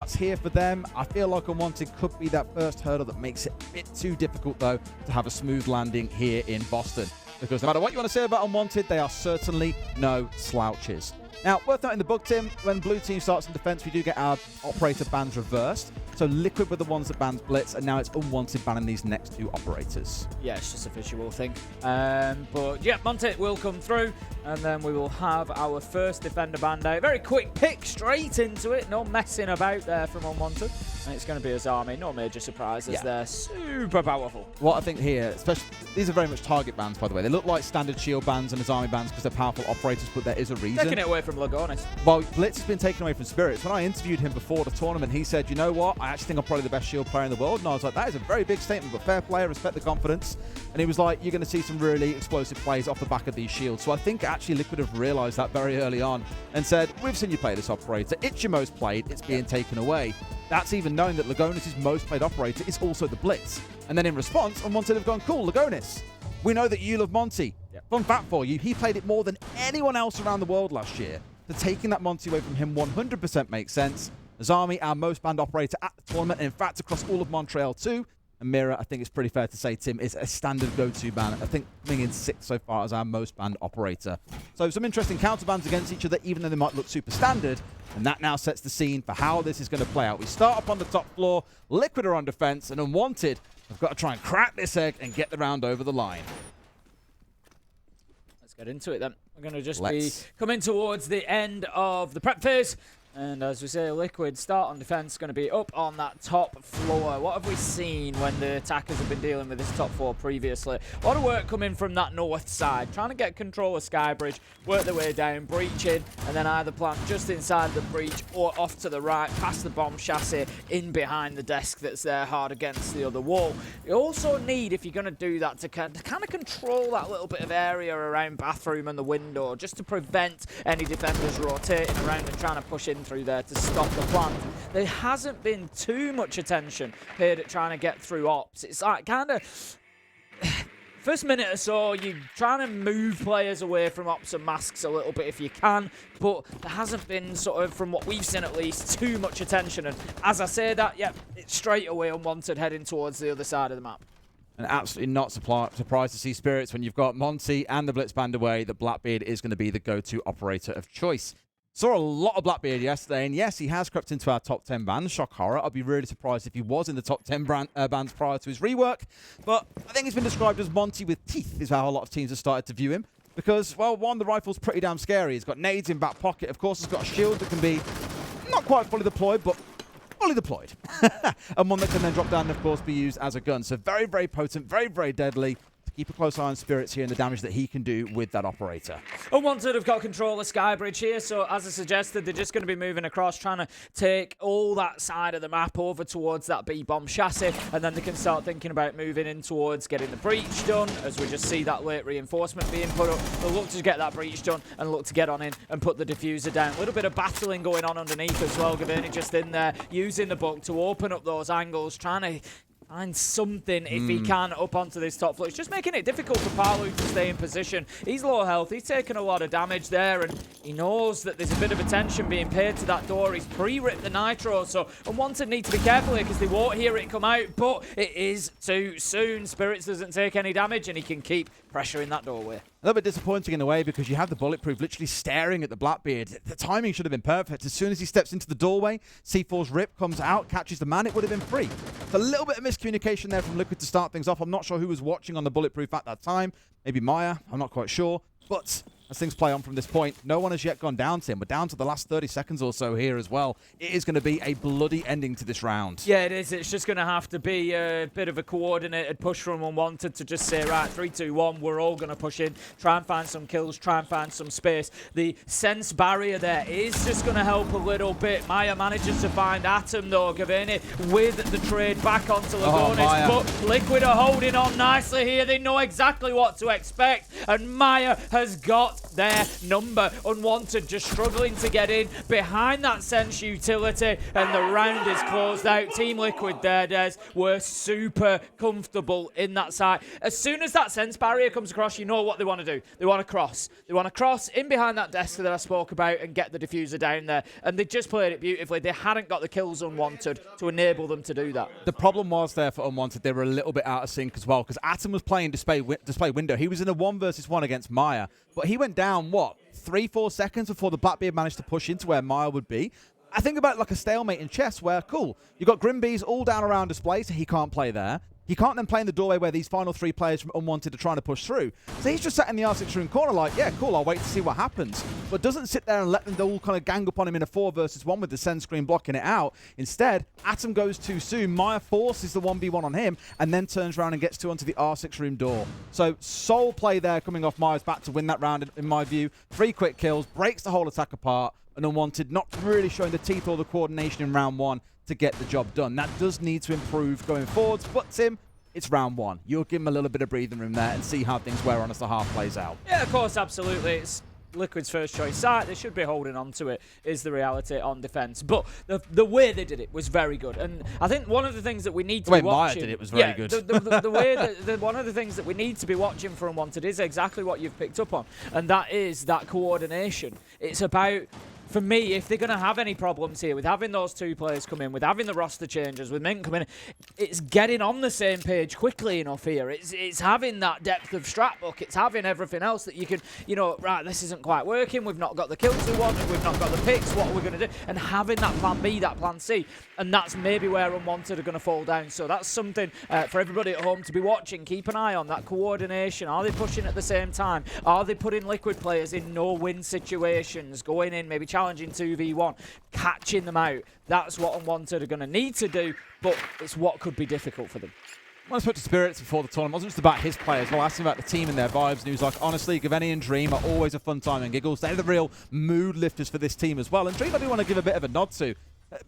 That's here for them. I feel like Unwanted could be that first hurdle that makes it a bit too difficult, though, to have a smooth landing here in Boston. Because no matter what you want to say about Unwanted, they are certainly no slouches. Now, worth noting the book, Tim, when blue team starts in defense, we do get our operator bans reversed. So Liquid were the ones that banned Blitz, and now it's Unwanted banning these next two operators. Yeah, it's just a visual thing. But yeah, Monte will come through, and then we will have our first defender band out. Very quick pick straight into it. No messing about there from Unwanted. And it's going to be Azami. No major surprises. They're super powerful. What I think here, especially, these are very much target bans, by the way. They look like standard shield bans and Azami bans because they're powerful operators, but there is a reason. Taking it away from Lagonis. Well, Blitz has been taken away from Spirits. When I interviewed him before the tournament, he said, you know what? I actually think I'm probably the best shield player in the world. And I was like, that is a very big statement, but fair play, respect the confidence. And he was like, you're going to see some really explosive plays off the back of these shields. So I think actually Liquid have realized that very early on and said, we've seen you play this operator. It's your most played. It's being taken away. That's even knowing that Lagonis' most played operator is also the Blitz. And then in response, Unwanted have gone, cool, Lagonis, we know that you love Monty. Fun fact for you, he played it more than anyone else around the world last year. So taking that Monty away from him 100% makes sense. Azami, our most banned operator at the tournament, and in fact across all of Montreal too. And Mira, I think it's pretty fair to say, Tim, is a standard go-to ban. I think coming in 6th so far as our most banned operator. So some interesting counter bans against each other, even though they might look super standard. And that now sets the scene for how this is going to play out. We start up on the top floor, Liquid are on defense, and Unwanted have got to try and crack this egg and get the round over the line. Let's get into it then. We're going to just be coming towards the end of the prep phase. And as we say, Liquid start on defense, going to be up on that top floor. What have we seen when the attackers have been dealing with this top floor previously? A lot of work coming from that north side, trying to get control of Skybridge, work their way down, breaching, and then either plant just inside the breach or off to the right, past the bomb chassis, in behind the desk that's there hard against the other wall. You also need, if you're going to do that, to kind of control that little bit of area around bathroom and the window, just to prevent any defenders rotating around and trying to push in through there to stop the plant. There hasn't been too much attention paid at trying to get through ops. It's like kind of first minute or so, you're trying to move players away from ops and masks a little bit if you can, but there hasn't been, sort of, from what we've seen at least, too much attention. And as I say that, it's straight away Unwanted heading towards the other side of the map. And absolutely not surprised to see Spirits when you've got Monty and the Blitz band away, that Blackbeard is going to be the go-to operator of choice. Saw a lot of Blackbeard yesterday, and yes, he has crept into our top 10 bans. Shock horror. I'd be really surprised if he was in the top 10 bans prior to his rework. But I think he's been described as Monty with teeth, is how a lot of teams have started to view him. Because, well, one, the rifle's pretty damn scary. He's got nades in back pocket. Of course, he's got a shield that can be not quite fully deployed, but fully deployed. And one that can then drop down and, of course, be used as a gun. So very, very potent, very, very deadly. Keep a close eye on Spirits here and the damage that he can do with that operator. Unwanted have got control of Skybridge here, so as I suggested, they're just going to be moving across, trying to take all that side of the map over towards that B-bomb chassis, and then they can start thinking about moving in towards getting the breach done, as we just see that late reinforcement being put up. They'll look to get that breach done and look to get on in and put the diffuser down. A little bit of battling going on underneath as well. Gaverni just in there, using the book to open up those angles, trying to find something if he can up onto this top floor. It's just making it difficult for Palu to stay in position. He's low health. He's taken a lot of damage there, and he knows that there's a bit of attention being paid to that door. He's pre-ripped the nitro, so Unwanted need to be careful here because they won't hear it come out, but it is too soon. Spirits doesn't take any damage, and he can keep pressuring that doorway. A little bit disappointing in a way because you have the Bulletproof literally staring at the Blackbeard. The timing should have been perfect. As soon as he steps into the doorway, C4's rip comes out, catches the man, it would have been free. It's a little bit of miscommunication there from Liquid to start things off. I'm not sure who was watching on the Bulletproof at that time. Maybe Maya, I'm not quite sure. But as things play on from this point, no one has yet gone down to him. We're down to the last 30 seconds or so here as well. It is going to be a bloody ending to this round. Yeah, it is. It's just going to have to be a bit of a coordinated push from Unwanted to just say, right, 3, 2, 1, we're all going to push in, try and find some kills, try and find some space. The sense barrier there is just going to help a little bit. Maya manages to find Atom, though. Gaverni with the trade back onto Lagonis, but Liquid are holding on nicely here. They know exactly what to expect, and Maya has got their number. Unwanted just struggling to get in behind that Sense utility, and the round is closed out. Team Liquid there, Des, were super comfortable in that side. As soon as that Sense barrier comes across, you know what they want to do. They want to cross. They want to cross in behind that desk that I spoke about and get the diffuser down there. And they just played it beautifully. They hadn't got the kills Unwanted to enable them to do that. The problem was there for Unwanted, they were a little bit out of sync as well, because Atom was playing display window. He was in a 1v1 against Maya, but he went down, what, 3-4 seconds before the Blackbeard managed to push into where Maya would be. I think about like a stalemate in chess where, cool, you've got Grimbees all down around display, so he can't play there. He can't then play in the doorway where these final 3 players from Unwanted are trying to push through. So he's just sat in the R6 room corner like, yeah, cool, I'll wait to see what happens. But doesn't sit there and let them all kind of gang up on him in a 4v1 with the send screen blocking it out. Instead, Atom goes too soon. Maya forces the 1v1 on him and then turns around and gets 2 onto the R6 room door. So sole play there coming off Maya's back to win that round, in my view. 3 quick kills, breaks the whole attack apart, and Unwanted not really showing the teeth or the coordination in round 1 to get the job done. That does need to improve going forwards, but Tim, it's round 1. You'll give him a little bit of breathing room there and see how things wear on as the half plays out. Yeah, of course, absolutely. It's Liquid's first choice site. They should be holding on to it, is the reality on defense. But the way they did it was very good. And I think one of the things that we need to be watching... Maya did it was very good. The way that one of the things that we need to be watching for Unwanted is exactly what you've picked up on. And that is that coordination. It's about... For me, if they're going to have any problems here with having those 2 players come in, with having the roster changes, with Mint coming in, it's getting on the same page quickly enough here. It's having that depth of strat book. It's having everything else that you can, you know, right, this isn't quite working. We've not got the kills we want. We've not got the picks. What are we going to do? And having that plan B, that plan C. And that's maybe where Unwanted are going to fall down. So that's something for everybody at home to be watching. Keep an eye on that coordination. Are they pushing at the same time? Are they putting Liquid players in no-win situations? Going in, maybe challenging 2v1, catching them out. That's what Unwanted are going to need to do, but it's what could be difficult for them. When I spoke to Spirits before the tournament, it wasn't just about his players. Well, I asked him about the team and their vibes, and he was like, honestly, Gaveni and Dream are always a fun time and giggles. They're the real mood lifters for this team as well. And Dream I do want to give a bit of a nod to.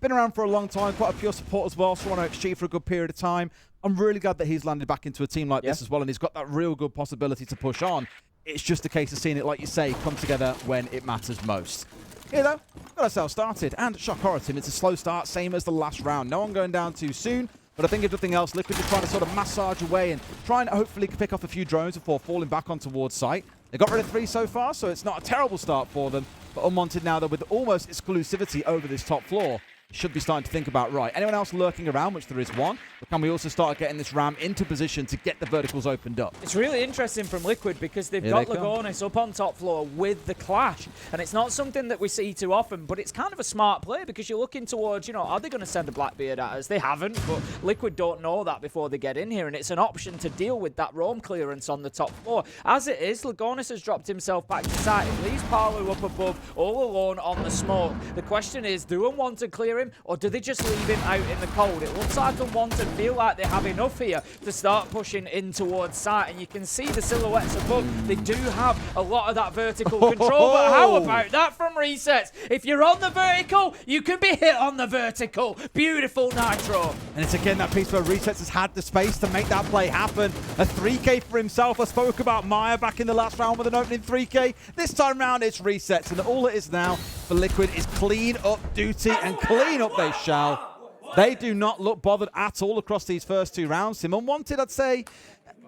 Been around for a long time, quite a pure support as well, so on XG for a good period of time. I'm really glad that he's landed back into a team like this as well, and he's got that real good possibility to push on. It's just a case of seeing it, like you say, come together when it matters most. Here though, got ourselves started, and shock horror, Tim, it's a slow start, same as the last round. No one going down too soon, but I think if nothing else, Liquid is trying to sort of massage away and try and hopefully pick off a few drones before falling back on towards site. They got rid of 3 so far, so it's not a terrible start for them, but Unwanted now, though, with almost exclusivity over this top floor, should be starting to think about, right, anyone else lurking around, which there is one, but can we also start getting this ram into position to get the verticals opened up? It's really interesting from Liquid because they've got Lagonis up on top floor with the Clash, and it's not something that we see too often, but it's kind of a smart play because you're looking towards, you know, are they going to send a Blackbeard at us? They haven't, but Liquid don't know that before they get in here, and it's an option to deal with that roam clearance on the top floor. As it is, Lagonis has dropped himself back to site. It leaves Palu up above, all alone on the smoke. The question is, do Unwanted clear him, or do they just leave him out in the cold? It looks like Unwanted feel like they have enough here to start pushing in towards site, and you can see the silhouettes above. They do have a lot of that vertical control, but how about that from Resets? If you're on the vertical, you can be hit on the vertical. Beautiful Nitro. And it's again that piece where Resets has had the space to make that play happen. A 3K for himself. I spoke about Maya back in the last round with an opening 3K. This time round, it's Resets, and all it is now for Liquid is clean up duty, and clean up they shall. They do not look bothered at all across these first 2 rounds. Tim, Unwanted, I'd say,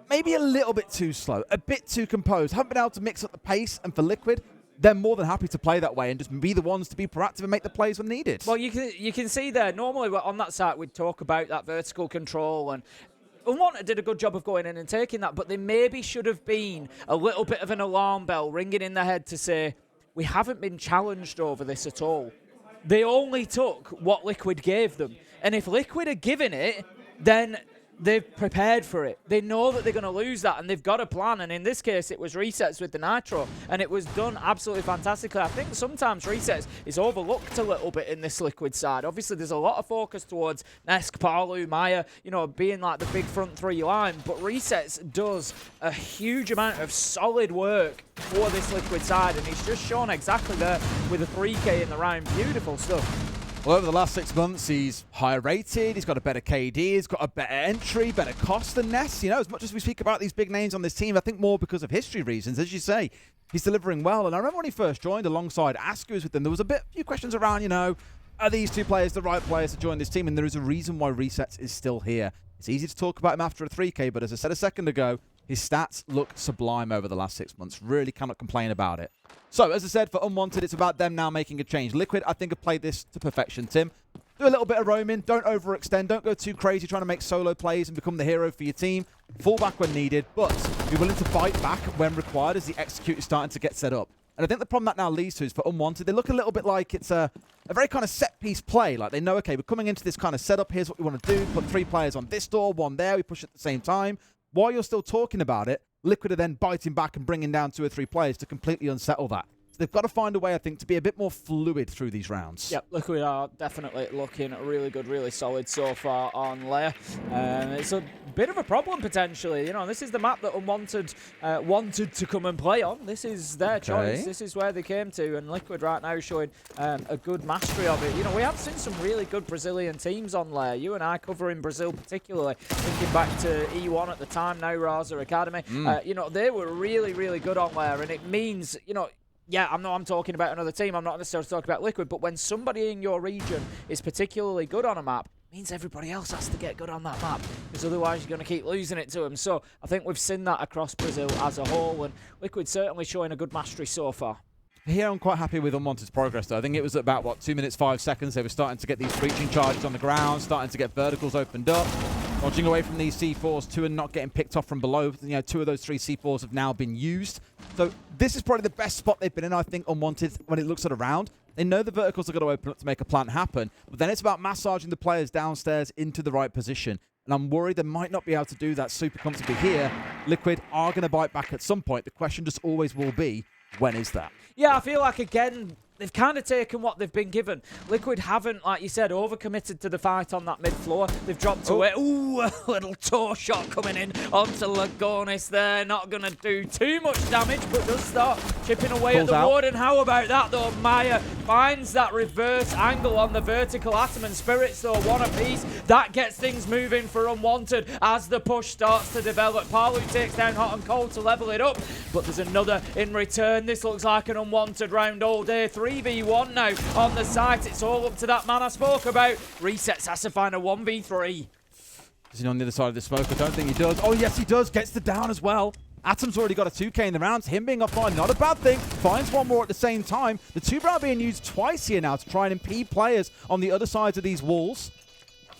maybe a little bit too slow, a bit too composed. Haven't been able to mix up the pace, and for Liquid, they're more than happy to play that way and just be the ones to be proactive and make the plays when needed. Well, you can see there, normally on that site we'd talk about that vertical control, and Unwanted did a good job of going in and taking that, but they maybe should have been a little bit of an alarm bell ringing in their head to say, we haven't been challenged over this at all. They only took what Liquid gave them. And if Liquid are giving it, then they've prepared for it. They know that they're going to lose that, and they've got a plan. And in this case, it was Resets with the Nitro, and it was done absolutely fantastically. I think sometimes Resets is overlooked a little bit in this Liquid side. Obviously, there's a lot of focus towards Nesk, Palu, Maya, you know, being like the big front 3 line, but Resets does a huge amount of solid work for this Liquid side, and he's just shown exactly there with a 3K in the round. Beautiful stuff. Well, over the last 6 months, he's higher rated, he's got a better KD, he's got a better entry, better cost than Ness. You know, as much as we speak about these big names on this team, I think more because of history reasons. As you say, he's delivering well. And I remember when he first joined alongside Askus with them, there was a few questions around, you know, are these two players the right players to join this team? And there is a reason why Resets is still here. It's easy to talk about him after a 3K, but as I said a second ago, his stats look sublime over the last 6 months. Really cannot complain about it. So, as I said, for Unwanted, it's about them now making a change. Liquid, I think, have played this to perfection, Tim. Do a little bit of roaming. Don't overextend. Don't go too crazy trying to make solo plays and become the hero for your team. Fall back when needed, but be willing to bite back when required as the execute is starting to get set up. And I think the problem that now leads to is for Unwanted, they look a little bit like it's a very kind of set-piece play. Like they know, okay, we're coming into this kind of setup. Here's what we want to do. Put 3 players on this door, 1 there. We push at the same time. While you're still talking about it, Liquid are then biting back and bringing down 2 or 3 players to completely unsettle that. So they've got to find a way, I think, to be a bit more fluid through these rounds. Yep, Liquid are definitely looking really good, really solid so far on Lair. It's a bit of a problem, potentially. You know, this is the map that Unwanted wanted to come and play on. This is their choice. This is where they came to, and Liquid right now showing a good mastery of it. You know, we have seen some really good Brazilian teams on Lair. You and I covering Brazil particularly, thinking back to E1 at the time, now Raza Academy. You know, they were really, really good on Lair, and it means, you know, yeah, I'm talking about another team. I'm not necessarily talking about Liquid, but when somebody in your region is particularly good on a map, it means everybody else has to get good on that map, because otherwise you're going to keep losing it to them. So I think we've seen that across Brazil as a whole, and Liquid certainly showing a good mastery so far. Here I'm quite happy with Unwanted's progress, though. I think it was about, what, 2 minutes, 5 seconds. They were starting to get these breaching charges on the ground, starting to get verticals opened up, dodging away from these C4s, 2 and not getting picked off from below. You know, 2 of those 3 C4s have now been used. So this is probably the best spot they've been in, I think, Unwanted, when it looks at a round. They know the verticals are going to open up to make a plant happen, but then it's about massaging the players downstairs into the right position. And I'm worried they might not be able to do that super comfortably here. Liquid are going to bite back at some point. The question just always will be, when is that? Yeah, I feel like, again, they've kind of taken what they've been given. Liquid haven't, like you said, overcommitted to the fight on that mid floor. They've dropped away. Ooh, a little toe shot coming in onto Lagonis there. Not going to do too much damage, but does start chipping away at the ward. And how about that, though? Maya finds that reverse angle on the vertical atom, and Spirits, though, 1 apiece. That gets things moving for Unwanted as the push starts to develop. Palu takes down Hot and Cold to level it up, but there's another in return. This looks like an Unwanted round all day. 3v1 now on the site. It's all up to that man I spoke about. Resets has to find a 1v3. Is he on the other side of the smoke? I don't think he does. Oh, yes, he does. Gets the down as well. Atom's already got a 2k in the rounds. Him being offline, not a bad thing. Finds 1 more at the same time. The 2 round being used twice here now to try and impede players on the other sides of these walls.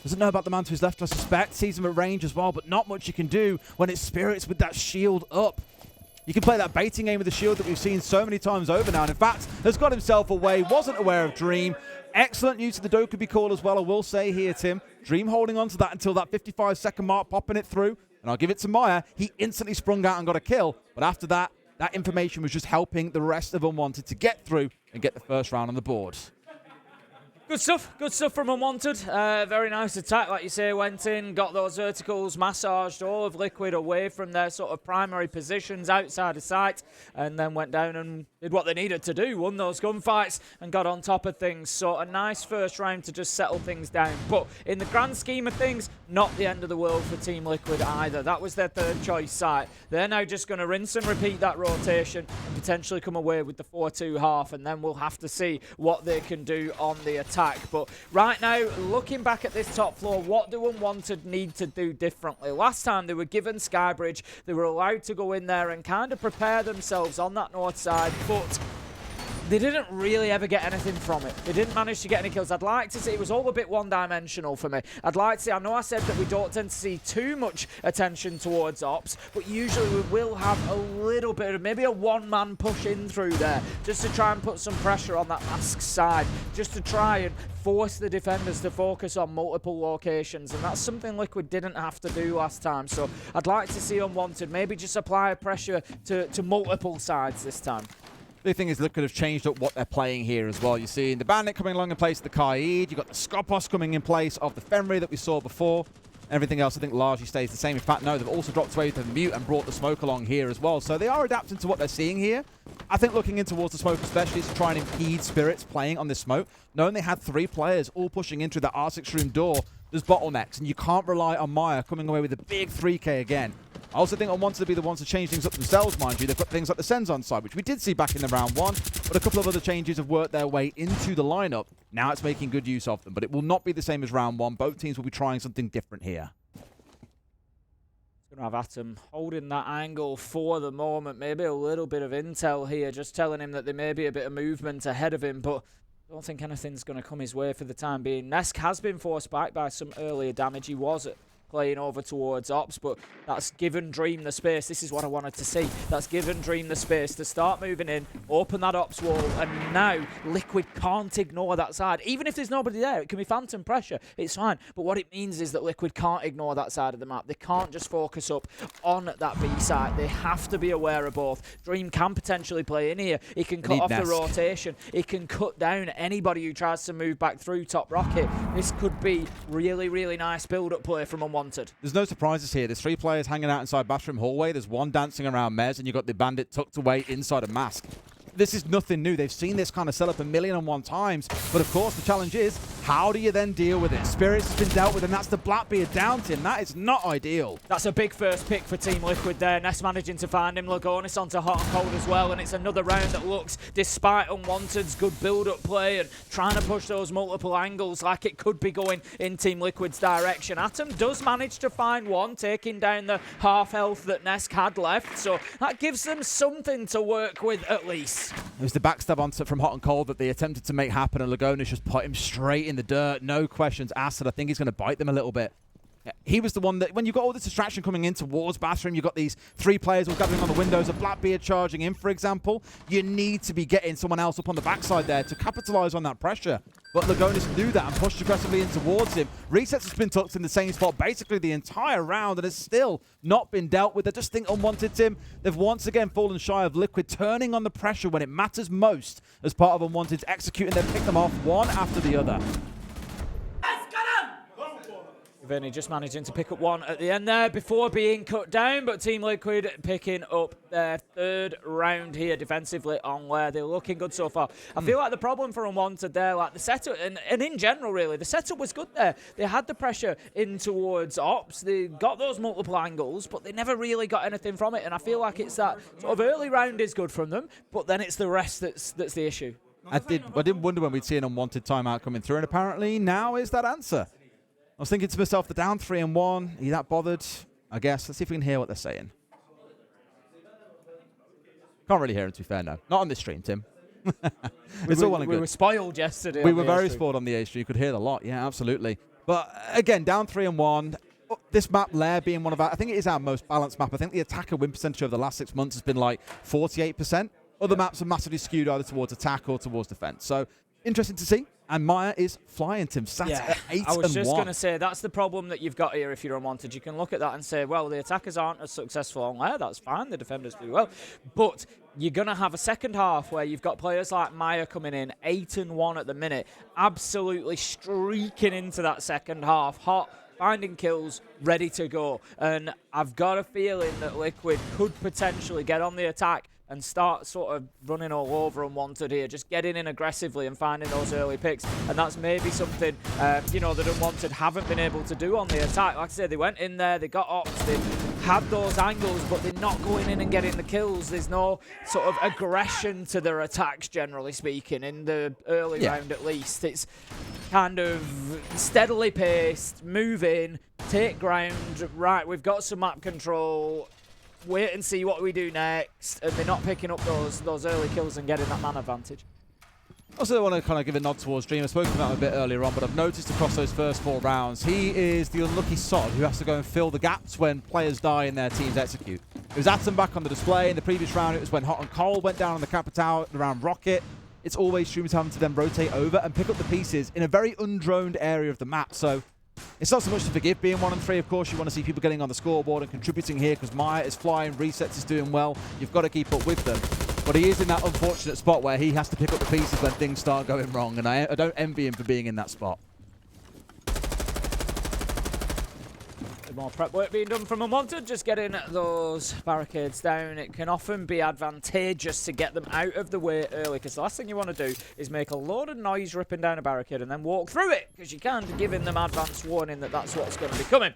Doesn't know about the man to his left, I suspect. Sees him at range as well, but not much you can do when it's Spirits with that shield up. You can play that baiting game with the shield that we've seen so many times over now. And in fact, has got himself away, wasn't aware of Dream. Excellent use of the Dokubi call as well, I will say here, Tim. Dream holding on to that until that 55-second mark, popping it through. And I'll give it to Maya. He instantly sprung out and got a kill. But after that, that information was just helping the rest of Unwanted to get through and get the first round on the board. Good stuff from Unwanted. Very nice attack, like you say, went in, got those verticals massaged, all of Liquid away from their sort of primary positions outside of sight, and then went down and did what they needed to do, won those gunfights and got on top of things. So a nice first round to just settle things down. But in the grand scheme of things, not the end of the world for Team Liquid either. That was their 3rd choice site. They're now just going to rinse and repeat that rotation and potentially come away with the 4-2 half, and then we'll have to see what they can do on the attack. But right now, looking back at this top floor, what do Unwanted need to do differently? Last time they were given Skybridge, they were allowed to go in there and kind of prepare themselves on that north side, but they didn't really ever get anything from it. They didn't manage to get any kills. I'd like to see, it was all a bit one-dimensional for me. I'd like to see, I know I said that we don't tend to see too much attention towards ops, but usually we will have a little bit of maybe a 1-man push in through there, just to try and put some pressure on that mask side, just to try and force the defenders to focus on multiple locations, and that's something Liquid didn't have to do last time. So I'd like to see Unwanted maybe just apply pressure to multiple sides this time. The thing is, Liquid have changed up what they're playing here as well. You see the Bandit coming along in place of the Kaid. You've got the Skopos coming in place of the Fenrir that we saw before. Everything else, I think, largely stays the same. In fact, no, they've also dropped away with the mute and brought the smoke along here as well. So they are adapting to what they're seeing here. I think looking in towards the smoke especially is to try and impede Spirits playing on this smoke. Knowing they had 3 players all pushing into the R6 room door, there's bottlenecks, and you can't rely on Maya coming away with a big 3K again. I also think Unwanted to be the ones to change things up themselves, mind you. They've got things like the Sens on side, which we did see back in the round 1, but a couple of other changes have worked their way into the lineup. Now it's making good use of them, but it will not be the same as round 1. Both teams will be trying something different here. Going to have Atom holding that angle for the moment. Maybe a little bit of intel here, just telling him that there may be a bit of movement ahead of him, but I don't think anything's going to come his way for the time being. Nesk has been forced back by some earlier damage. He was playing over towards Ops, but that's given Dream the space. This is what I wanted to see. That's given Dream the space to start moving in, open that Ops wall, and now Liquid can't ignore that side. Even if there's nobody there, it can be phantom pressure. It's fine. But what it means is that Liquid can't ignore that side of the map. They can't just focus up on that B side. They have to be aware of both. Dream can potentially play in here. He can cut off the rotation. He can cut down anybody who tries to move back through top rocket. This could be really, really nice build-up play from Unwanted. There's no surprises here. There's 3 players hanging out inside bathroom hallway. There's 1 dancing around Mez, and you've got the Bandit tucked away inside a mask. This is nothing new. They've seen this kind of setup 1,000,001 times. But of course, the challenge is, how do you then deal with it? Spirits has been dealt with, and that's the Blackbeard down team. That is not ideal. That's a big first pick for Team Liquid there. Ness managing to find him. Lagonis onto hot and cold as well. And it's another round that looks, despite Unwanted's good build-up play and trying to push those multiple angles, like it could be going in Team Liquid's direction. Atom does manage to find one, taking down the half health that Nesk had left. So that gives them something to work with at least. It was the backstab onto from hot and cold that they attempted to make happen, and Lagonis just put him straight in the dirt. No questions asked, and I think he's going to bite them a little bit. He was the one that, when you've got all this distraction coming in towards bathroom, you've got these 3 players all gathering on the windows, a Blackbeard charging in, for example, you need to be getting someone else up on the backside there to capitalize on that pressure. But Lagonis knew that and pushed aggressively in towards him. Resets has been tucked in the same spot basically the entire round and has still not been dealt with. I just think Unwanted, Tim, they've once again fallen shy of Liquid turning on the pressure when it matters most as part of Unwanted's executing. They've picked them off one after the other. Vinny just managing to pick up one at the end there before being cut down, but Team Liquid picking up their 3rd round here defensively on Lair. They're looking good so far. I feel like the problem for Unwanted there, like the setup, and in general really, the setup was good there. They had the pressure in towards Ops. They got those multiple angles, but they never really got anything from it, and I feel like it's that sort of early round is good from them, but then it's the rest that's the issue. I did wonder when we'd see an Unwanted timeout coming through, and apparently now is that answer. I was thinking to myself, the down 3-1, are you that bothered? I guess. Let's see if we can hear what they're saying. Can't really hear them, to be fair, no. Not on this stream, Tim. It's all well and good. We were spoiled yesterday. We were very spoiled on the A stream. You could hear a lot. Yeah, absolutely. But again, down 3-1. This map, Lair, being one of our, I think it is our most balanced map. I think the attacker win percentage over the last 6 months has been like 48%. Other maps are massively skewed either towards attack or towards defense. So interesting to see. And Maya is flying, Tim, sat at 8-1. I was just going to say, that's the problem that you've got here if you're Unwanted. You can look at that and say, well, the attackers aren't as successful on Lair. That's fine. The defenders do well. But you're going to have a second half where you've got players like Maya coming in, 8-1 at the minute, absolutely streaking into that second half, hot, finding kills, ready to go. And I've got a feeling that Liquid could potentially get on the attack and start sort of running all over Unwanted here, just getting in aggressively and finding those early picks. And that's maybe something, that Unwanted haven't been able to do on the attack. Like I said, they went in there, they got Ops, they had those angles, but they're not going in and getting the kills. There's no sort of aggression to their attacks, generally speaking, in the early round at least. It's kind of steadily paced, move in, take ground, right, we've got some map control, wait and see what we do next, and they're not picking up those early kills and getting that man advantage. Also, I want to kind of give a nod towards Dream. I spoke about him a bit earlier on, but I've noticed across those first 4 rounds, he is the unlucky sod who has to go and fill the gaps when players die and their teams execute. It was Atom back on the display. In the previous round, it was when Hot and Cold went down on the Capital around Rocket. It's always Streamers having to then rotate over and pick up the pieces in a very undroned area of the map. So it's not so much to forgive being 1-3. Of course, you want to see people getting on the scoreboard and contributing here because Maya is flying, Resets is doing well. You've got to keep up with them. But he is in that unfortunate spot where he has to pick up the pieces when things start going wrong, and I don't envy him for being in that spot. some more prep work being done from Unwanted, just getting those barricades down. It can often be advantageous to get them out of the way early, because the last thing you want to do is make a load of noise ripping down a barricade and then walk through it, because you can't, giving them advance warning that that's what's going to be coming.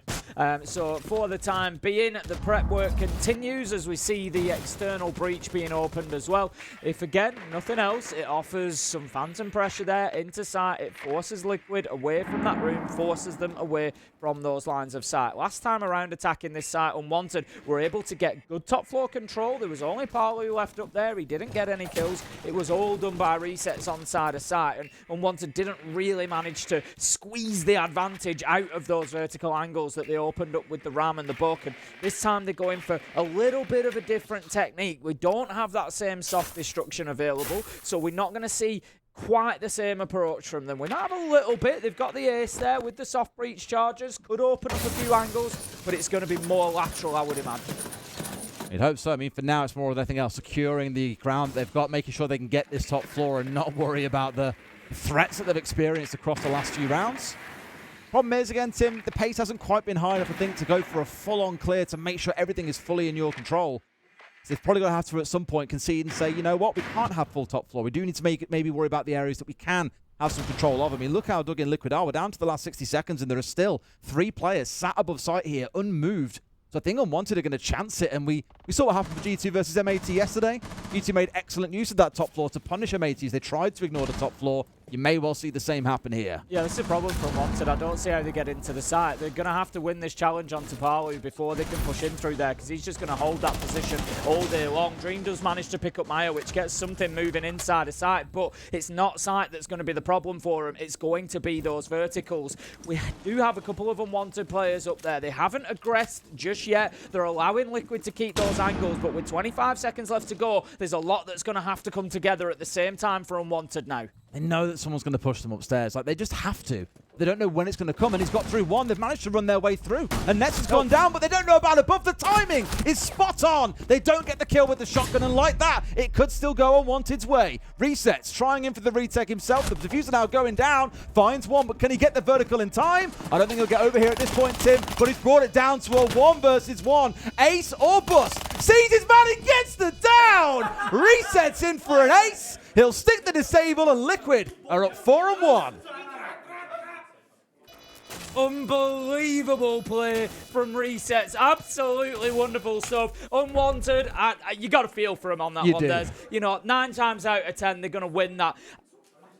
So for the time being, the prep work continues as we see the external breach being opened as well. If again, nothing else, it offers some phantom pressure there into sight. It forces Liquid away from that room, forces them away from those lines of sight. Last time around attacking this site, Unwanted were able to get good top floor control. There was only Parlu left up there. He didn't get any kills. It was all done by resets on side of sight, and Unwanted didn't really manage to squeeze the advantage out of those vertical angles that they opened up with the Ram and the Buck. And this time they're going for a little bit of a different technique. We don't have that same soft destruction available, so we're not going to see quite the same approach from them. We might have a little bit. They've got the ace there with the soft breach charges. Could open up a few angles, but it's going to be more lateral, I would imagine. You'd hope so. I mean, for now, it's more of anything else, securing the ground they've got, making sure they can get this top floor and not worry about the threats that they've experienced across the last few rounds. Problem is, again, Tim, the pace hasn't quite been high enough, I think, to go for a full-on clear to make sure everything is fully in your control. So they've probably going to have to, at some point, concede and say, you know what, we can't have full top floor. We do need to maybe worry about the areas that we can have some control of. I mean, look how dug in Liquid are. We're down to the last 60 seconds, and there are still 3 players sat above site here, unmoved. So I think Unwanted are going to chance it, and we saw what happened for G2 versus M80 yesterday. G2 made excellent use of that top floor to punish M80s. They tried to ignore the top floor. You may well see the same happen here. Yeah, this is a problem for Unwanted. I don't see how they get into the site. They're going to have to win this challenge on Tapalu before they can push in through there, because he's just going to hold that position all day long. Dream does manage to pick up Maya, which gets something moving inside the site, but it's not site that's going to be the problem for him. It's going to be those verticals. We do have a couple of Unwanted players up there. They haven't aggressed just yet. They're allowing Liquid to keep those angles, but with 25 seconds left to go, there's a lot that's going to have to come together at the same time for Unwanted now. They know that someone's going to push them upstairs. Like, they just have to. They don't know when it's going to come, and he's got through one. They've managed to run their way through. And Nets has gone down, but they don't know about above. The timing is spot on. They don't get the kill with the shotgun, and like that, it could still go Unwanted's way. Resets, trying in for the retake himself. The diffuser now going down, finds one, but can he get the vertical in time? I don't think he'll get over here at this point, Tim, but he's brought it down to a 1 versus 1. Ace or bust. Sees his man and gets the down. Resets in for an ace. He'll stick the disable, and Liquid are up 4-1. Unbelievable play from Resets. Absolutely wonderful stuff. Unwanted, you got to feel for him on that one. There's, 9 times out of 10, they're going to win that.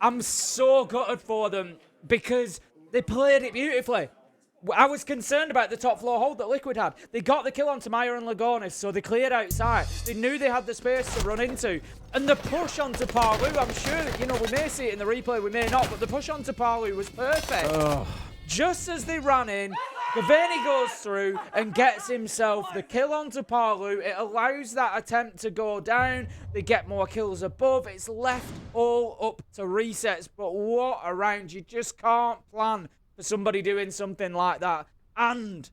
I'm so gutted for them because they played it beautifully. I was concerned about the top floor hold that Liquid had. They got the kill onto Maya and Lagonis, so they cleared outside. They knew they had the space to run into. And the push onto Parlu, I'm sure that, we may see it in the replay, we may not, but the push onto Parlu was perfect. Just as they ran in, Gavani goes through and gets himself the kill onto Parlu. It allows that attempt to go down. They get more kills above. It's left all up to Resets. But what a round. You just can't plan for somebody doing something like that. And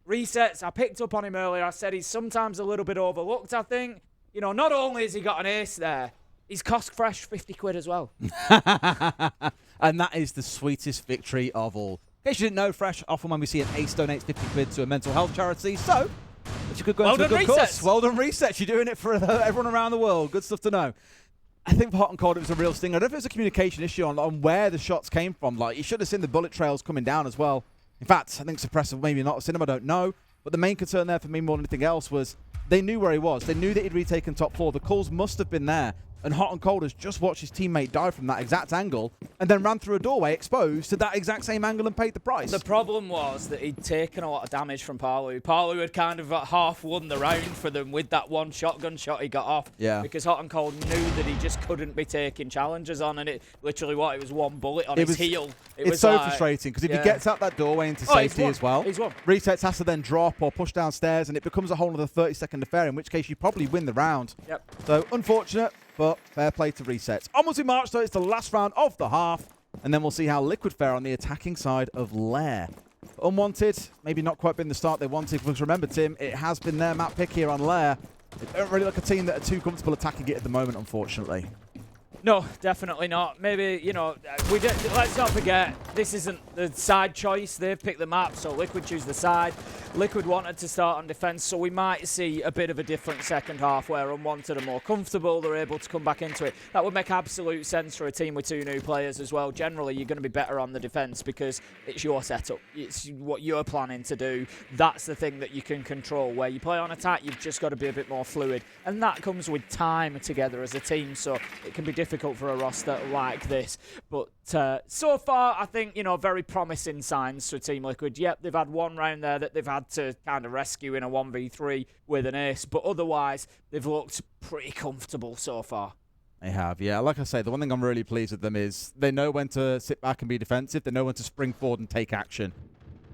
Resets, I picked up on him earlier. I said he's sometimes a little bit overlooked, I think. Not only has he got an ace there, he's cost Fresh 50 quid as well. And that is the sweetest victory of all. In case you didn't know, Fresh, often when we see an ace donates 50 quid to a mental health charity, so that you could go into a good cause. Well done, Resets. You're doing it for everyone around the world. Good stuff to know. I think for Hot and Cold, it was a real sting. I don't know if it was a communication issue on where the shots came from. Like, you should have seen the bullet trails coming down as well. In fact, I think Suppressor maybe not seen him, I don't know. But the main concern there for me more than anything else was they knew where he was. They knew that he'd retaken top floor. The calls must have been there. And Hot and Cold has just watched his teammate die from that exact angle and then ran through a doorway exposed to that exact same angle and paid the price. The problem was that he'd taken a lot of damage from Parlu. Parlu had kind of half won the round for them with that one shotgun shot he got off. Yeah. Because Hot and Cold knew that he just couldn't be taking challenges on, and it literally it was one bullet on his heel. It's so frustrating because if he gets out that doorway into safety as well, Resets has to then drop or push downstairs and it becomes a whole other 30-second affair, in which case you probably win the round. Yep. So unfortunate, but fair play to Resets. Onwards we march, though. It's the last round of the half, and then we'll see how Liquid fare on the attacking side of Lair. Unwanted, maybe not quite been the start they wanted, because remember, Tim, it has been their map pick here on Lair. They don't really look a team that are too comfortable attacking it at the moment, unfortunately. No, definitely not. Maybe, you know, let's not forget, this isn't the side choice. They've picked the map, so Liquid choose the side. Liquid wanted to start on defense, so we might see a bit of a different second half where Unwanted are more comfortable. They're able to come back into it. That would make absolute sense for a team with 2 new players as well. Generally, you're going to be better on the defense because it's your setup. It's what you're planning to do. That's the thing that you can control. Where you play on attack, you've just got to be a bit more fluid. And that comes with time together as a team, so it can be difficult for a roster like this. But so far, I think, you know, very promising signs for Team Liquid. Yep, they've had one round there that they've had to kind of rescue in a 1v3 with an ace, but otherwise, they've looked pretty comfortable so far. They have, yeah. Like I say, the one thing I'm really pleased with them is they know when to sit back and be defensive. They know when to spring forward and take action.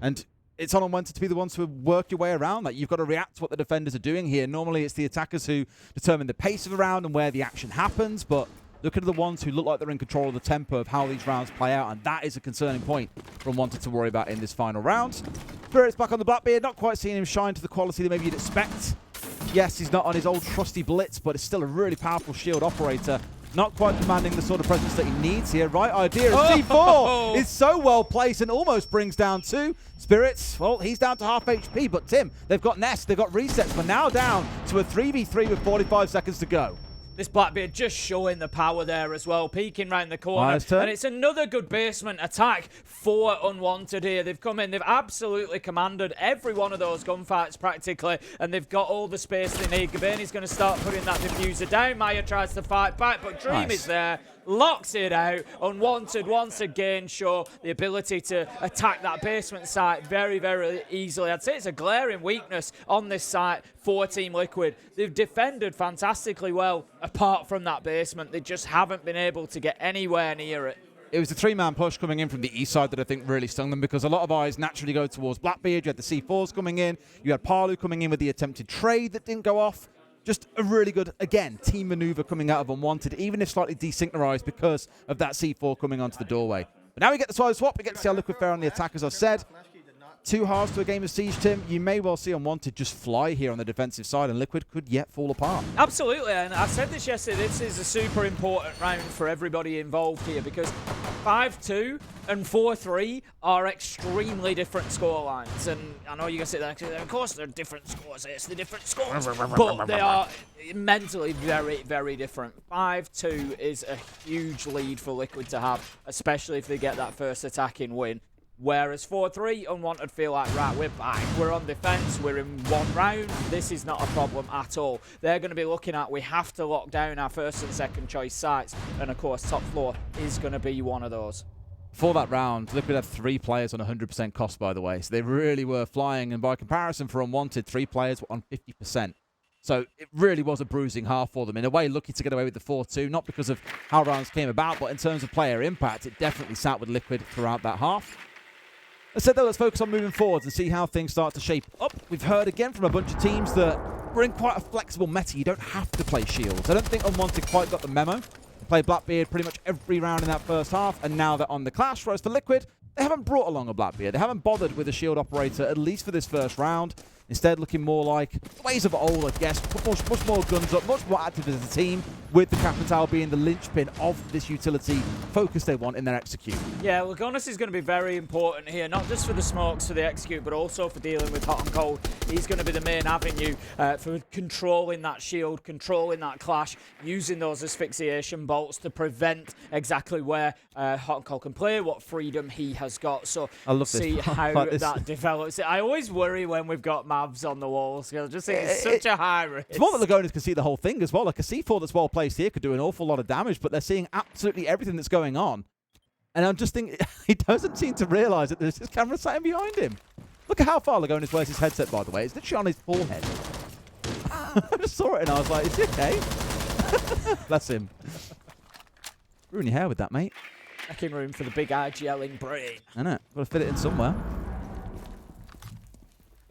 And it's on Unwanted to be the ones who work your way around that. You've got to react to what the defenders are doing here. Normally, it's the attackers who determine the pace of a round and where the action happens, but look at the ones who look like they're in control of the tempo of how these rounds play out, and that is a concerning point for Unwanted to worry about in this final round. Spirit's back on the Blackbeard, not quite seeing him shine to the quality that maybe you'd expect. Yes, he's not on his old trusty Blitz, but it's still a really powerful shield operator. Not quite demanding the sort of presence that he needs here. Right idea. C4 is so well placed and almost brings down 2. Spirits, well, he's down to half HP, but Tim, they've got Nest, they've got resets, but now down to a 3v3 with 45 seconds to go. This Blackbeard just showing the power there as well, peeking round the corner. And it's another good basement attack for Unwanted here. They've come in, they've absolutely commanded every one of those gunfights practically, and they've got all the space they need. Gabani's going to start putting that diffuser down. Maya tries to fight back, but Dream is there, locks it out. Unwanted once again show the ability to attack that basement site very, very easily. I'd say it's a glaring weakness on this site for Team Liquid. They've defended fantastically well apart from that basement. They just haven't been able to get anywhere near it. It was a 3-man push coming in from the east side that I think really stung them, because a lot of eyes naturally go towards Blackbeard. You had the C4s coming in. You had Palu coming in with the attempted trade that didn't go off. Just a really good, again, team maneuver coming out of Unwanted, even if slightly desynchronized because of that C4 coming onto the doorway. But now we get the side swap. We get to see how Liquid fare on the attack, as I've said. 2 halves to a game of Siege, Tim. You may well see Unwanted just fly here on the defensive side, and Liquid could yet fall apart. Absolutely, and I said this yesterday, this is a super important round for everybody involved here, because 5-2 and 4-3 are extremely different scorelines. And I know you can sit there and say, of course they're different scores, it's the different scores, but they are mentally very, very different. 5-2 is a huge lead for Liquid to have, especially if they get that first attacking win. Whereas 4-3, Unwanted feel like, right, we're back. We're on defense. We're in one round. This is not a problem at all. They're going to be looking at, we have to lock down our first and second choice sites. And of course, top floor is going to be one of those. For that round, Liquid had 3 players on 100% cost, by the way. So they really were flying. And by comparison, for Unwanted, 3 players were on 50%. So it really was a bruising half for them. In a way, lucky to get away with the 4-2, not because of how rounds came about, but in terms of player impact, it definitely sat with Liquid throughout that half. I said, though, let's focus on moving forwards and see how things start to shape up. We've heard again from a bunch of teams that we're in quite a flexible meta. You don't have to play shields. I don't think Unwanted quite got the memo. They played Blackbeard pretty much every round in that first half, and now they're on the clash. Whereas for Liquid, they haven't brought along a Blackbeard. They haven't bothered with a shield operator, at least for this first round. Instead, looking more like the ways of old, I guess. Much more guns up, much more active as a team, with the Captain Tower being the linchpin of this utility focus they want in their execute. Yeah, Lagonis is going to be very important here, not just for the smokes, for the execute, but also for dealing with hot and cold. He's going to be the main avenue for controlling that shield, controlling that clash, using those asphyxiation bolts to prevent exactly where hot and cold can play, what freedom he has got. So see how that develops. I always worry when we've got Mavs on the walls, because I just think it's such a high risk. It's more that Lagonis can see the whole thing as well. Like a C4 that's well placed here could do an awful lot of damage, but they're seeing absolutely everything that's going on. And I'm just thinking, he doesn't seem to realise that there's this camera sat in behind him. Look at how far Lagonis wears his headset, by the way. It's literally on his forehead. I just saw it and I was like, is he okay? Bless him. Ruin your hair with that, mate. Making room for the big-eyed yelling brain. I know. Got to fit it in somewhere.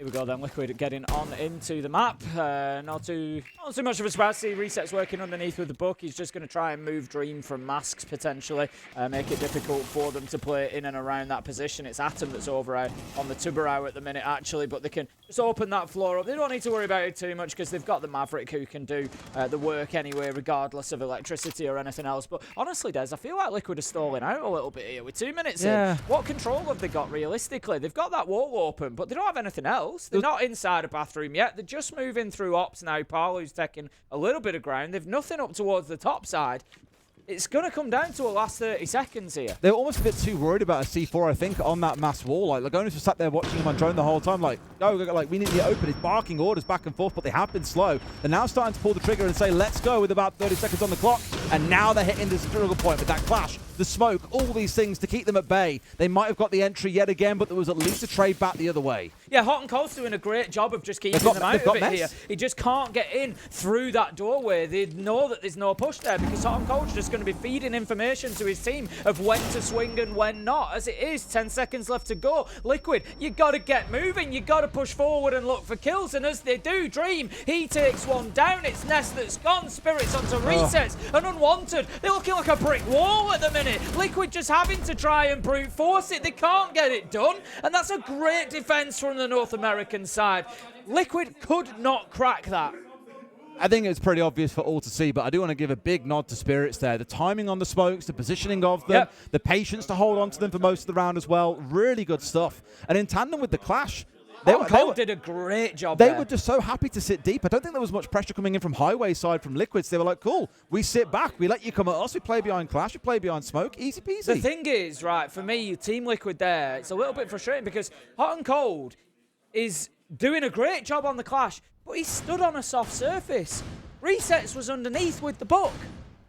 Here we go then, Liquid getting on into the map. Not too much of a surprise. See Reset's working underneath with the book. He's just going to try and move Dream from masks potentially, make it difficult for them to play in and around that position. It's Atom that's over out on the Tubarão at the minute actually, but they can just open that floor up. They don't need to worry about it too much because they've got the Maverick who can do the work anyway, regardless of electricity or anything else. But honestly, Des, I feel like Liquid are stalling out a little bit here with 2 minutes in. What control have they got realistically? They've got that wall open, but they don't have anything else. They're not inside a bathroom yet. They're just moving through ops now. Palu's taking a little bit of ground. They've nothing up towards the top side. It's going to come down to a last 30 seconds here. They're almost a bit too worried about a C4, I think, on that mass wall. Like, Lagonis was sat there watching him on drone the whole time. Like, no, like, we need to get open. It's barking orders back and forth, but they have been slow. They're now starting to pull the trigger and say, let's go, with about 30 seconds on the clock. And now they're hitting this critical point with that clash, the smoke, all these things to keep them at bay. They might have got the entry yet again, but there was at least a trade back the other way. Yeah, Hot and Cold's doing a great job of just keeping them out of it here. He just can't get in through that doorway. They know that there's no push there because Hot and Cold's just going to be feeding information to his team of when to swing and when not. As it is, 10 seconds left to go. Liquid, you got to get moving. You got to push forward and look for kills. And as they do, Dream, he takes one down. It's Nest that's gone. Spirits onto Resets. And Unwanted, they're looking like a brick wall at the minute. Liquid just having to try and brute force it. They can't get it done. And that's a great defense from the North American side. Liquid could not crack that. I think it's pretty obvious for all to see, but I do want to give a big nod to Spirits there. The timing on the smokes, the positioning of them, the patience to hold on to them for most of the round as well. Really good stuff. And in tandem with the clash, they did a great job They were just so happy to sit deep. I don't think there was much pressure coming in from Highway side from Liquids. They were like, cool, we sit back. We let you come at us. We play behind Clash. We play behind Smoke. Easy peasy. The thing is, right, for me, Team Liquid there, it's a little bit frustrating because Hot and Cold is doing a great job on the Clash, but he stood on a soft surface. Resets was underneath with the book.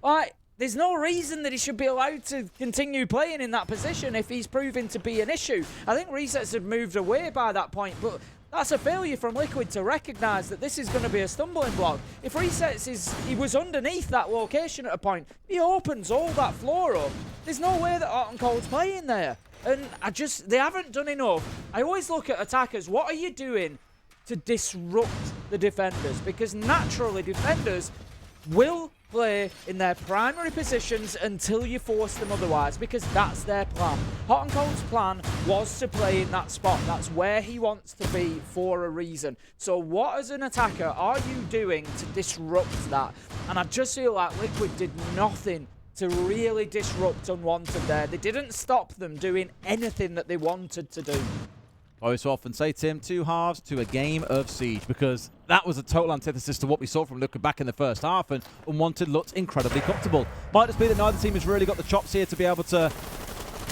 Like, there's no reason that he should be allowed to continue playing in that position if he's proven to be an issue. I think Resets had moved away by that point, but that's a failure from Liquid to recognise that this is going to be a stumbling block. If Resets he was underneath that location at a point, he opens all that floor up. There's no way that Hot and Cold's playing there. And they haven't done enough. I always look at attackers, what are you doing to disrupt the defenders? Because naturally defenders will play in their primary positions until you force them otherwise, because that's their plan. Hot and Cold's plan was to play in that spot. That's where he wants to be for a reason. So what as an attacker are you doing to disrupt that? And I just feel like Liquid did nothing to really disrupt Unwanted there. They didn't stop them doing anything that they wanted to do. I so often say, Tim, 2 halves to a game of Siege, because that was a total antithesis to what we saw from Liquid back in the first half, and Unwanted looked incredibly comfortable. Might just be that neither team has really got the chops here to be able to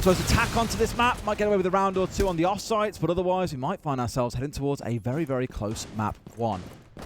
attack onto this map. Might get away with a round or two on the off-sites, but otherwise we might find ourselves heading towards a very, very close map 1.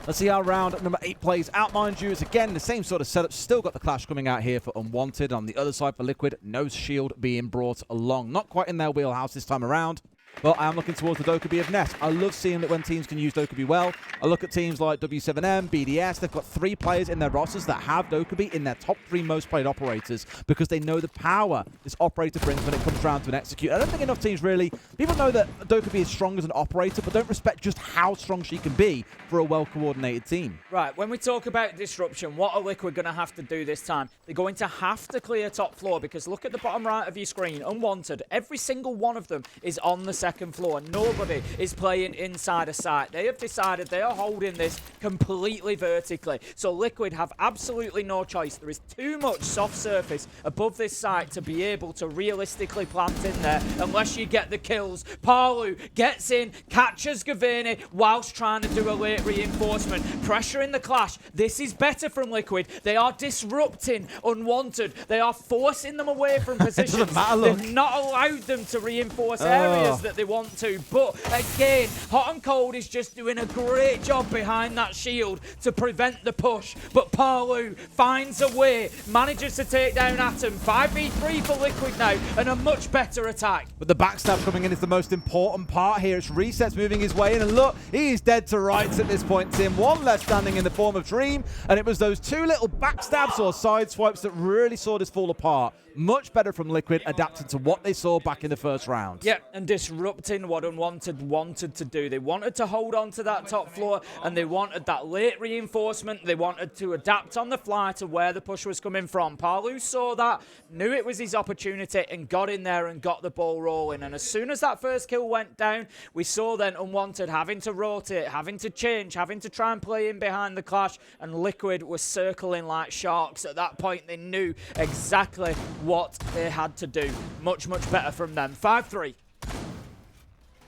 Let's see how round number 8 plays out. Mind you, it's again the same sort of setup. Still got the clash coming out here for Unwanted. On the other side for Liquid, no shield being brought along. Not quite in their wheelhouse this time around. Well, I am looking towards the Dokkaebi of Nest. I love seeing that when teams can use Dokkaebi well. I look at teams like W7M, BDS. They've got 3 players in their rosters that have Dokkaebi in their top 3 most played operators because they know the power this operator brings when it comes around to an execute. I don't think enough teams really... People know that Dokkaebi is strong as an operator, but don't respect just how strong she can be for a well-coordinated team. Right, when we talk about disruption, what are Liquid going to have to do this time? They're going to have to clear top floor, because look at the bottom right of your screen. Unwanted, every single one of them is on the second floor. Nobody is playing inside a site. They have decided they are holding this completely vertically. So Liquid have absolutely no choice. There is too much soft surface above this site to be able to realistically plant in there unless you get the kills. Palu gets in, catches Gavini whilst trying to do a late reinforcement. Pressure in the clash. This is better from Liquid. They are disrupting Unwanted. They are forcing them away from positions. They've not allowed them to reinforce areas that they want to. But again, Hot and Cold is just doing a great job behind that shield to prevent the push. But Palu finds a way, manages to take down Atom. 5v3 for Liquid now, and a much better attack. But the backstab coming in is the most important part here. It's Resets moving his way in, and look, he's dead to rights at this point, Tim. One left standing in the form of Dream, and it was those 2 little backstabs or side swipes that really saw this fall apart. Much better from Liquid, adapting to what they saw back in the first round. Yeah, and disrupting disrupting what Unwanted wanted to do. They wanted to hold on to that top floor, and they wanted that late reinforcement. They wanted to adapt on the fly to where the push was coming from. Palu saw that, knew it was his opportunity, and got in there and got the ball rolling. And as soon as that first kill went down, we saw then Unwanted having to rotate, having to change, having to try and play in behind the clash, and Liquid was circling like sharks. At that point, they knew exactly what they had to do. Much, much better from them. 5-3.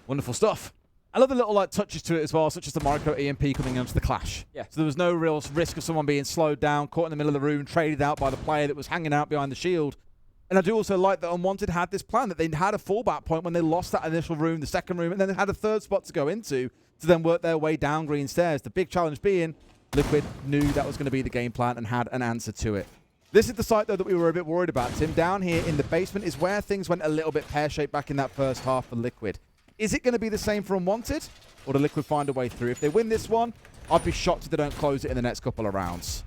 Wonderful stuff. I love the little touches to it as well, such as the micro EMP coming into the clash. Yeah. So there was no real risk of someone being slowed down, caught in the middle of the room, traded out by the player that was hanging out behind the shield. And I do also like that Unwanted had this plan, that they had a fallback point when they lost that initial room, the second room, and then they had a third spot to go into to then work their way down green stairs. The big challenge being Liquid knew that was going to be the game plan and had an answer to it. This is the site, though, that we were a bit worried about, Tim. Down here in the basement is where things went a little bit pear-shaped back in that first half for Liquid. Is it going to be the same for Unwanted, or do Liquid find a way through? If they win this one, I'd be shocked if they don't close it in the next couple of rounds.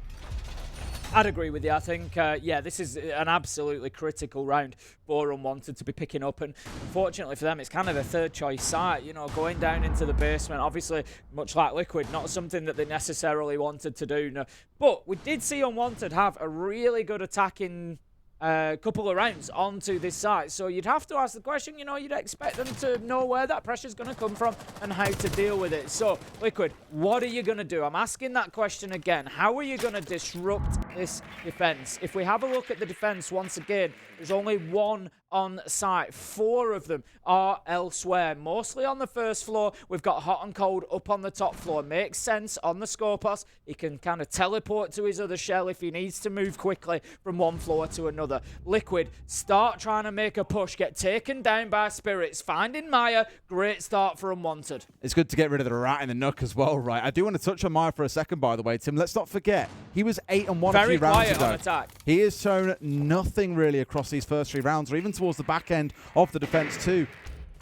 I'd agree with you. I think, yeah, this is an absolutely critical round for Unwanted to be picking up. And unfortunately for them, it's kind of a third choice site, you know, going down into the basement. Obviously, much like Liquid, not something that they necessarily wanted to do. No. But we did see Unwanted have a really good attacking couple of rounds onto this site. So you'd have to ask the question, you know, you'd expect them to know where that pressure's going to come from and how to deal with it. So, Liquid, what are you going to do? I'm asking that question again. How are you going to disrupt this defense? If we have a look at the defense once again, there's only one on site. 4 of them are elsewhere, mostly on the first floor. We've got Hot and Cold up on the top floor. Makes sense on the Scorpos. He can kind of teleport to his other shell if he needs to move quickly from one floor to another. Liquid, start trying to make a push, get taken down by Spirits, finding Maya. Great start for Unwanted. It's good to get rid of the rat in the nook as well, right? I do want to touch on Maya for a second, by the way, Tim. Let's not forget, he was 8-1 a few rounds ago. On attack. He has shown nothing really across these first 3 rounds, or even towards the back end of the defense too.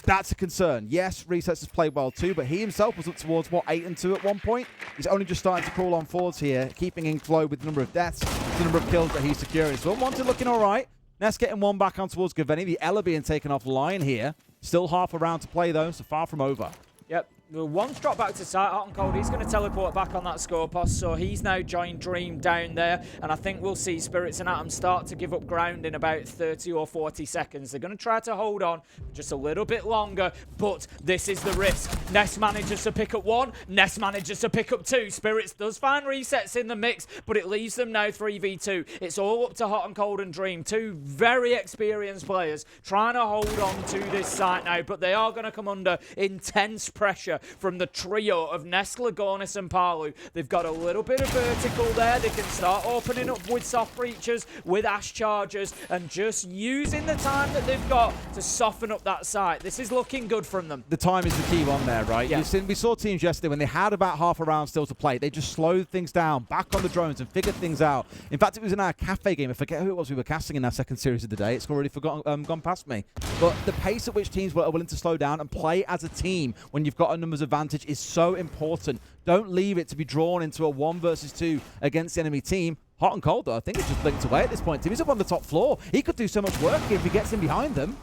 That's a concern. Yes, Reassessing has played well too, but he himself was up towards, what, 8-2 at one point? He's only just starting to crawl on forwards here, keeping in flow with the number of deaths, the number of kills that he's securing. So Unwanted looking all right. Ness getting one back on towards Gaveni. The Ella being taken offline here. Still half a round to play though, so far from over. Yep. The one's dropped back to site. Hot and Cold, he's going to teleport back on that Scorpos, so he's now joined Dream down there, and I think we'll see Spirits and Atom start to give up ground in about 30 or 40 seconds. They're going to try to hold on just a little bit longer, but this is the risk. Ness manages to pick up 1, Ness manages to pick up 2. Spirits does find resets in the mix, but it leaves them now 3v2. It's all up to Hot and Cold and Dream, 2 very experienced players trying to hold on to this site now, but they are going to come under intense pressure from the trio of Ness, Lagonis and Palu. They've got a little bit of vertical there. They can start opening up with soft breaches, with Ash chargers, and just using the time that they've got to soften up that site. This is looking good from them. The time is the key one there, right? Yeah. We saw teams yesterday when they had about half a round still to play. They just slowed things down, back on the drones and figured things out. In fact, it was in our cafe game. I forget who it was we were casting in our second series of the day. It's already gone past me. But the pace at which teams were willing to slow down and play as a team when you've got a numbers advantage is so important. Don't leave it to be drawn into a 1 versus 2 against the enemy team. Hot and Cold, though, I think it's just blinked away at this point. He's up on the top floor. He could do so much work if he gets in behind them.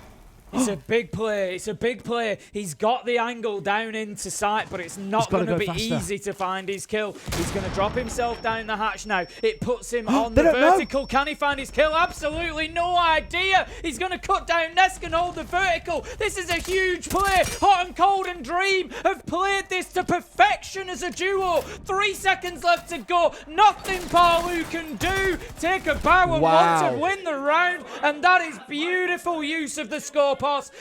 It's a big play. It's a big play. He's got the angle down into sight, but it's not going to be easy to find his kill. He's going to drop himself down the hatch now. It puts him on the vertical. Know. Can he find his kill? Absolutely no idea. He's going to cut down. Ness can hold the vertical. This is a huge play. Hot and Cold and Dream have played this to perfection as a duo. 3 seconds left to go. Nothing Palu can do. Take a bow and want to win the round, and that is beautiful use of the score.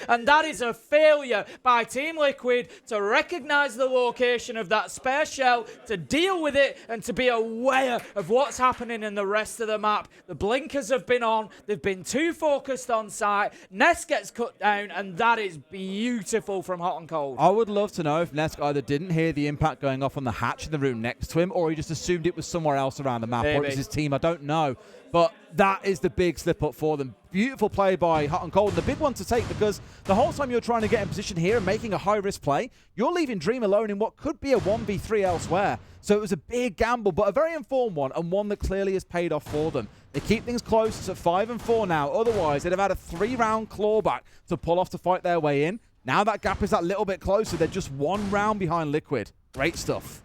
And that is a failure by Team Liquid to recognize the location of that spare shell, to deal with it, and to be aware of what's happening in the rest of the map. The blinkers have been on. They've been too focused on site. Ness gets cut down, and that is beautiful from Hot and Cold. I would love to know if Ness either didn't hear the impact going off on the hatch in the room next to him, or he just assumed it was somewhere else around the map, or it was his team. I don't know. But that is the big slip up for them. Beautiful play by Hot and Cold, and the big one to take, because the whole time you're trying to get in position here and making a high-risk play, you're leaving Dream alone in what could be a 1v3 elsewhere. So it was a big gamble, but a very informed one, and one that clearly has paid off for them. They keep things close. It's at 5-4 now. Otherwise, they'd have had a 3-round clawback to pull off to fight their way in. Now that gap is that little bit closer. They're just 1 round behind Liquid. Great stuff.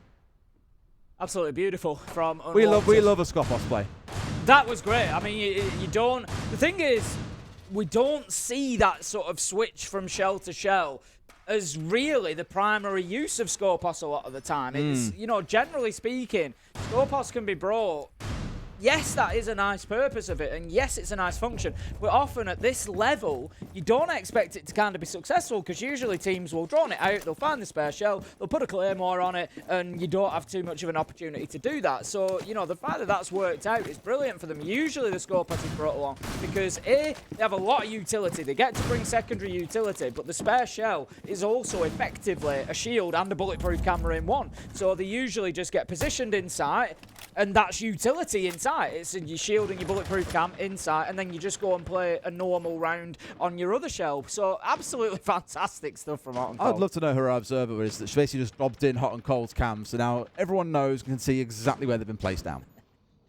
Absolutely beautiful from Unwanted. We love a Skopos play. That was great. I mean, you don't... The thing is, we don't see that sort of switch from shell to shell as really the primary use of Skopos a lot of the time. It's, you know, generally speaking, Skopos can be brought... Yes, that is a nice purpose of it, and yes, it's a nice function, but often at this level, you don't expect it to kind of be successful, because usually teams will draw it out, they'll find the spare shell, they'll put a claymore on it, and you don't have too much of an opportunity to do that. So, you know, the fact that that's worked out is brilliant for them. Usually the Skopos is brought along, because A, they have a lot of utility, they get to bring secondary utility, but the spare shell is also effectively a shield and a bulletproof camera in one. So they usually just get positioned inside, and that's utility inside. It's your shield and your bulletproof cam inside, and then you just go and play a normal round on your other shell. So absolutely fantastic stuff from Hot and Cold. I'd love to know who her observer is, that she basically just dropped in Hot and Cold's cams, so now everyone knows and can see exactly where they've been placed down.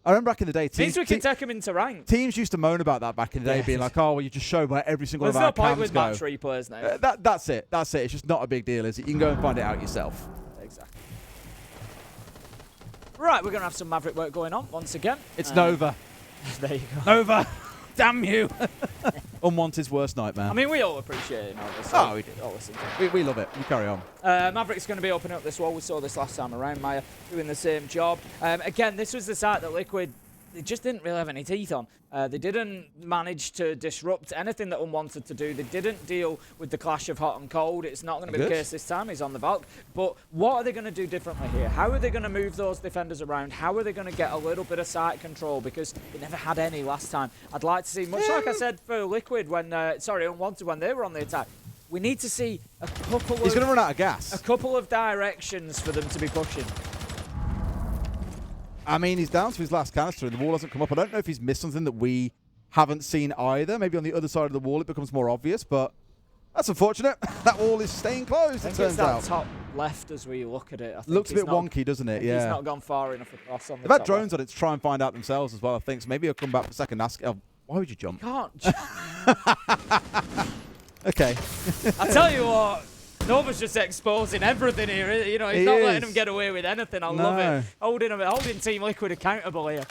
I remember back in the day, means we can take them into rank. Teams used to moan about that back in the day, being like, "Oh, well, you just show where every single of our cams go." There's no point with match replays now. That's it. That's it. It's just not a big deal, is it? You can go and find it out yourself. Exactly. Right, we're going to have some Maverick work going on once again. It's Nova. There you go. Nova. Damn you. Unwanted's worst nightmare. I mean, we all appreciate it, obviously. Oh, we do. All listen We love it. You carry on. Maverick's going to be opening up this wall. We saw this last time around. Maya doing the same job. Again, this was the site that Liquid, they just didn't really have any teeth on. They didn't manage to disrupt anything that Unwanted to do. They didn't deal with the clash of Hot and Cold. It's not going to be the case this time. He's on the Valk. But what are they going to do differently here? How are they going to move those defenders around? How are they going to get a little bit of site control? Because they never had any last time. I'd like to see, much like I said for Liquid when, Unwanted when they were on the attack, we need to see a couple of... He's going to run out of gas. A couple of directions for them to be pushing. I mean, he's down to his last canister and the wall hasn't come up. I don't know if he's missed something that we haven't seen either. Maybe on the other side of the wall it becomes more obvious, but that's unfortunate. That wall is staying closed, it turns out. It's that top left as we look at it. I think looks a bit wonky, doesn't it? Yeah. He's not gone far enough across on the They've had drones on it to try and find out themselves as well, I think. So maybe he'll come back for second ask. Oh, why would you jump? You can't jump. Okay. I tell you what. Nova's just exposing everything here. You know, he's not letting them get away with anything. I love it. Holding Team Liquid accountable here.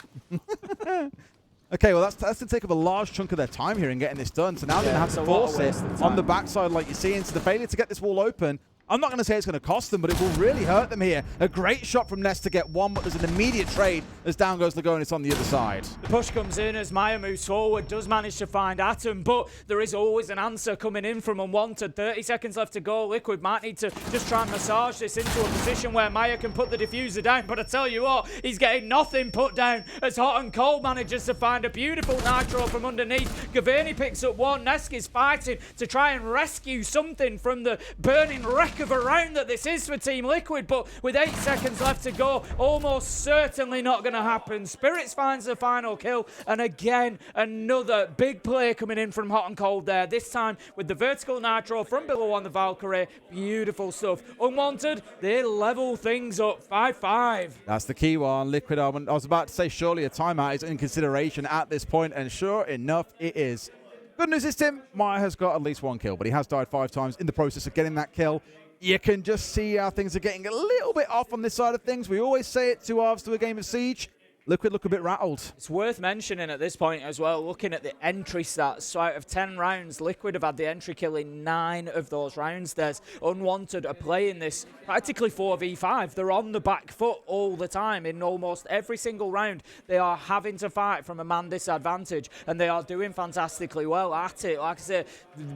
Okay, well, that's going to take up a large chunk of their time here in getting this done. So now they're going to have to force it on the backside like you're seeing. So the failure to get this wall open, I'm not going to say it's going to cost them, but it will really hurt them here. A great shot from Nest to get one, but there's an immediate trade as down goes Lagonis on the other side. The push comes in as Maya moves forward, does manage to find Atom, but there is always an answer coming in from Unwanted. 30 seconds left to go. Liquid might need to just try and massage this into a position where Maya can put the diffuser down, but I tell you what, he's getting nothing put down as Hot and Cold manages to find a beautiful nitro from underneath. Gavarni picks up one. Nesk is fighting to try and rescue something from the burning wreck of a round that this is for Team Liquid, but with 8 seconds left to go, almost certainly not going to happen. Spirits finds the final kill, and again, another big play coming in from Hot and Cold there, this time with the vertical nitro from below on the Valkyrie. Beautiful stuff. Unwanted, they level things up 5-5. That's the key one. Liquid, I was about to say surely a timeout is in consideration at this point, and sure enough, it is. Good news is, Tim, Maya has got at least one kill, but he has died 5 times in the process of getting that kill. You can just see how things are getting a little bit off on this side of things. We always say it, 2 halves to a game of Siege. Liquid look a bit rattled. It's worth mentioning at this point as well, looking at the entry stats. So out of 10 rounds, Liquid have had the entry kill in 9 of those rounds. There's Unwanted are playing this practically 4v5. They're on the back foot all the time in almost every single round. They are having to fight from a man disadvantage, and they are doing fantastically well at it. Like I said,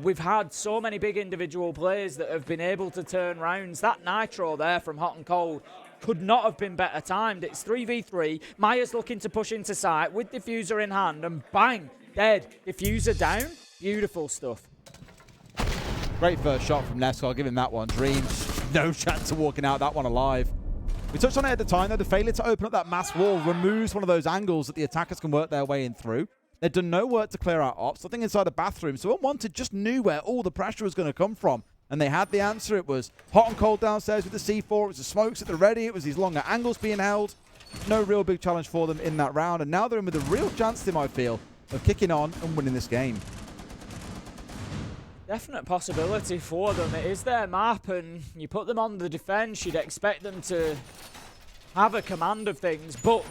we've had so many big individual players that have been able to turn rounds. That nitro there from Hot and Cold could not have been better timed. It's 3v3. Maya's looking to push into sight with diffuser in hand, and bang, dead. Diffuser down. Beautiful stuff. Great first shot from Nesk. I'll give him that one. Dreams. No chance of walking out that one alive. We touched on it at the time, though. The failure to open up that mass wall removes one of those angles that the attackers can work their way in through. They've done no work to clear out ops. Nothing inside the bathroom. So Unwanted just knew where all the pressure was going to come from. And they had the answer. It was Hot and Cold downstairs with the C4. It was the smokes at the ready. It was these longer angles being held. No real big challenge for them in that round. And now they're in with a real chance, Tim, I feel, of kicking on and winning this game. definite possibility for them. It is their map, and you put them on the defense, you'd expect them to have a command of things, but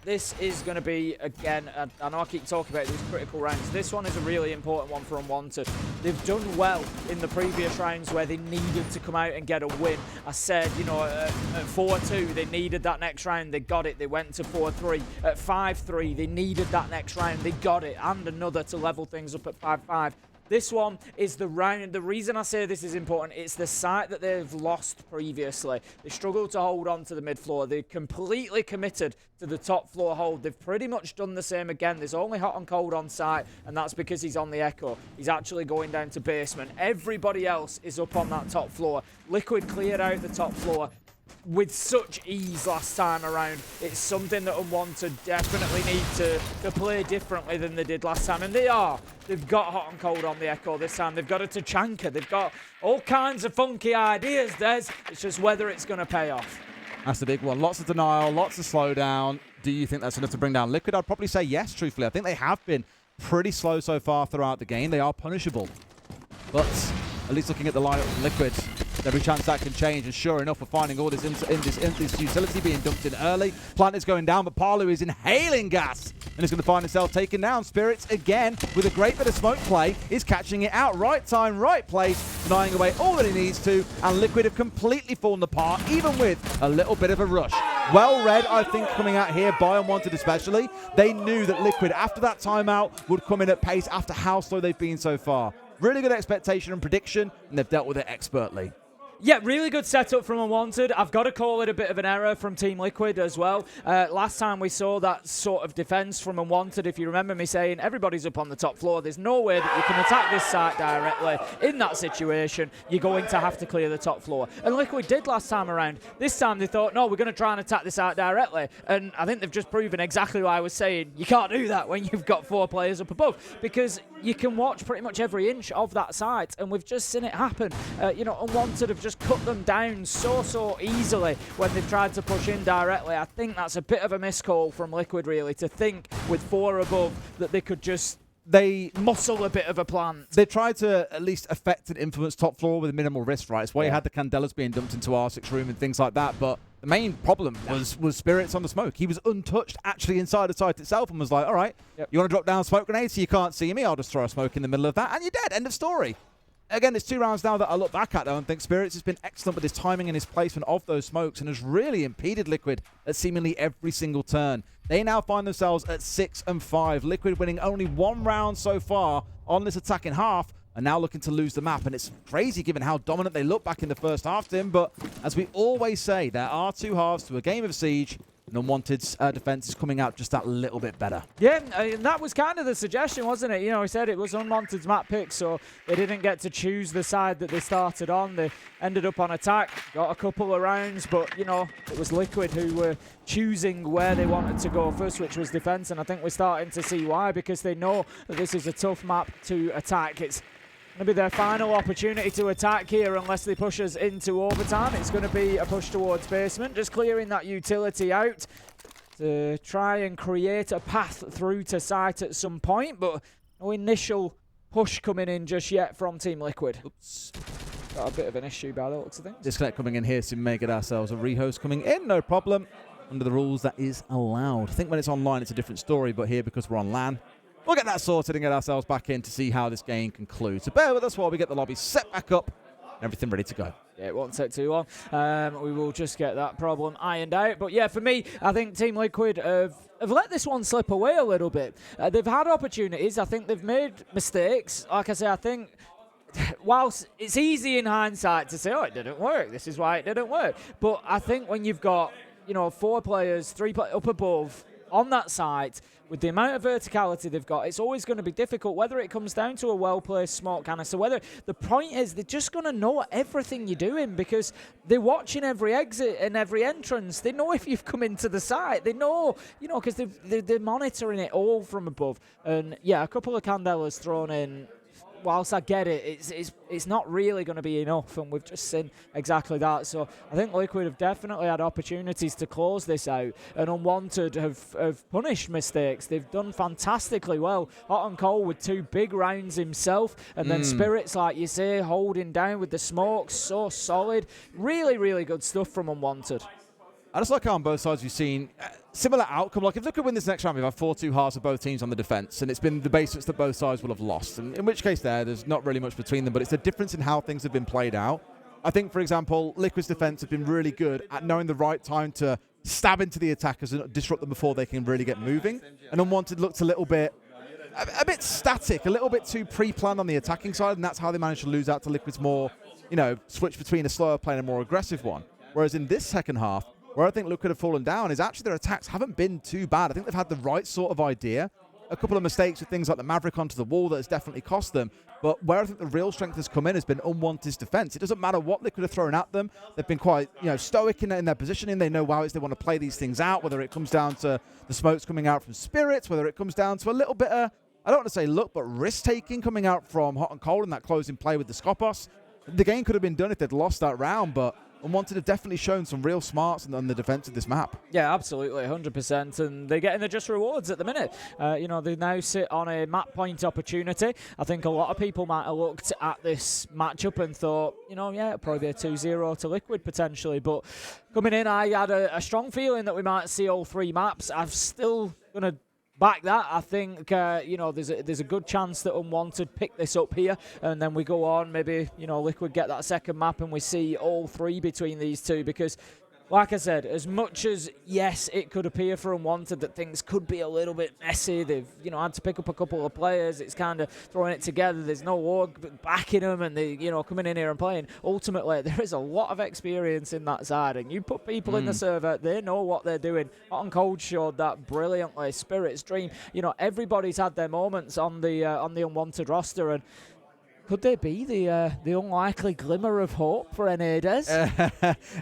this is going to be, again, I know I keep talking about these critical rounds. This one is a really important one for Unwanted. They've done well in the previous rounds where they needed to come out and get a win. I said, you know, at 4-2, they needed that next round. They got it. They went to 4-3. At 5-3, they needed that next round. They got it. And another to level things up at 5-5. This one is the round. The reason I say this is important, it's the site that they've lost previously. They struggled to hold on to the mid floor. They're completely committed to the top floor hold. They've pretty much done the same again. There's only hot and cold on site, and that's because he's on the echo. He's actually going down to basement. Everybody else is up on that top floor. Liquid cleared out the top floor with such ease last time around. It's something that Unwanted definitely need to play differently than they did last time, and they are. They've got hot and cold on the echo this time. They've got a Tachanka. They've got all kinds of funky ideas, Des. It's just whether it's going to pay off. That's the big one. Lots of denial, lots of slowdown. Do you think that's enough to bring down Liquid? I'd probably say yes, truthfully. I think they have been pretty slow so far throughout the game. They are punishable. But at least looking at the lineup from Liquid, every chance that can change, and sure enough, we're finding all this this utility being dumped in early. Plant is going down, but Palu is inhaling gas, and is going to find himself taken down. Spirits, again, with a great bit of smoke play, is catching it out. Right time, right place, denying away all that he needs to, and Liquid have completely fallen apart, even with a little bit of a rush. Well read, I think, coming out here by Unwanted especially. They knew that Liquid, after that timeout, would come in at pace after how slow they've been so far. Really good expectation and prediction, and they've dealt with it expertly. Yeah, really good setup from Unwanted. I've got to call it a bit of an error from Team Liquid as well. Last time we saw that sort of defense from Unwanted, if you remember me saying, everybody's up on the top floor. There's no way that you can attack this site directly. In that situation, you're going to have to clear the top floor. And Liquid did last time around. This time they thought, no, we're going to try and attack this site directly. And I think they've just proven exactly what I was saying. You can't do that when you've got 4 players up above, because you can watch pretty much every inch of that site, and we've just seen it happen. You know, Unwanted have just cut them down so easily when they've tried to push in directly. I think that's a bit of a miscall from Liquid, really, to think with 4 above that they could just muscle a bit of a plant. They tried to at least affect and influence top floor with minimal risk, right? It's why you had the Candelas being dumped into R6 room and things like that, but the main problem was Spirits on the smoke. He was untouched actually inside the site itself and was like, all right, you want to drop down smoke grenades so you can't see me? I'll just throw a smoke in the middle of that, and you're dead. End of story. Again, it's 2 rounds now that I look back at, though, and think Spirits has been excellent with his timing and his placement of those smokes and has really impeded Liquid at seemingly every single turn. They now find themselves at 6-5. Liquid winning only 1 round so far on this attacking half, and now looking to lose the map. And it's crazy given how dominant they look back in the first half, Tim. But as we always say, there are 2 halves to a game of Siege, and Unwanted's defense is coming out just that little bit better. Yeah, and that was kind of the suggestion, wasn't it? You know, he said it was Unwanted's map pick, so they didn't get to choose the side that they started on. They ended up on attack, got a couple of rounds, but, you know, it was Liquid who were choosing where they wanted to go first, which was defense, and I think we're starting to see why, because they know that this is a tough map to attack. It's going to be their final opportunity to attack here unless they push us into overtime. It's going to be a push towards basement, just clearing that utility out to try and create a path through to site at some point, but no initial push coming in just yet from Team Liquid. Oops. Got a bit of an issue by the looks of things. Disconnect coming in here to make it ourselves a rehost coming in, no problem. Under the rules, that is allowed. I think when it's online, it's a different story, but here, because we're on LAN, we'll get that sorted and get ourselves back in to see how this game concludes. So bear with us while we get the lobby set back up and everything ready to go. Yeah, it won't take too long. We will just get that problem ironed out. But yeah, for me, I think Team Liquid have let this one slip away a little bit. They've had opportunities. I think they've made mistakes. Like I say, I think whilst it's easy in hindsight to say, oh, it didn't work, this is why it didn't work. But I think when you've got, you know, 4 players, 3 up above on that site, with the amount of verticality they've got, it's always going to be difficult, whether it comes down to a well-placed smoke canister, whether the point is they're just going to know everything you're doing because they're watching every exit and every entrance. They know if you've come into the site. They know, you know, because they're monitoring it all from above. And yeah, a couple of Candelas thrown in whilst I get it, it's not really going to be enough, and we've just seen exactly that. So I think Liquid have definitely had opportunities to close this out, and Unwanted have punished mistakes. They've done fantastically well. Hot and Cold with 2 big rounds himself, and then Spirits, like you say, holding down with the smokes, so solid. Really, really good stuff from Unwanted. I just like how on both sides we've seen similar outcome. Like if Liquid win this next round, we've had 4-2 halves of both teams on the defense, and it's been the basics that both sides will have lost. And in which case there's not really much between them, but it's a difference in how things have been played out. I think, for example, Liquid's defense have been really good at knowing the right time to stab into the attackers and disrupt them before they can really get moving. And Unwanted looked a little bit static, a little bit too pre-planned on the attacking side, and that's how they managed to lose out to Liquid's more, switch between a slower play and a more aggressive one. Whereas in this second half, where I think Liquid have fallen down is actually their attacks haven't been too bad. I think they've had the right sort of idea. A couple of mistakes with things like the Maverick onto the wall that has definitely cost them. But where I think the real strength has come in has been Unwanted's defense. It doesn't matter what Liquid have thrown at them. They've been quite stoic in their positioning. They know how they want to play these things out, whether it comes down to the smokes coming out from Spirits, whether it comes down to a little bit of, I don't want to say luck, but risk-taking coming out from Hot and Cold in that closing play with the Skopos. The game could have been done if they'd lost that round, but Unwanted have definitely shown some real smarts on the defense of this map. Yeah, absolutely, 100%, and they're getting the just rewards at the minute. They now sit on a map point opportunity. I think a lot of people might have looked at this matchup and thought, it'll probably be a 2-0 to Liquid potentially, but coming in, I had a strong feeling that we might see all 3 maps. I'm still going to back that. I think, there's a good chance that Unwanted pick this up here, and then we go on, maybe, Liquid get that second map and we see all 3 between these two, because like I said, as much as, yes, it could appear for Unwanted that things could be a little bit messy, they've, had to pick up a couple of players, it's kind of throwing it together, there's no org backing them, and they, coming in here and playing. Ultimately, there is a lot of experience in that side, and you put people in the server, they know what they're doing. Hot and Cold showed that brilliantly. Spirits, Dream, everybody's had their moments on the Unwanted roster, and could they be the unlikely glimmer of hope for NA Des?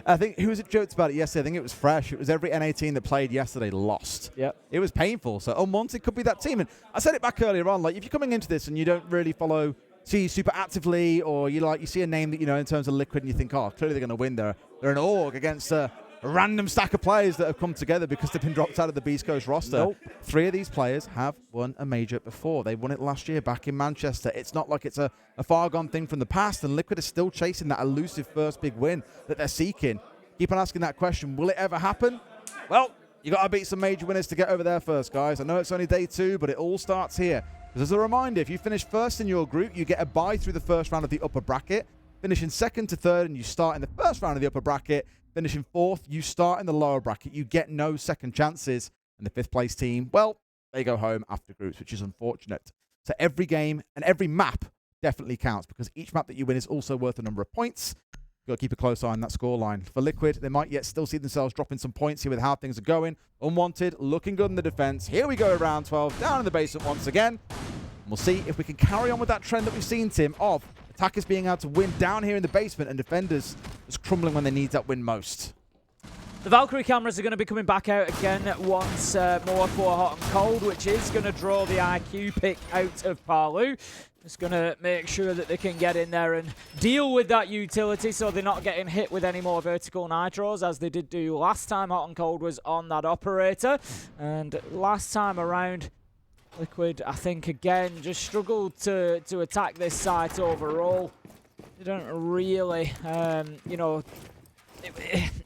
I think, who was it joked about it yesterday? I think it was Fresh. It was every NA team that played yesterday lost. Yep. It was painful. So Unwanted could be that team. And I said it back earlier on, like if you're coming into this and you don't really follow super actively, or you see a name that, in terms of Liquid and you think, oh, clearly they're going to win. They're an org against a random stack of players that have come together because they've been dropped out of the Beast Coast roster. Nope. 3 of these players have won a major before. They won it last year back in Manchester. It's not like it's a far gone thing from the past, and Liquid is still chasing that elusive first big win that they're seeking. Keep on asking that question, will it ever happen? Well, you got to beat some major winners to get over there first, guys. I know it's only day 2, but it all starts here. Because as a reminder, if you finish first in your group, you get a bye through the first round of the upper bracket. Finishing second to third, and you start in the first round of the upper bracket. Finishing 4th, you start in the lower bracket. You get no second chances. And the 5th place team, well, they go home after groups, which is unfortunate. So every game and every map definitely counts, because each map that you win is also worth a number of points. You've got to keep a close eye on that scoreline. For Liquid, they might yet still see themselves dropping some points here with how things are going. Unwanted, looking good in the defense. Here we go, round 12, down in the basement once again. And we'll see if we can carry on with that trend that we've seen, Tim, of attackers being able to win down here in the basement and defenders just crumbling when they need that win most. The Valkyrie cameras are going to be coming back out again once more for Hot and Cold, which is going to draw the IQ pick out of Palu. It's going to make sure that they can get in there and deal with that utility so they're not getting hit with any more vertical nitros, as they did do last time Hot and Cold was on that operator. And last time around, Liquid, I think, again, just struggled to attack this site overall. They don't really,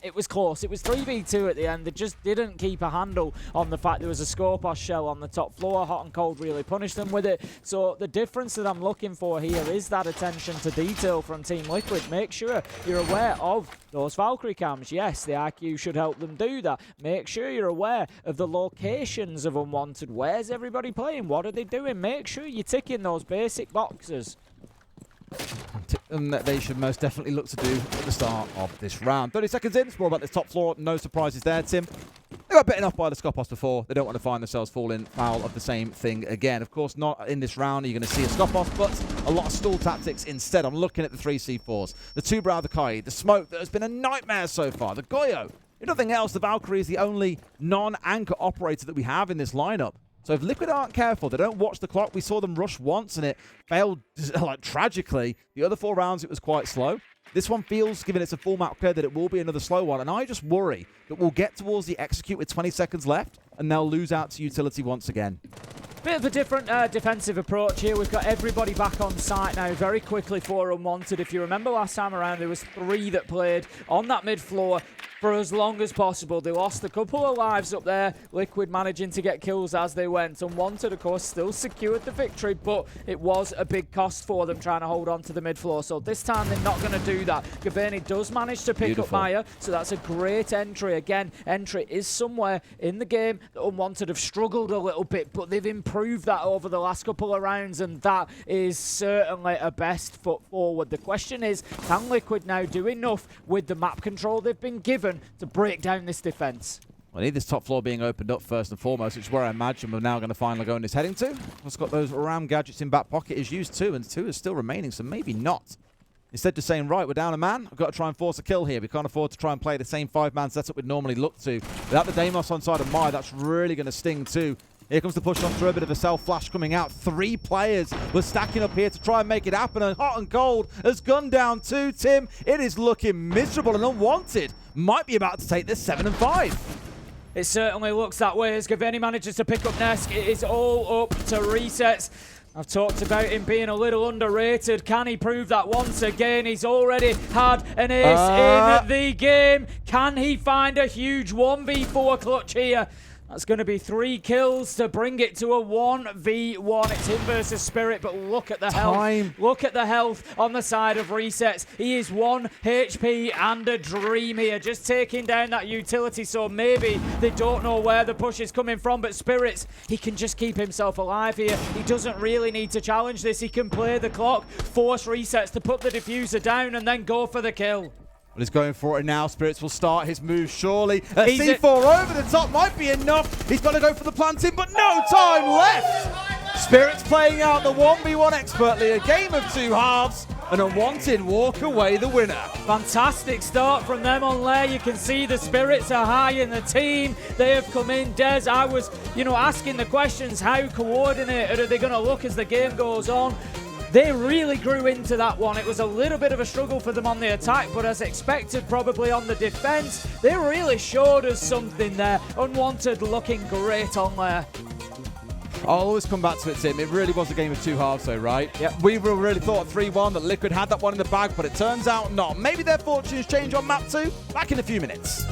it was close. It was 3v2 at the end. They just didn't keep a handle on the fact there was a Skopos shell on the top floor. Hot and Cold really punished them with it. So the difference that I'm looking for here is that attention to detail from Team Liquid. Make sure you're aware of those Valkyrie cams. Yes, the IQ should help them do that. Make sure you're aware of the locations of Unwanted. Where's everybody playing? What are they doing? Make sure you're ticking those basic boxes. And that they should most definitely look to do at the start of this round. 30 seconds in, it's more about this top floor. No surprises there, Tim. They got bitten off by the Skopos before. They don't want to find themselves falling foul of the same thing again. Of course, not in this round are you going to see a Skopos, but a lot of stall tactics instead. I'm looking at the 3 C4s, the 2 Browder, the smoke that has been a nightmare so far, the Goyo. If nothing else, the Valkyrie is the only non-anchor operator that we have in this lineup. So if Liquid aren't careful, they don't watch the clock. We saw them rush once and it failed like tragically. The other 4 rounds, it was quite slow. This one feels, given it's a full map clear, that it will be another slow one. And I just worry that we'll get towards the execute with 20 seconds left and they'll lose out to utility once again. Bit of a different defensive approach here. We've got everybody back on site now very quickly for Unwanted. If you remember last time around, there was 3 that played on that mid floor for as long as possible. They lost a couple of lives up there. Liquid managing to get kills as they went. Unwanted, of course, still secured the victory, but it was a big cost for them trying to hold on to the mid floor. So this time they're not going to do that. Gaberni does manage to pick up Maya, so that's a great entry. Again, entry is somewhere in the game that Unwanted have struggled a little bit, but they've improved that over the last couple of rounds, and that is certainly a best foot forward. The question is, can Liquid now do enough with the map control they've been given to break down this defense? I need this top floor being opened up first and foremost, which is where I imagine we're now going to finally go in this heading to. It's got those RAM gadgets in back pocket, is used 2, and 2 is still remaining, so maybe not. Instead just saying, right, we're down a man, I've got to try and force a kill here. We can't afford to try and play the same 5-man setup we'd normally look to. Without the Deimos on side of Maya, that's really going to sting too. Here comes the push on through, a bit of a self-flash coming out. 3 players were stacking up here to try and make it happen, and Hot and Cold has gone down too, Tim. It is looking miserable, and Unwanted might be about to take this 7 and 5. It certainly looks that way as Gaberni manages to pick up Nesk. It is all up to Resets. I've talked about him being a little underrated. Can he prove that once again? He's already had an ace in the game. Can he find a huge 1v4 clutch here? That's going to be 3 kills to bring it to a 1v1. It's him versus Spirit, but look at the health. Look at the health on the side of Resets. He is 1 HP and a dream here, just taking down that utility, so maybe they don't know where the push is coming from, but Spirits, he can just keep himself alive here. He doesn't really need to challenge this. He can play the clock, force Resets to put the diffuser down, and then go for the kill. Well, he's going for it now. Spirits will start his move, surely. A C4 over the top might be enough. He's got to go for the planting, but no time left. Spirits playing out the 1v1 expertly. A game of 2 halves. And Unwanted walk away the winner. Fantastic start from them on Lair. You can see the spirits are high in the team. They have come in. Des, I was, asking the questions. How coordinated are they going to look as the game goes on? They really grew into that one. It was a little bit of a struggle for them on the attack, but as expected, probably on the defense, they really showed us something there. Unwanted looking great on there. I'll always come back to it, Tim. It really was a game of 2 halves, though, right? Yep. We really thought 3-1 that Liquid had that one in the bag, but it turns out not. Maybe their fortunes change on map 2. Back in a few minutes.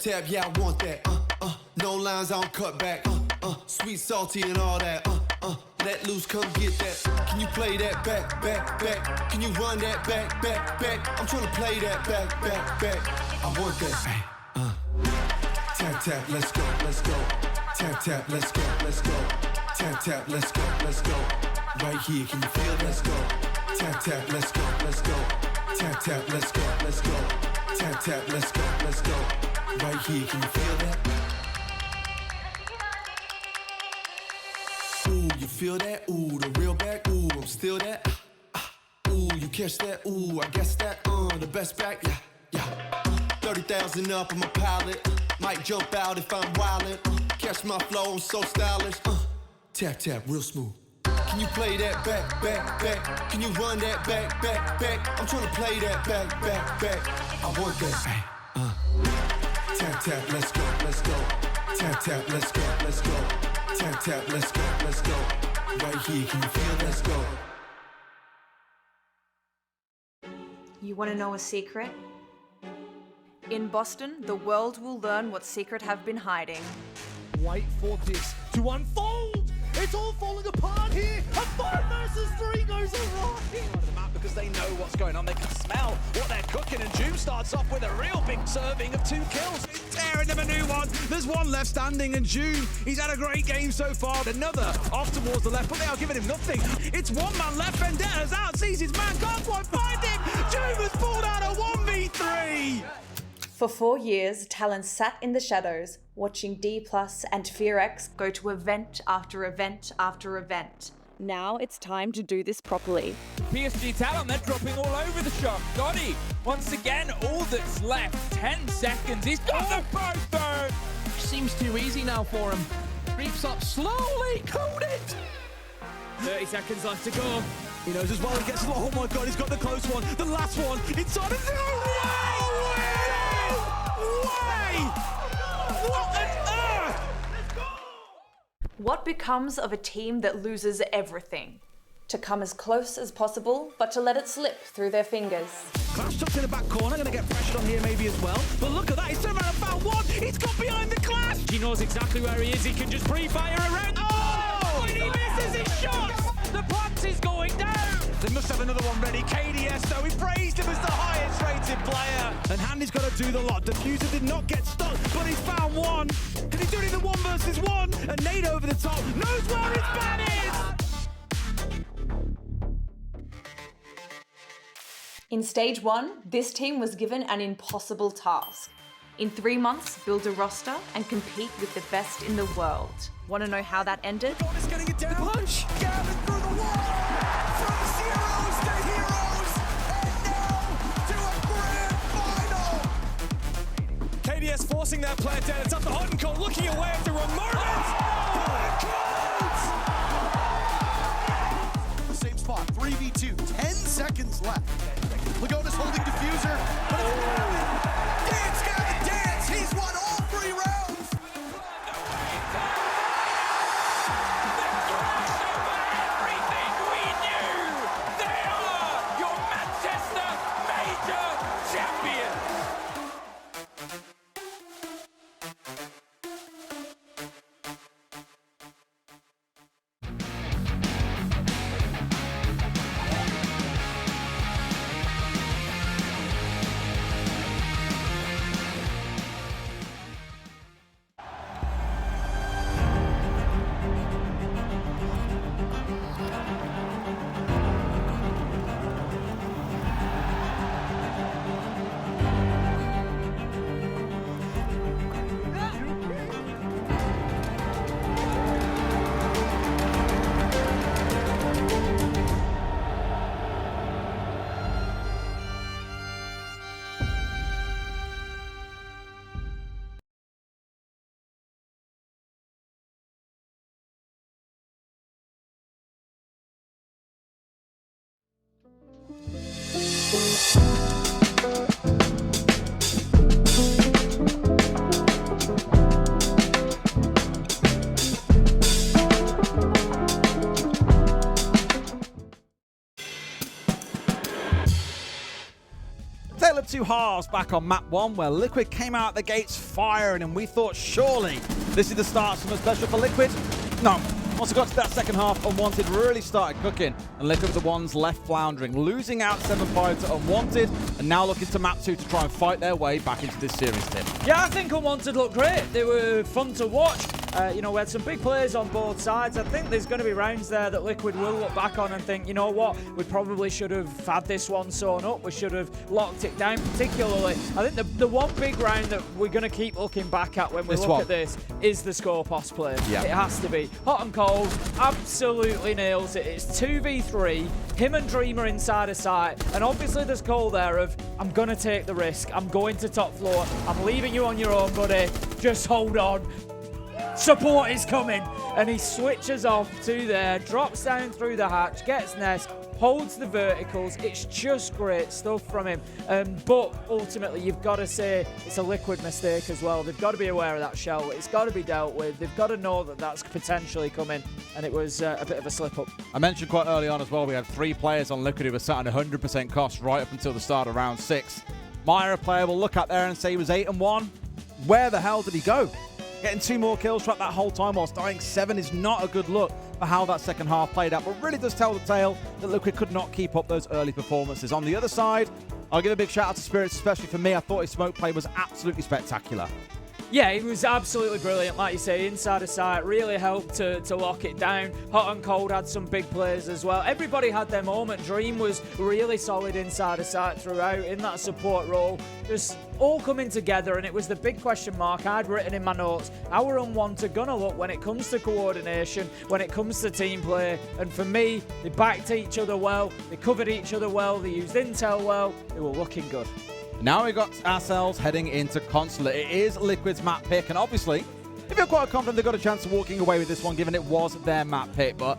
Tap, yeah, I want that. No lines, I don't cut back. Sweet, salty, and all that. Let loose, come get that. Can you play that back, back, back? Can you run that back, back, back? I'm trying to play that back, back, back. I want that. Tap, tap, let's go, let's go. Tap, tap, let's go, let's go. Tap, tap, let's go, let's go. Right here, can you feel? Let's go. Tap, tap, let's go, let's go. Tap, tap, let's go, let's go. Tap, tap, let's go, let's go. Right here, can you feel that? Ooh, you feel that? Ooh, the real back. Ooh, I'm still that. Ooh, you catch that? Ooh, I guess that. The best back. Yeah, yeah. 30,000 up, I'm a pilot. Might jump out if I'm wildin'. Catch my flow, I'm so stylish. Tap, tap, real smooth. Can you play that back, back, back? Can you run that back, back, back? I'm trying to play that back, back, back. I want that. Tap, tap, let's go, let's go. Tap, tap, let's go, let's go. Tap, tap, let's go, let's go. Right here, can you feel? Let's go. You want to know a secret? In Boston, the world will learn what Secret have been hiding. Wait for this to unfold! It's all falling apart here! A 5 versus 3 goes awry! The map because they know what's going on. They can smell what they're cooking, and Doom starts off with a real big serving of 2 kills. He's tearing them a new one. There's one left standing, and Doom, he's had a great game so far. Another off towards the left, but they are giving him nothing. It's one man left. Vendetta's out, sees his man, can't quite find him. Doom has pulled out a 1v3. For 4 years, Talon sat in the shadows, watching D+ and FearX go to event after event after event. Now it's time to do this properly. PSG Talon, they're dropping all over the shop. Gotti, once again, all that's left, 10 seconds. He's got the both. Seems too easy now for him. Creeps up slowly, code it! 30 seconds left to go. He knows as well, he gets, oh my god, he's got the close one. The last one, inside of What on earth? What becomes of a team that loses everything? To come as close as possible, but to let it slip through their fingers. Clash tucked in the back corner, gonna get pressured on here maybe as well. But look at that, he's turned around and found one. He's got behind the Clash. He knows exactly where he is. He can just pre-fire around. Oh! And he misses his shots. The box is going down. They must have another one ready. KDS though, he praised him as the highest rated player. And Handy's got to do the lot. Diffuser did not get stuck, but he's found one. Can he do it in the 1 versus 1? A nade over the top, knows where his ban is. In stage 1, this team was given an impossible task. In 3 months, build a roster and compete with the best in the world. Want to know how that ended? He's getting it down. Punch. Gavin through the wall. From zeros to heroes. And now to a grand final. KDS forcing that plant down. It's up to Hot and Cold, looking away after Ramirez. Same spot, 3v2, 10 seconds left. Lagona's holding diffuser, but it's Gavin. Dance, Gavin, dance! He's won all 3 rounds! Everything we knew. They are your Manchester Major champions. Tale of two halves back on map 1, where Liquid came out the gates firing, and we thought surely this is the start of something special for Liquid. No. Once we got to that second half, Unwanted really started cooking, and Liquid were the ones left floundering, losing out 7-5 to Unwanted, and now looking to map 2 to try and fight their way back into this series, Tim. Yeah, I think Unwanted looked great. They were fun to watch. You know, we had some big players on both sides. I think there's going to be rounds there that Liquid will look back on and think, you know what, we probably should have had this one sewn up. We should have locked it down, particularly. I think the one big round that we're going to keep looking back at when we look at this is the Scorpos play. Yeah. It has to be. Hot and Cold absolutely nails it. It's 2v3, him and Dreamer inside a site, and obviously there's call there of, I'm going to take the risk. I'm going to top floor. I'm leaving you on your own, buddy. Just hold on. Support is coming, and he switches off to there, drops down through the hatch, gets Nest, holds the verticals. It's just great stuff from him. But ultimately, you've got to say it's a Liquid mistake as well. They've got to be aware of that shell. It's got to be dealt with. They've got to know that that's potentially coming, and it was a bit of a slip-up. I mentioned quite early on as well, we had 3 players on Liquid who were sat on 100% cost right up until the start of round 6. Myra player will look up there and say he was 8-1. Where the hell did he go? Getting 2 more kills throughout that whole time whilst dying 7 is not a good look for how that second half played out, but really does tell the tale that Liquid could not keep up those early performances. On the other side, I'll give a big shout out to Spirits, especially for me. I thought his smoke play was absolutely spectacular. Yeah, he was absolutely brilliant, like you say, inside of sight, really helped to lock it down. Hot and Cold had some big plays as well. Everybody had their moment. Dream was really solid inside of sight throughout in that support role, just all coming together, and it was the big question mark I'd written in my notes. How are Unwanted gonna look when it comes to coordination, when it comes to team play? And for me, they backed each other well, they covered each other well, they used intel well, they were looking good. Now we got ourselves heading into Consulate. It is Liquid's map pick, and obviously, if you're quite confident they've got a chance of walking away with this one, given it was their map pick. But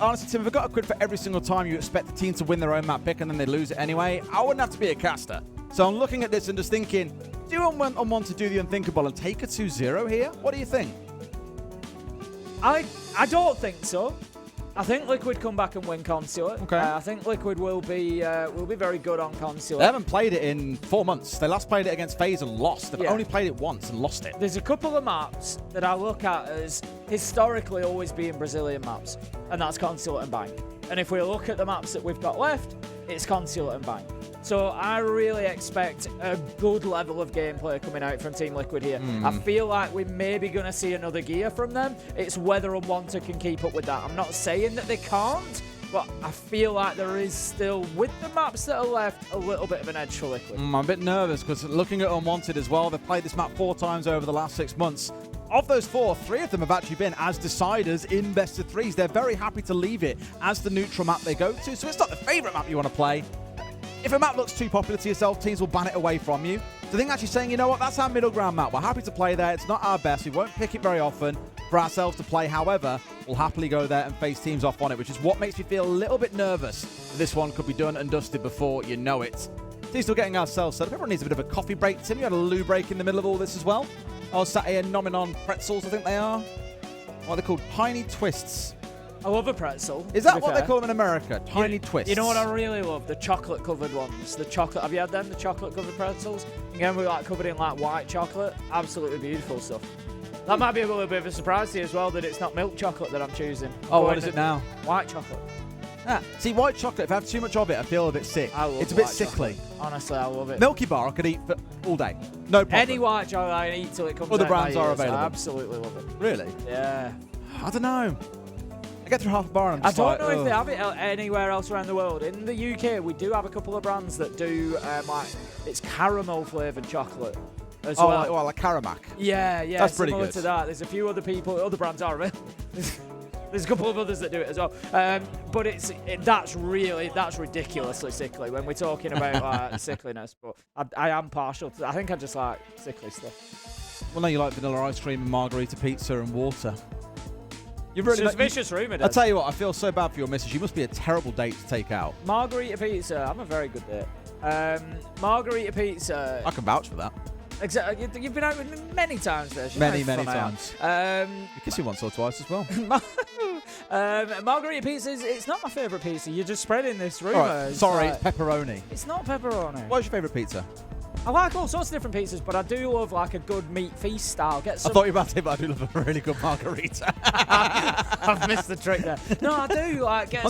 honestly, Tim, if we've got a quid for every single time you expect the team to win their own map pick and then they lose it anyway, I wouldn't have to be a caster. So I'm looking at this and just thinking, do Unwanted to do the unthinkable and take a 2-0 here? What do you think? I don't think so. I think Liquid come back and win Consulate. Okay. I think Liquid will be very good on Consulate. They haven't played it in 4 months. They last played it against FaZe and lost. They've only played it once and lost it. There's a couple of maps that I look at as historically always being Brazilian maps, and that's Consulate and Bang. And if we look at the maps that we've got left, it's Consulate and Bang. So I really expect a good level of gameplay coming out from Team Liquid here. I feel like we're maybe going to see another gear from them. It's whether Unwanted can keep up with that. I'm not saying that they can't, but I feel like there is still, with the maps that are left, a little bit of an edge for Liquid. I'm a bit nervous because looking at Unwanted as well, they've played this map 4 times over the last 6 months. Of those 4, 3 of them have actually been as deciders in best of 3s. They're very happy to leave it as the neutral map they go to, so it's not the favourite map you want to play. If a map looks too popular to yourself, teams will ban it away from you. So I think actually saying, you know what, that's our middle ground map. We're happy to play there. It's not our best. We won't pick it very often for ourselves to play. However, we'll happily go there and face teams off on it, which is what makes me feel a little bit nervous. This one could be done and dusted before you know it. Still getting ourselves set up. Everyone needs a bit of a coffee break. Tim, you had a loo break in the middle of all this as well. I was sat here nomming on pretzels, I think they are. What are they called? Tiny Twists. I love a pretzel. Is that what they call them in America? Tiny Twists. You know what I really love? The chocolate-covered ones. The chocolate. Have you had them? The chocolate-covered pretzels? Again, we're like covered in like white chocolate. Absolutely beautiful stuff. That might be a little bit of a surprise to you as well, that it's not milk chocolate that I'm choosing. Oh, what is it now? White chocolate. Ah, see, white chocolate, if I have too much of it, I feel a bit sick. It's a bit sickly. Chocolate. Honestly, I love it. Milky Bar I could eat for all day. No problem. Any white chocolate I can eat till it comes out. Other brands are available. I absolutely love it. Really? Yeah. I don't know. I get through half a bar and I'm just I don't know if they have it anywhere else around the world. In the UK, we do have a couple of brands that do like it's caramel flavoured chocolate as well. Like Caramac. Yeah, That's pretty similar good. to that. There's a few other brands are available. There's a couple of others that do it as well. But that's ridiculously sickly when we're talking about sickliness. But I am partial to that. I think I just like sickly stuff. Well, no, you like vanilla ice cream and margarita pizza and water. You're really it's vicious rumour. I tell you what, I feel so bad for your missus. You must be a terrible date to take out. Margarita pizza. I'm a very good date. Margarita pizza. I can vouch for that. Exactly. You've been out with me many times there. Many times. You kissed me once or twice as well. Margarita pizza it's not my favourite pizza. You're just spreading this rumour. Right, sorry, it's pepperoni. It's not pepperoni. What's your favourite pizza? I like all sorts of different pizzas, but I do love like a good meat feast style. I thought you were about to say, but I do love a really good margarita. I've missed the trick there. No, I do like get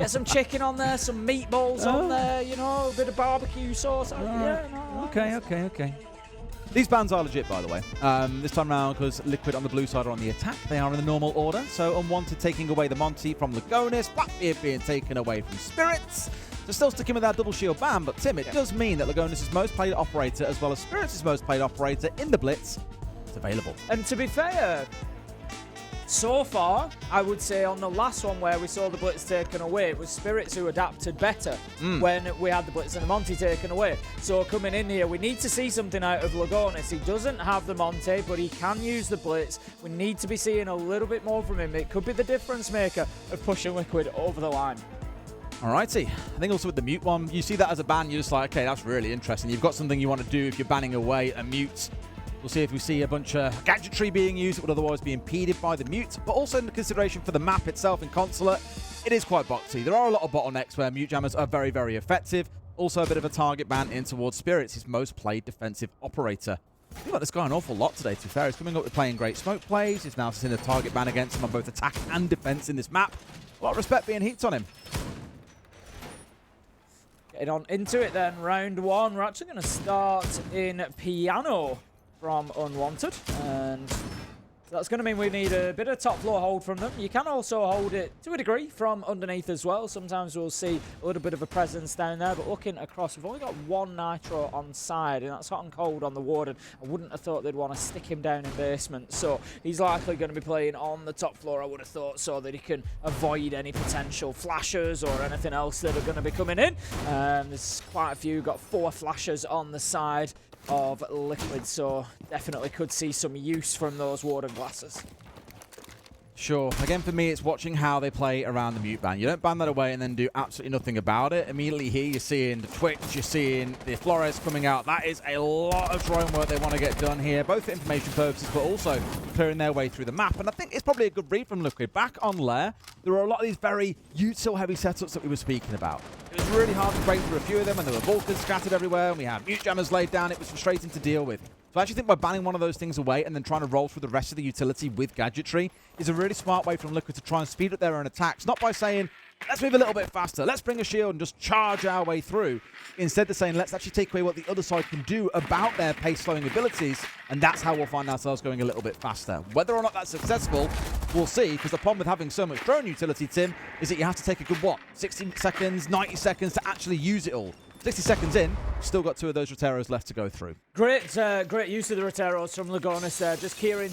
some chicken on there, some meatballs on there, you know, a bit of barbecue sauce. Okay. These bans are legit, by the way. This time around, because Liquid on the blue side are on the attack, they are in the normal order. So Unwanted taking away the Monty from Lagonis, Blackbeard being taken away from Spirits. So still sticking with that double shield ban, but Tim, it does mean that Lagonis' most played operator as well as Spirits' most played operator in the Blitz is available. And to be fair, so far, I would say on the last one where we saw the Blitz taken away, it was Spirits who adapted better when we had the Blitz and the Monty taken away. So coming in here, we need to see something out of Lagonis. He doesn't have the Monty, but he can use the Blitz. We need to be seeing a little bit more from him. It could be the difference maker of pushing Liquid over the line. Alrighty. I think also with the mute one, you see that as a ban, you're just like, okay, that's really interesting. You've got something you want to do if you're banning away a mute. We'll see if we see a bunch of gadgetry being used that would otherwise be impeded by the mute, but also in consideration for the map itself in Consulate, it is quite boxy. There are a lot of bottlenecks where mute jammers are very, very effective. Also a bit of a target ban in towards Spirits, his most played defensive operator. I feel like this guy an awful lot today, to be fair. He's coming up with playing great smoke plays. He's now seen a target ban against him on both attack and defense in this map. A lot of respect being heaped on him. Getting on into it then, round one. We're actually going to start in Piano from Unwanted, and that's going to mean we need a bit of top floor hold from them. You can also hold it to a degree from underneath as well. Sometimes we'll see a little bit of a presence down there, but looking across, we've only got one Nitro on side, and that's hot and cold on the Warden. I wouldn't have thought they'd want to stick him down in basement, so he's likely going to be playing on the top floor, I would have thought, so that he can avoid any potential flashes or anything else that are going to be coming in. There's quite a few, got 4 flashes on the side of Liquid, so definitely could see some use from those Warden glasses. Sure. Again, for me, it's watching how they play around the mute ban. You don't ban that away and then do absolutely nothing about it. Immediately here, you're seeing the Twitch, you're seeing the Flores coming out. That is a lot of drone work they want to get done here, both for information purposes, but also clearing their way through the map. And I think it's probably a good read from Liquid. Back on Lair, there were a lot of these very util-heavy setups that we were speaking about. It was really hard to break through a few of them, and there were Vulcans scattered everywhere, and we had mute jammers laid down. It was frustrating to deal with. So I actually think by banning one of those things away and then trying to roll through the rest of the utility with gadgetry is a really smart way from Liquid to try and speed up their own attacks. Not by saying, let's move a little bit faster, let's bring a shield and just charge our way through. Instead, they're saying, let's actually take away what the other side can do about their pace-slowing abilities, and that's how we'll find ourselves going a little bit faster. Whether or not that's successful, we'll see, because the problem with having so much drone utility, Tim, is that you have to take a good, 60 seconds, 90 seconds to actually use it all. 60 seconds in, still got 2 of those Roteros left to go through. Great use of the Roteros from Lagonis there, just clearing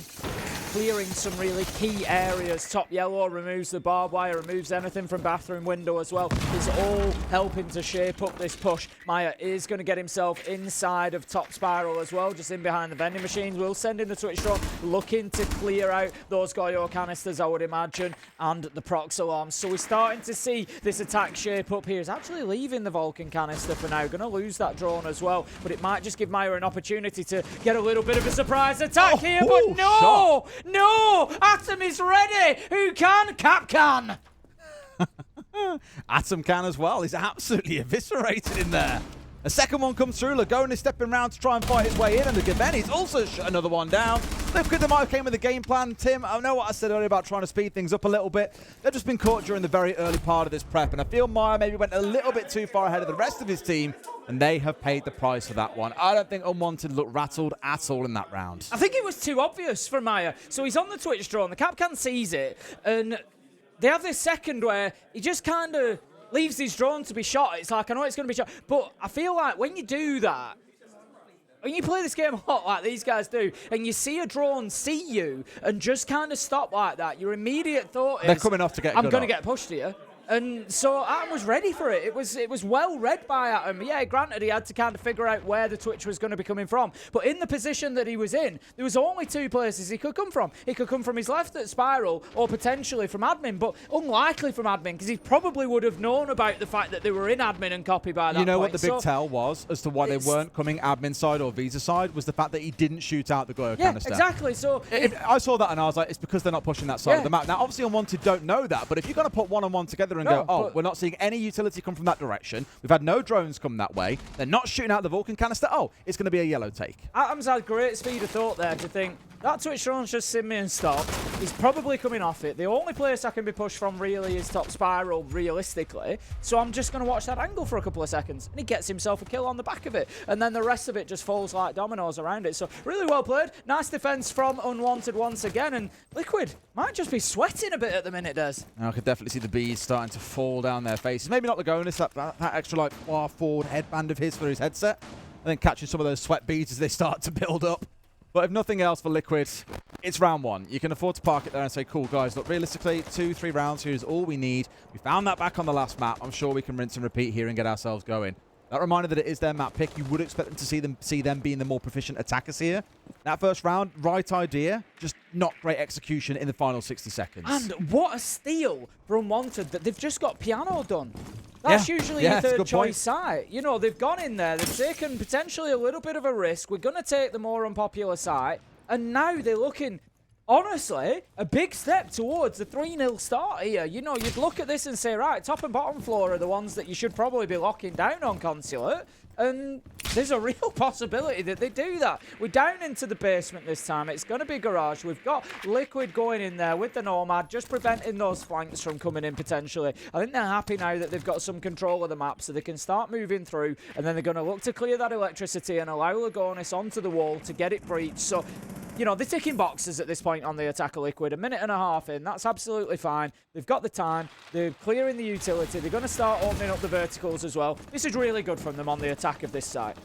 some really key areas. Top yellow removes the barbed wire, removes anything from bathroom window as well. It's all helping to shape up this push. Maya is going to get himself inside of top spiral as well, just in behind the vending machines. We'll send in the Twitch drone, looking to clear out those Goyo canisters, I would imagine, and the prox alarms. So we're starting to see this attack shape up here. He's actually leaving the Vulcan canister for now. Going to lose that drone as well, but it might just give Maya an opportunity to get a little bit of a surprise attack here, but no! Shot. No! Atom is ready! Who can? Cap can! Atom can as well. He's absolutely eviscerated in there. A second one comes through. Lagonis stepping around to try and fight his way in, and the Gaveni's also shut another one down. Liquid, they might have came with a game plan. Tim, I know what I said earlier about trying to speed things up a little bit. They've just been caught during the very early part of this prep, and I feel Maya maybe went a little bit too far ahead of the rest of his team, and they have paid the price for that one. I don't think Unwanted looked rattled at all in that round. I think it was too obvious for Maya. So he's on the Twitch drone, the Capcan sees it, and they have this second where he just kind of leaves his drone to be shot. It's like, I know it's going to be shot, but I feel like when you do that, when you play this game a lot like these guys do, and you see a drone see you and just kind of stop like that, your immediate thought is, they're coming off to get I'm going to get pushed here. And so Atom was ready for it. It was well read by Atom. Yeah, granted, he had to kind of figure out where the Twitch was going to be coming from. But in the position that he was in, there was only 2 places he could come from. He could come from his left at Spiral, or potentially from admin, but unlikely from admin, because he probably would have known about the fact that they were in admin and copy by that point. You know what the big tell was as to why they weren't coming admin side or Visa side was the fact that he didn't shoot out the Glow canister. Yeah, exactly. So I saw that and I was like, it's because they're not pushing that side of the map. Now, obviously, Unwanted don't know that, but if you're going to put one on one together and go, oh, we're not seeing any utility come from that direction. We've had no drones come that way. They're not shooting out the Vulcan canister. Oh, it's going to be a yellow take. Atom's had great speed of thought there to think, that Twitch drone's just seen me and stopped. He's probably coming off it. The only place I can be pushed from really is top spiral, realistically. So I'm just going to watch that angle for a couple of seconds. And he gets himself a kill on the back of it. And then the rest of it just falls like dominoes around it. So really well played. Nice defense from Unwanted once again. And Liquid might just be sweating a bit at the minute, Des. I could definitely see the bees starting to fall down their faces. Maybe not Lagonis, that extra like far forward headband of his for his headset. And then catching some of those sweat beads as they start to build up. But if nothing else for Liquid, it's round 1. You can afford to park it there and say, cool, guys, look, realistically, 2-3 rounds here is all we need. We found that back on the last map. I'm sure we can rinse and repeat here and get ourselves going. That reminder that it is their map pick. You would expect them to see them being the more proficient attackers here. That first round, right idea, just not great execution in the final 60 seconds. And what a steal for Unwanted that they've just got Piano done. That's usually your third choice point. site. You know, they've gone in there, they've taken potentially a little bit of a risk. We're going to take the more unpopular site, and now they're looking, honestly, a big step towards the 3-0 start here. You know, you'd look at this and say, right, top and bottom floor are the ones that you should probably be locking down on Consulate. And there's a real possibility that they do that. We're down into the basement this time. It's going to be Garage. We've got Liquid going in there with the Nomad, just preventing those flanks from coming in potentially. I think they're happy now that they've got some control of the map, so they can start moving through, and then they're going to look to clear that electricity and allow Lagonis onto the wall to get it breached. So, you know, they're ticking boxes at this point on the attack of Liquid. A minute and a half in, that's absolutely fine. They've got the time. They're clearing the utility. They're going to start opening up the verticals as well. This is really good from them on the attack of this site.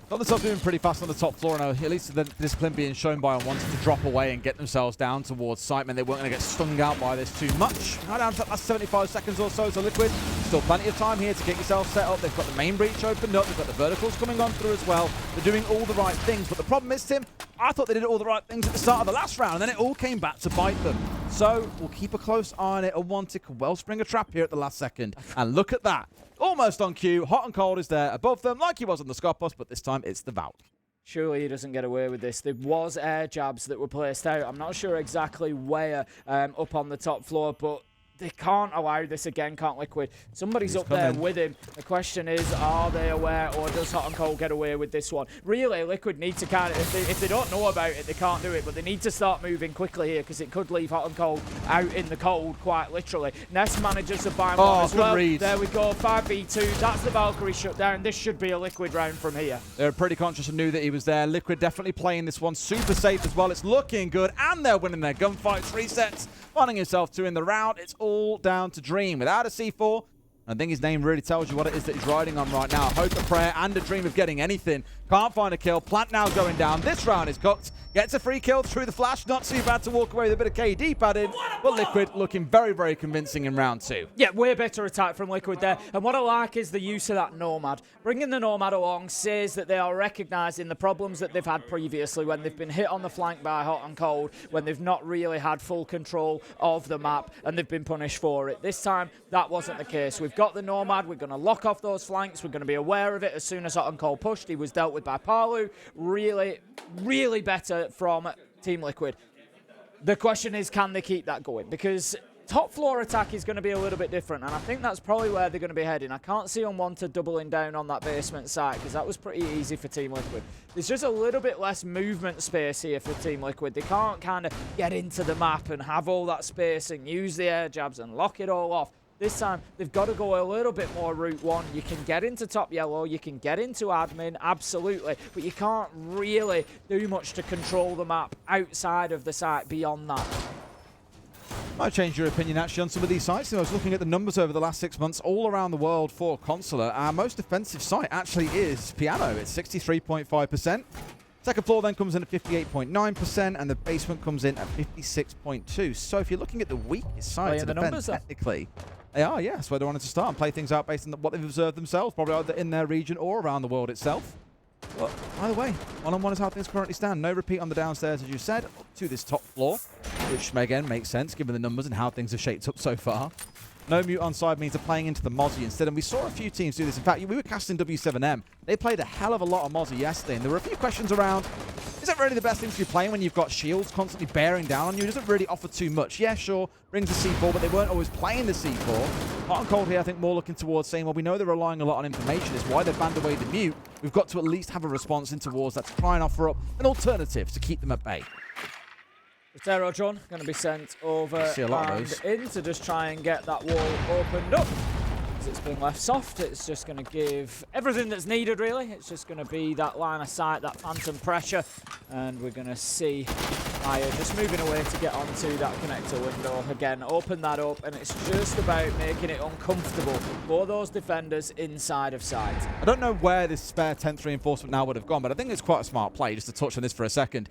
Got themselves moving pretty fast on the top floor, and at least the discipline being shown by Unwanted to drop away and get themselves down towards site. Man, they weren't going to get stung out by this too much. Right down to that last 75 seconds or so, so Liquid, still plenty of time here to get yourself set up. They've got the main breach opened up, they've got the verticals coming on through as well. They're doing all the right things, but the problem is, Tim, I thought they did all the right things at the start of the last round, and then it all came back to bite them. So we'll keep a close eye on it. Unwanted could well spring a trap here at the last second. And look at that. Almost on cue. Hot and Cold is there above them, like he was on the Scott Bus, but this time it's the Valk. Surely he doesn't get away with this. There was air jabs that were placed out. I'm not sure exactly where up on the top floor, but they can't allow this again, can't Liquid. Somebody's up there with him. The question is, are they aware, or does Hot and Cold get away with this one? Really, Liquid need to kind of, if they don't know about it, they can't do it, but they need to start moving quickly here, because it could leave Hot and Cold out in the cold, quite literally. Nest manages to buy one as well. Read. There we go, 5v2. That's the Valkyrie shutdown. This should be a Liquid round from here. They're pretty conscious and knew that he was there. Liquid definitely playing this one super safe as well. It's looking good, and they're winning their gunfights. 3 sets, finding himself 2 in the round. It's all down to Dream without a C4. I think his name really tells you what it is that he's riding on right now. Hope, a prayer, and a dream of getting anything. Can't find a kill. Plant now going down. This round is cooked. Gets a free kill through the flash. Not too bad to walk away with a bit of KD padded. But Liquid looking very, very convincing in round 2. Yeah, way better attack from Liquid there. And what I like is the use of that Nomad. Bringing the Nomad along says that they are recognising the problems that they've had previously when they've been hit on the flank by Hot and Cold, when they've not really had full control of the map, and they've been punished for it. This time, that wasn't the case. We've got the Nomad. We're going to lock off those flanks. We're going to be aware of it as soon as Hot and Cold pushed. He was dealt with by Palu. Really, really better from Team Liquid. The question is, can they keep that going? Because top floor attack is going to be a little bit different, and I think that's probably where they're going to be heading. I can't see Unwanted doubling down on that basement site, because that was pretty easy for Team Liquid. There's just a little bit less movement space here for Team Liquid. They can't kind of get into the map and have all that space and use the air jabs and lock it all off. This time, they've got to go a little bit more Route 1. You can get into top yellow, you can get into admin, absolutely, but you can't really do much to control the map outside of the site beyond that. Might change your opinion actually on some of these sites. I was looking at the numbers over the last 6 months all around the world for Consular. Our most offensive site actually is Piano. It's 63.5%. Second floor then comes in at 58.9%, and the basement comes in at 56.2%. So if you're looking at the weakest side to defend, technically, they are, yeah. That's where they wanted to start and play things out based on what they've observed themselves, probably either in their region or around the world itself. But either way, one-on-one is how things currently stand. No repeat on the downstairs, as you said, up to this top floor, which, again, makes sense given the numbers and how things have shaped up so far. No mute on side means they're playing into the Mozzie instead, and we saw a few teams do this. In fact, we were casting W7M. They played a hell of a lot of Mozzie yesterday, and there were a few questions around, is it really the best thing to be playing when you've got shields constantly bearing down on you? It doesn't really offer too much. Yeah, sure, brings the C4, but they weren't always playing the C4. Hot and Cold here, I think, more looking towards saying, well, we know they're relying a lot on information. It's why they've banned away the mute. We've got to at least have a response in towards that to try and offer up an alternative to keep them at bay. Terror John going to be sent over and in to just try and get that wall opened up. As it's been left soft, it's just going to give everything that's needed, really. It's just going to be that line of sight, that phantom pressure, and we're going to see Fire just moving away to get onto that connector window. Again, open that up, and it's just about making it uncomfortable for those defenders inside of sight. I don't know where this spare 10th reinforcement now would have gone, but I think it's quite a smart play, just to touch on this for a second.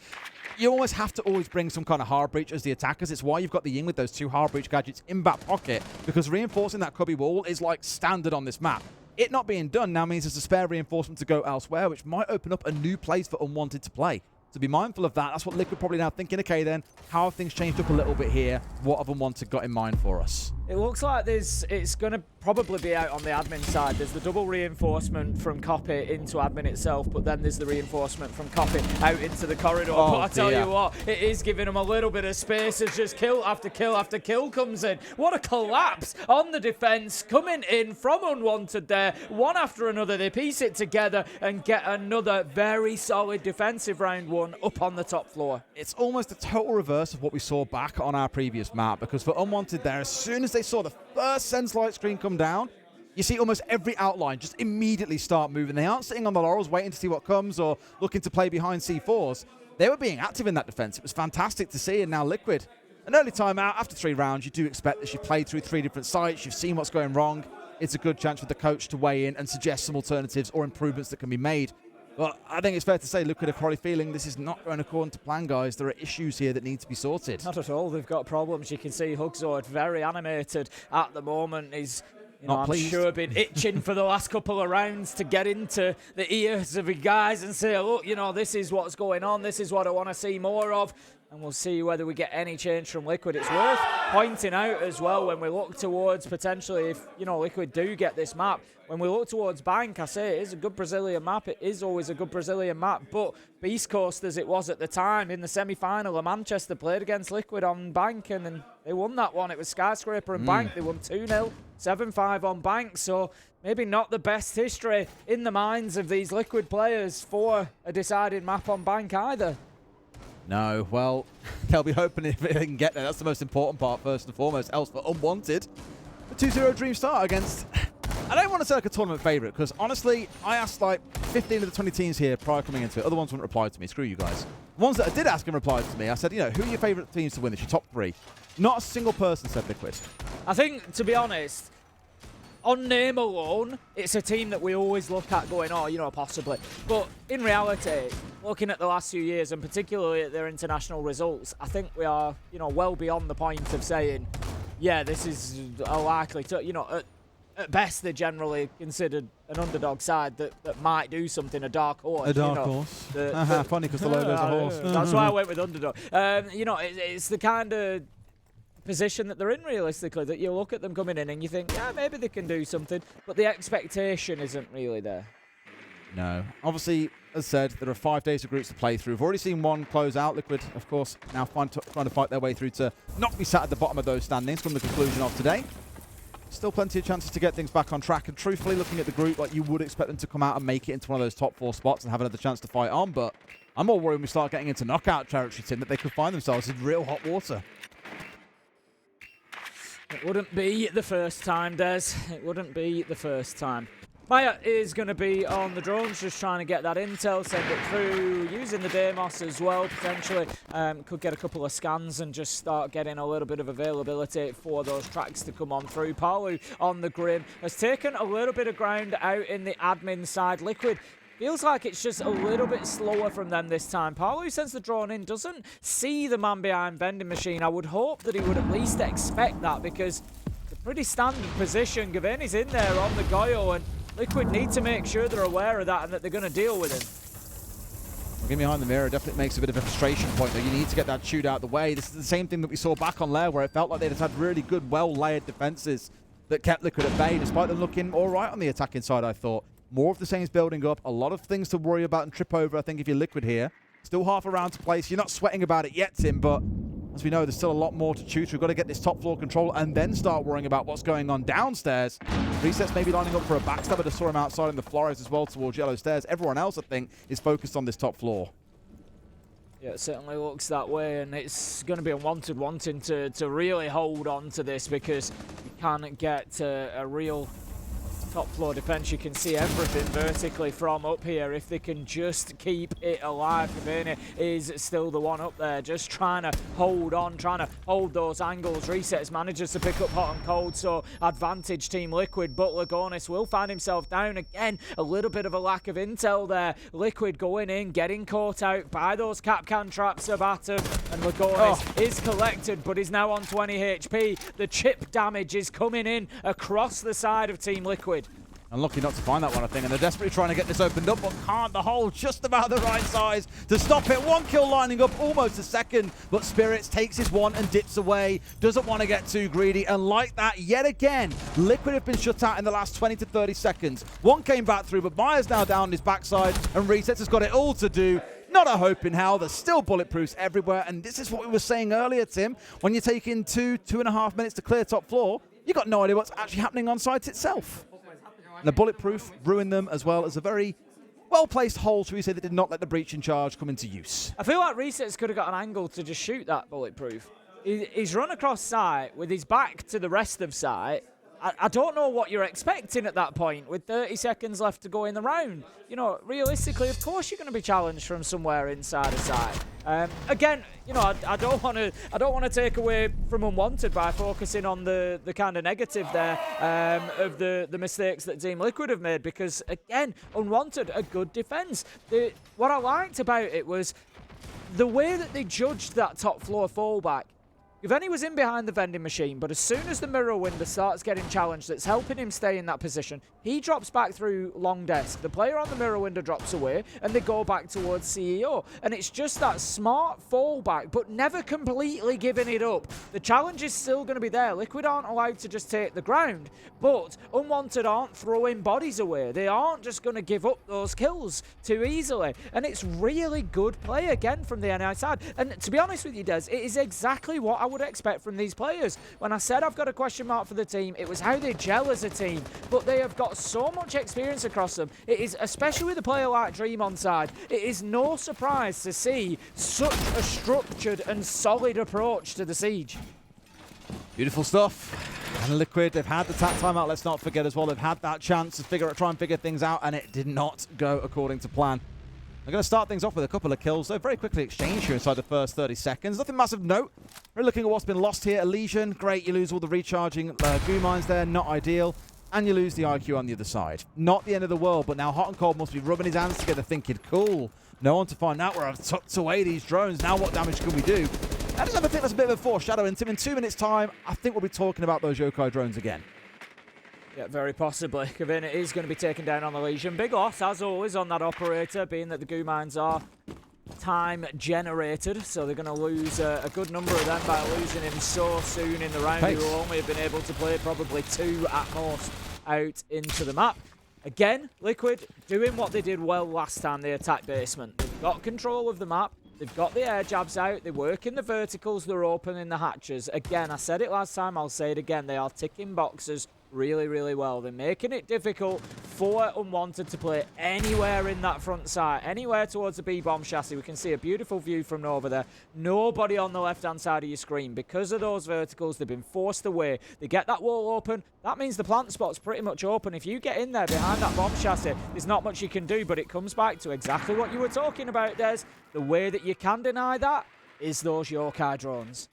You always have to always bring some kind of hard breach as the attackers. It's why you've got the Ying with those 2 hard breach gadgets in back pocket, because reinforcing that cubby wall is like standard on this map. It not being done now means there's a spare reinforcement to go elsewhere, which might open up a new place for Unwanted to play. So be mindful of that. That's what Liquid probably now thinking, okay then, how have things changed up a little bit here? What have Unwanted got in mind for us? It looks like it's going to probably be out on the admin side. There's the double reinforcement from Copy into admin itself, but then there's the reinforcement from Copy out into the corridor. Oh, but I tell you what, it is giving them a little bit of space as just kill after kill after kill comes in. What a collapse on the defense coming in from Unwanted there. One after another, they piece it together and get another very solid defensive round one up on the top floor. It's almost a total reverse of what we saw back on our previous map, because for Unwanted there, as soon as they saw the first Sense light screen come down, you see almost every outline just immediately start moving. They aren't sitting on the laurels waiting to see what comes or looking to play behind C4s. They were being active in that defense. It was fantastic to see, and now Liquid. An early timeout after 3 rounds. You do expect this. You've played through 3 different sites. You've seen what's going wrong. It's a good chance for the coach to weigh in and suggest some alternatives or improvements that can be made. But I think it's fair to say Liquid are probably feeling this is not going according to plan, guys. There are issues here that need to be sorted. Not at all. They've got problems. You can see Hugzord very animated at the moment. He's, I'm sure, been itching for the last couple of rounds to get into the ears of the guys and say, look, this is what's going on. This is what I want to see more of. And we'll see whether we get any change from Liquid. It's worth pointing out as well when we look towards potentially if, Liquid do get this map. When we look towards Bank, I say it is a good Brazilian map. It is always a good Brazilian map. But Beast Coast, as it was at the time, in the semi-final of Manchester, played against Liquid on Bank, and then they won that one. It was Skyscraper and Bank. They won 2-0, 7-5 on Bank. So maybe not the best history in the minds of these Liquid players for a decided map on Bank either. No, well, they'll be hoping if they can get there. That's the most important part, first and foremost. Else for Unwanted, a 2-0 dream start against... I don't want to say like a tournament favourite, because honestly, I asked like 15 of the 20 teams here prior coming into it. Other ones wouldn't reply to me. Screw you guys. The ones that I did ask and replied to me, I said, who are your favourite teams to win this? Your top 3. Not a single person said Liquid. I think, to be honest, on name alone, it's a team that we always look at going, possibly. But in reality, looking at the last few years, and particularly at their international results, I think we are, well beyond the point of saying, yeah, this is a likely to, at best, they're generally considered an underdog side that might do something, a dark horse. A dark horse. Funny because the logo's a horse. That's why I went with underdog. It's the kind of position that they're in, realistically, that you look at them coming in and you think, yeah, maybe they can do something, but the expectation isn't really there. No. Obviously, as said, there are 5 days of groups to play through. We've already seen one close out. Liquid, of course, now trying to fight their way through to not be sat at the bottom of those standings from the conclusion of today. Still plenty of chances to get things back on track, and truthfully, looking at the group, like you would expect them to come out and make it into one of those top 4 spots and have another chance to fight on, but I'm more worried when we start getting into knockout territory, Tim, that they could find themselves in real hot water. It wouldn't be the first time, Des. It wouldn't be the first time. Maya is going to be on the drones, just trying to get that intel, send it through, using the Deimos as well, potentially. Could get a couple of scans and just start getting a little bit of availability for those tracks to come on through. Palu on the Grim has taken a little bit of ground out in the admin side. Liquid feels like it's just a little bit slower from them this time. Palu sends the drone in, doesn't see the man behind vending machine. I would hope that he would at least expect that, because it's a pretty standard position. Gavini's in there on the Goyo, and Liquid need to make sure they're aware of that and that they're going to deal with him. Looking behind the mirror definitely makes a bit of a frustration point, though. You need to get that shoot out of the way. This is the same thing that we saw back on Lair, where it felt like they just had really good, well-layered defenses that kept Liquid at bay, despite them looking all right on the attacking side, I thought. More of the same is building up. A lot of things to worry about and trip over, I think, if you're Liquid here. Still half a round to play, so you're not sweating about it yet, Tim, but as we know, there's still a lot more to choose. We've got to get this top floor control and then start worrying about what's going on downstairs. Reset's maybe lining up for a backstab. I just saw him outside in the Flores as well towards Yellow Stairs. Everyone else, I think, is focused on this top floor. Yeah, it certainly looks that way, and it's going to be Unwanted wanting to really hold on to this, because you can't get a real top floor defense. You can see everything vertically from up here. If they can just keep it alive, Cavani is still the one up there, just trying to hold on, trying to hold those angles. Resets manages to pick up hot and cold, so advantage Team Liquid, but Lagonis will find himself down again. A little bit of a lack of intel there. Liquid going in, getting caught out by those Capcan traps of Atom, and Lagonis is collected, but is now on 20 HP. The chip damage is coming in across the side of Team Liquid. Unlucky not to find that one, I think, and they're desperately trying to get this opened up, but can't. The hole just about the right size to stop it. One kill lining up, almost a second, but Spirits takes his one and dips away. Doesn't want to get too greedy, and like that, yet again, Liquid have been shut out in the last 20 to 30 seconds. One came back through, but Myers now down on his backside, and Resets has got it all to do. Not a hope in hell. There's still bulletproofs everywhere, and this is what we were saying earlier, Tim. When you're taking 2.5 minutes to clear top floor, you got no idea what's actually happening on site itself. And the bulletproof ruined them, as well as a very well-placed hole, shall we say, that did not let the breach in charge come into use. I feel like Resets could have got an angle to just shoot that bulletproof. He's run across site with his back to the rest of site. I don't know what you're expecting at that point with 30 seconds left to go in the round. You know, realistically, of course you're going to be challenged from somewhere inside a site. Again, you know, I don't want to take away from Unwanted by focusing on the kind of negative there of the mistakes that Team Liquid have made, because again, Unwanted, a good defense. What I liked about it was the way that they judged that top floor fallback. Gaveni was in behind the vending machine, but as soon as the mirror window starts getting challenged that's helping him stay in that position, he drops back through long desk. The player on the mirror window drops away, and they go back towards CEO. And it's just that smart fallback, but never completely giving it up. The challenge is still going to be there. Liquid aren't allowed to just take the ground, but Unwanted aren't throwing bodies away. They aren't just going to give up those kills too easily. And it's really good play again from the NI side. And to be honest with you, Des, it is exactly what I would expect from these players. When I said I've got a question mark for the team, it was how they gel as a team, but they have got so much experience across them. It is, especially with a player like Dream on side, it is no surprise to see such a structured and solid approach to the siege. Beautiful stuff. And Liquid, they've had the timeout, let's not forget as well. They've had that chance to try and figure things out, and it did not go according to plan. They're going to start things off with a couple of kills. They're very quickly exchanged here inside the first 30 seconds. Nothing massive note. We're looking at what's been lost here. Elysian, great. You lose all the recharging goo mines there. Not ideal. And you lose the IQ on the other side. Not the end of the world, but now Hot and Cold must be rubbing his hands together thinking, cool, no one to find out where I've tucked away these drones. Now what damage can we do? I just have a think that's a bit of a foreshadowing. Tim, in 2 minutes' time, I think we'll be talking about those yokai drones again. Yeah, very possibly. Kavina is going to be taken down on the Legion. Big loss, as always, on that operator, being that the goo mines are time generated, so they're going to lose a good number of them by losing him so soon in the round. He will only have been able to play probably 2 at most out into the map. Again, Liquid doing what they did well last time they attacked basement. They've got control of the map. They've got the air jabs out. They work in the verticals. They're opening the hatches. Again, I said it last time. I'll say it again. They are ticking boxes really, really well. They're making it difficult for Unwanted to play anywhere in that front side, anywhere towards the B-bomb chassis. We can see a beautiful view from over there. Nobody on the left-hand side of your screen. Because of those verticals, they've been forced away. They get that wall open. That means the plant spot's pretty much open. If you get in there behind that bomb chassis, there's not much you can do, but it comes back to exactly what you were talking about, Des. The way that you can deny that is those yokai drones.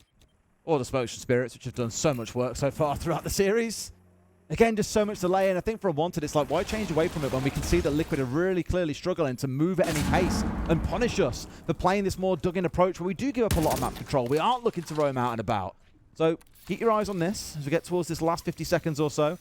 Or the Smokes and Spirits, which have done so much work so far throughout the series. Again, just so much delay, and I think for Unwanted, it's like, why change away from it when we can see that Liquid are really clearly struggling to move at any pace and punish us for playing this more dug-in approach where we do give up a lot of map control. We aren't looking to roam out and about. So keep your eyes on this as we get towards this last 50 seconds or so,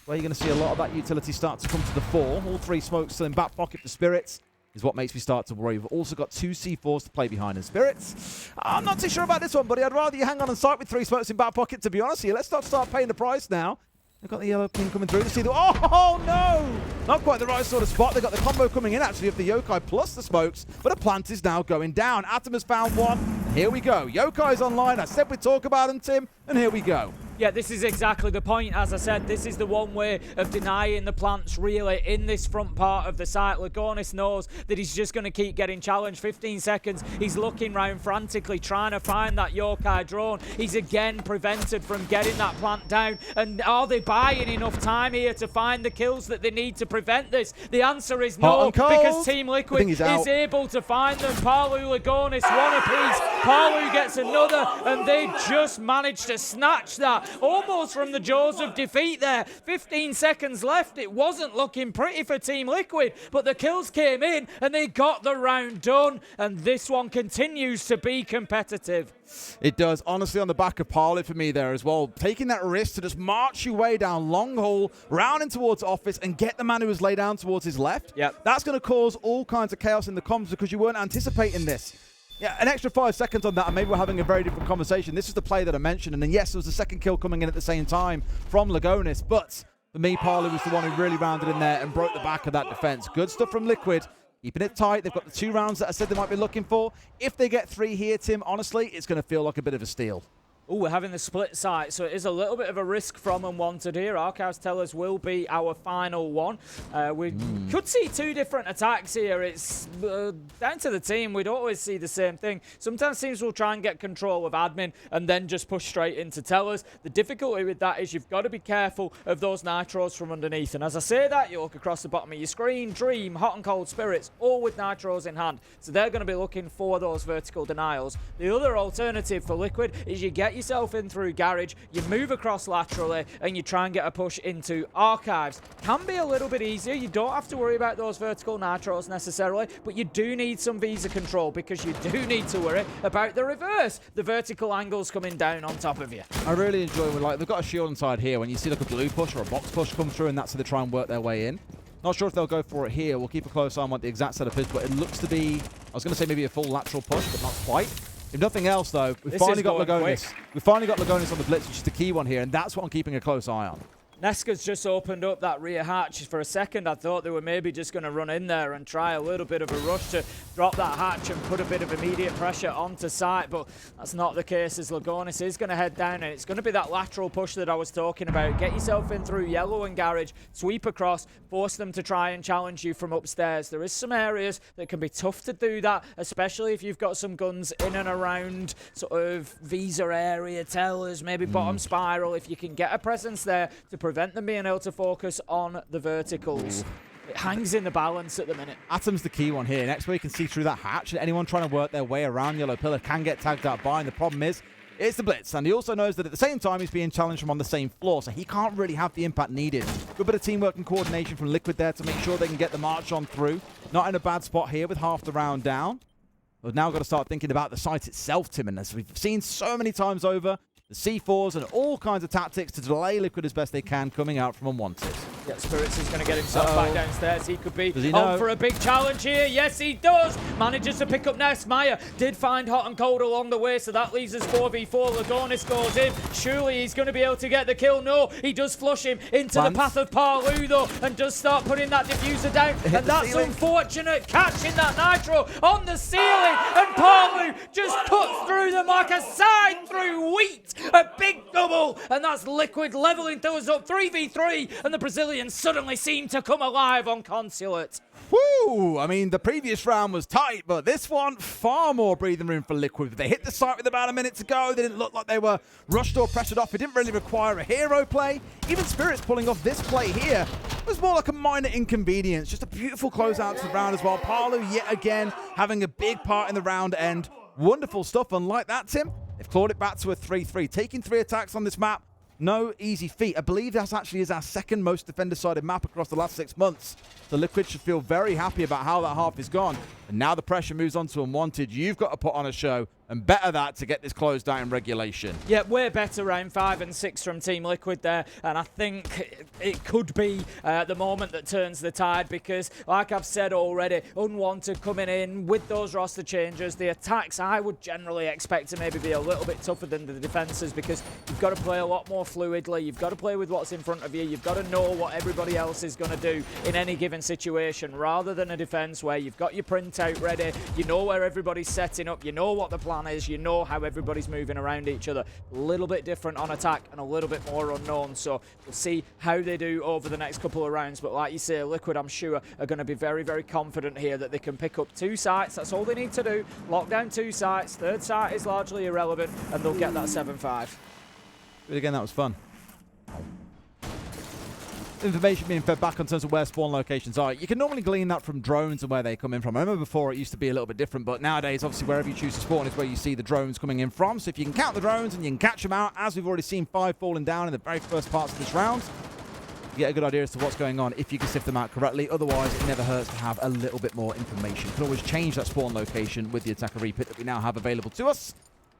where you're going to see a lot of that utility start to come to the fore. All 3 smokes still in back pocket for Spirits is what makes me start to worry. We've also got 2 C4s to play behind in Spirits. I'm not too sure about this one, buddy. I'd rather you hang on and sight with 3 smokes in back pocket, to be honest with you. Let's not start paying the price now. They've got the yellow ping coming through to see the... Oh, no! Not quite the right sort of spot. They've got the combo coming in, actually, of the yokai plus the smokes, but a plant is now going down. Atom has found one. Here we go. Yokai's online. I said we'd talk about them, Tim, and here we go. Yeah, this is exactly the point. As I said, this is the one way of denying the plants, really, in this front part of the site. Lagonis knows that he's just going to keep getting challenged. 15 seconds. He's looking round frantically, trying to find that yokai drone. He's again prevented from getting that plant down. And are they buying enough time here to find the kills that they need to prevent this? The answer is no, because Team Liquid is able to find them. Parlu, Lagonis, one apiece. Parlu gets another, and they just managed to snatch that that. Almost from the jaws of defeat there. 15 seconds left. It wasn't looking pretty for Team Liquid, but the kills came in and they got the round done. And this one continues to be competitive. It does. Honestly, on the back of Parley for me there as well. Taking that risk to just march your way down long hall, rounding towards office, and get the man who was laid down towards his left. Yep. That's going to cause all kinds of chaos in the comms because you weren't anticipating this. Yeah, an extra 5 seconds on that, and maybe we're having a very different conversation. This is the play that I mentioned, and then yes, there was a second kill coming in at the same time from Lagonis, but for me, Parley was the one who really rounded in there and broke the back of that defense. Good stuff from Liquid. Keeping it tight. They've got the 2 rounds that I said they might be looking for. If they get 3 here, Tim, honestly, it's going to feel like a bit of a steal. Oh, we're having the split site, so it is a little bit of a risk from Unwanted here. Archives tell us will be our final one. We could see 2 different attacks here. It's down to the team. We don't always see the same thing. Sometimes teams will try and get control of admin and then just push straight into tellers. The difficulty with that is you've got to be careful of those nitros from underneath. And as I say that, you look across the bottom of your screen, Dream, Hot and Cold Spirits, all with nitros in hand. So they're going to be looking for those vertical denials. The other alternative for Liquid is you get yourself in through Garage, you move across laterally, and you try and get a push into Archives. Can be a little bit easier. You don't have to worry about those vertical nitros necessarily, but you do need some visa control because you do need to worry about the reverse, the vertical angles coming down on top of you. I really enjoy when, like, they've got a shield inside here. When you see like a blue push or a box push come through, and that's how they try and work their way in. Not sure if they'll go for it here. We'll keep a close eye on what the exact setup is, but it looks to be, I was going to say maybe a full lateral push, but not quite. If nothing else, though, we've finally got Lagonis. We've finally got Lagonis on the blitz, which is the key one here, and that's what I'm keeping a close eye on. Neska's just opened up that rear hatch. For a second, I thought they were maybe just going to run in there and try a little bit of a rush to drop that hatch and put a bit of immediate pressure onto site, but that's not the case as Lagonis is going to head down, and it's going to be that lateral push that I was talking about. Get yourself in through Yellow and Garage, sweep across, force them to try and challenge you from upstairs. There is some areas that can be tough to do that, especially if you've got some guns in and around sort of Visa area, tellers, maybe bottom spiral. If you can get a presence there to prevent them being able to focus on the verticals. It hangs in the balance at the minute. Atom's the key one here. Next way you can see through that hatch, and anyone trying to work their way around Yellow Pillar can get tagged out by, and the problem is, it's the blitz, and he also knows that at the same time he's being challenged from on the same floor, so he can't really have the impact needed. Good bit of teamwork and coordination from Liquid there to make sure they can get the march on through. Not in a bad spot here with half the round down. We've now got to start thinking about the site itself, Tim, and as we've seen so many times over, the C4s and all kinds of tactics to delay Liquid as best they can coming out from Unwanted. Yeah, Spirits is going to get himself back downstairs. He could be on for a big challenge here. Yes, he does. Manages to pick up Ness. Maya did find Hot and Cold along the way, so that leaves us 4v4. Lagonis goes in. Surely he's going to be able to get the kill. No, he does flush him into the path of Parlu, though, and does start putting that diffuser down. And that's unfortunate. Catching that nitro on the ceiling, and Parlu just cuts through them like a side through wheat. A big double, and that's Liquid leveling those up 3v3, and the Brazilians suddenly seem to come alive on Consulate. Woo! I mean, the previous round was tight, but this one, far more breathing room for Liquid. They hit the site with about a minute to go. They didn't look like they were rushed or pressured off. It didn't really require a hero play. Even Spirits pulling off this play here was more like a minor inconvenience. Just a beautiful closeout to the round as well. Parlu, yet again, having a big part in the round end. Wonderful stuff. Unlike that, Tim, they've clawed it back to a 3-3. Taking 3 attacks on this map, no easy feat. I believe that actually is our second most defender-sided map across the last 6 months. The Liquid should feel very happy about how that half is gone. And now the pressure moves on to Unwanted. You've got to put on a show, and better that to get this closed down in regulation. Yeah, way better round 5 and 6 from Team Liquid there, and I think it could be the moment that turns the tide, because like I've said already, Unwanted coming in with those roster changes, the attacks I would generally expect to maybe be a little bit tougher than the defenses, because you've got to play a lot more fluidly, you've got to play with what's in front of you, you've got to know what everybody else is going to do in any given situation, rather than a defense where you've got your printout ready, you know where everybody's setting up, you know what the plan is, you know how everybody's moving around each other. A little bit different on attack and a little bit more unknown, so we'll see how they do over the next couple of rounds. But like you say, Liquid, I'm sure, are going to be very, very confident here that they can pick up 2 sites. That's all they need to do. Lock down 2 sites. 3rd site is largely irrelevant, and they'll get that 7-5. But again, that was fun. information being fed back in terms of where spawn locations are. You can normally glean that from drones and where they come in from. I remember before it used to be a little bit different, but nowadays, obviously, wherever you choose to spawn is where you see the drones coming in from. So if you can count the drones and you can catch them out, as we've already seen 5 falling down in the very first parts of this round, you get a good idea as to what's going on if you can sift them out correctly. Otherwise, it never hurts to have a little bit more information. You can always change that spawn location with the attacker repit that we now have available to us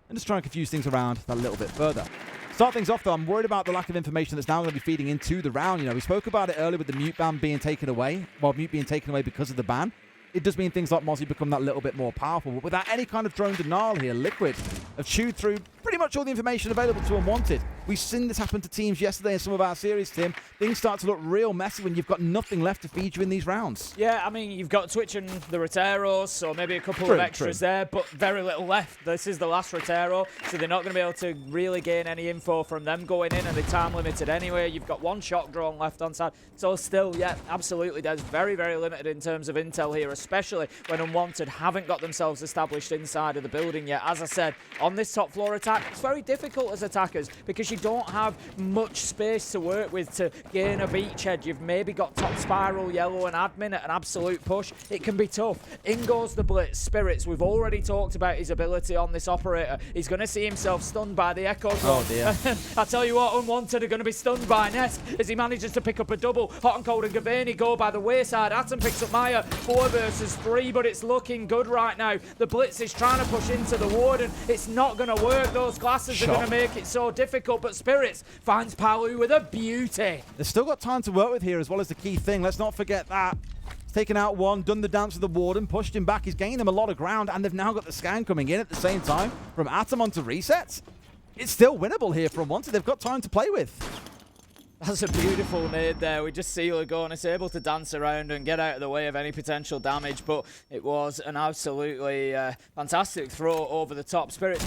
and just try and confuse things around that little bit further. Start things off, though, I'm worried about the lack of information that's now going to be feeding into the round. You know, we spoke about it earlier with the mute ban being taken away. Well, mute being taken away because of the ban. It does mean things like Mozzie become that little bit more powerful. But without any kind of drone denial here, Liquid have chewed through pretty much all the information available to Unwanted. We've seen this happen to teams yesterday in some of our series, Tim. Things start to look real messy when you've got nothing left to feed you in these rounds. Yeah, I mean, you've got Twitch and the Roteros, or maybe a couple of extras there, but very little left. This is the last Rotero, so they're not going to be able to really gain any info from them going in, and they're time limited anyway. You've got 1 shock drone left on side. So still, yeah, absolutely, there's very, very limited in terms of intel here, especially when Unwanted haven't got themselves established inside of the building yet. As I said, on this top floor attack, it's very difficult as attackers because you don't have much space to work with to gain a beachhead. You've maybe got top spiral, yellow, and admin at an absolute push. It can be tough. In goes the blitz. Spirits, we've already talked about his ability on this operator. He's going to see himself stunned by the Echo. Oh dear. I tell you what, Unwanted are going to be stunned by Nesk as he manages to pick up a double. Hot and Cold and Gavaney go by the wayside. Atom picks up Maya. 4 versus 3, but it's looking good right now. The blitz is trying to push into the Warden. It's not going to work. Those glasses are going to make it so difficult, but Spirits finds Palu with a beauty. They've still got time to work with here as well as the key thing. Let's not forget that. He's taken out one, done the dance with the Warden, pushed him back. He's gained them a lot of ground, and they've now got the scan coming in at the same time from Atom onto resets. It's still winnable here for Unwanted. They've got time to play with. That's a beautiful nade there. We just see Lagonis able to dance around and get out of the way of any potential damage, but it was an absolutely fantastic throw over the top. Spirit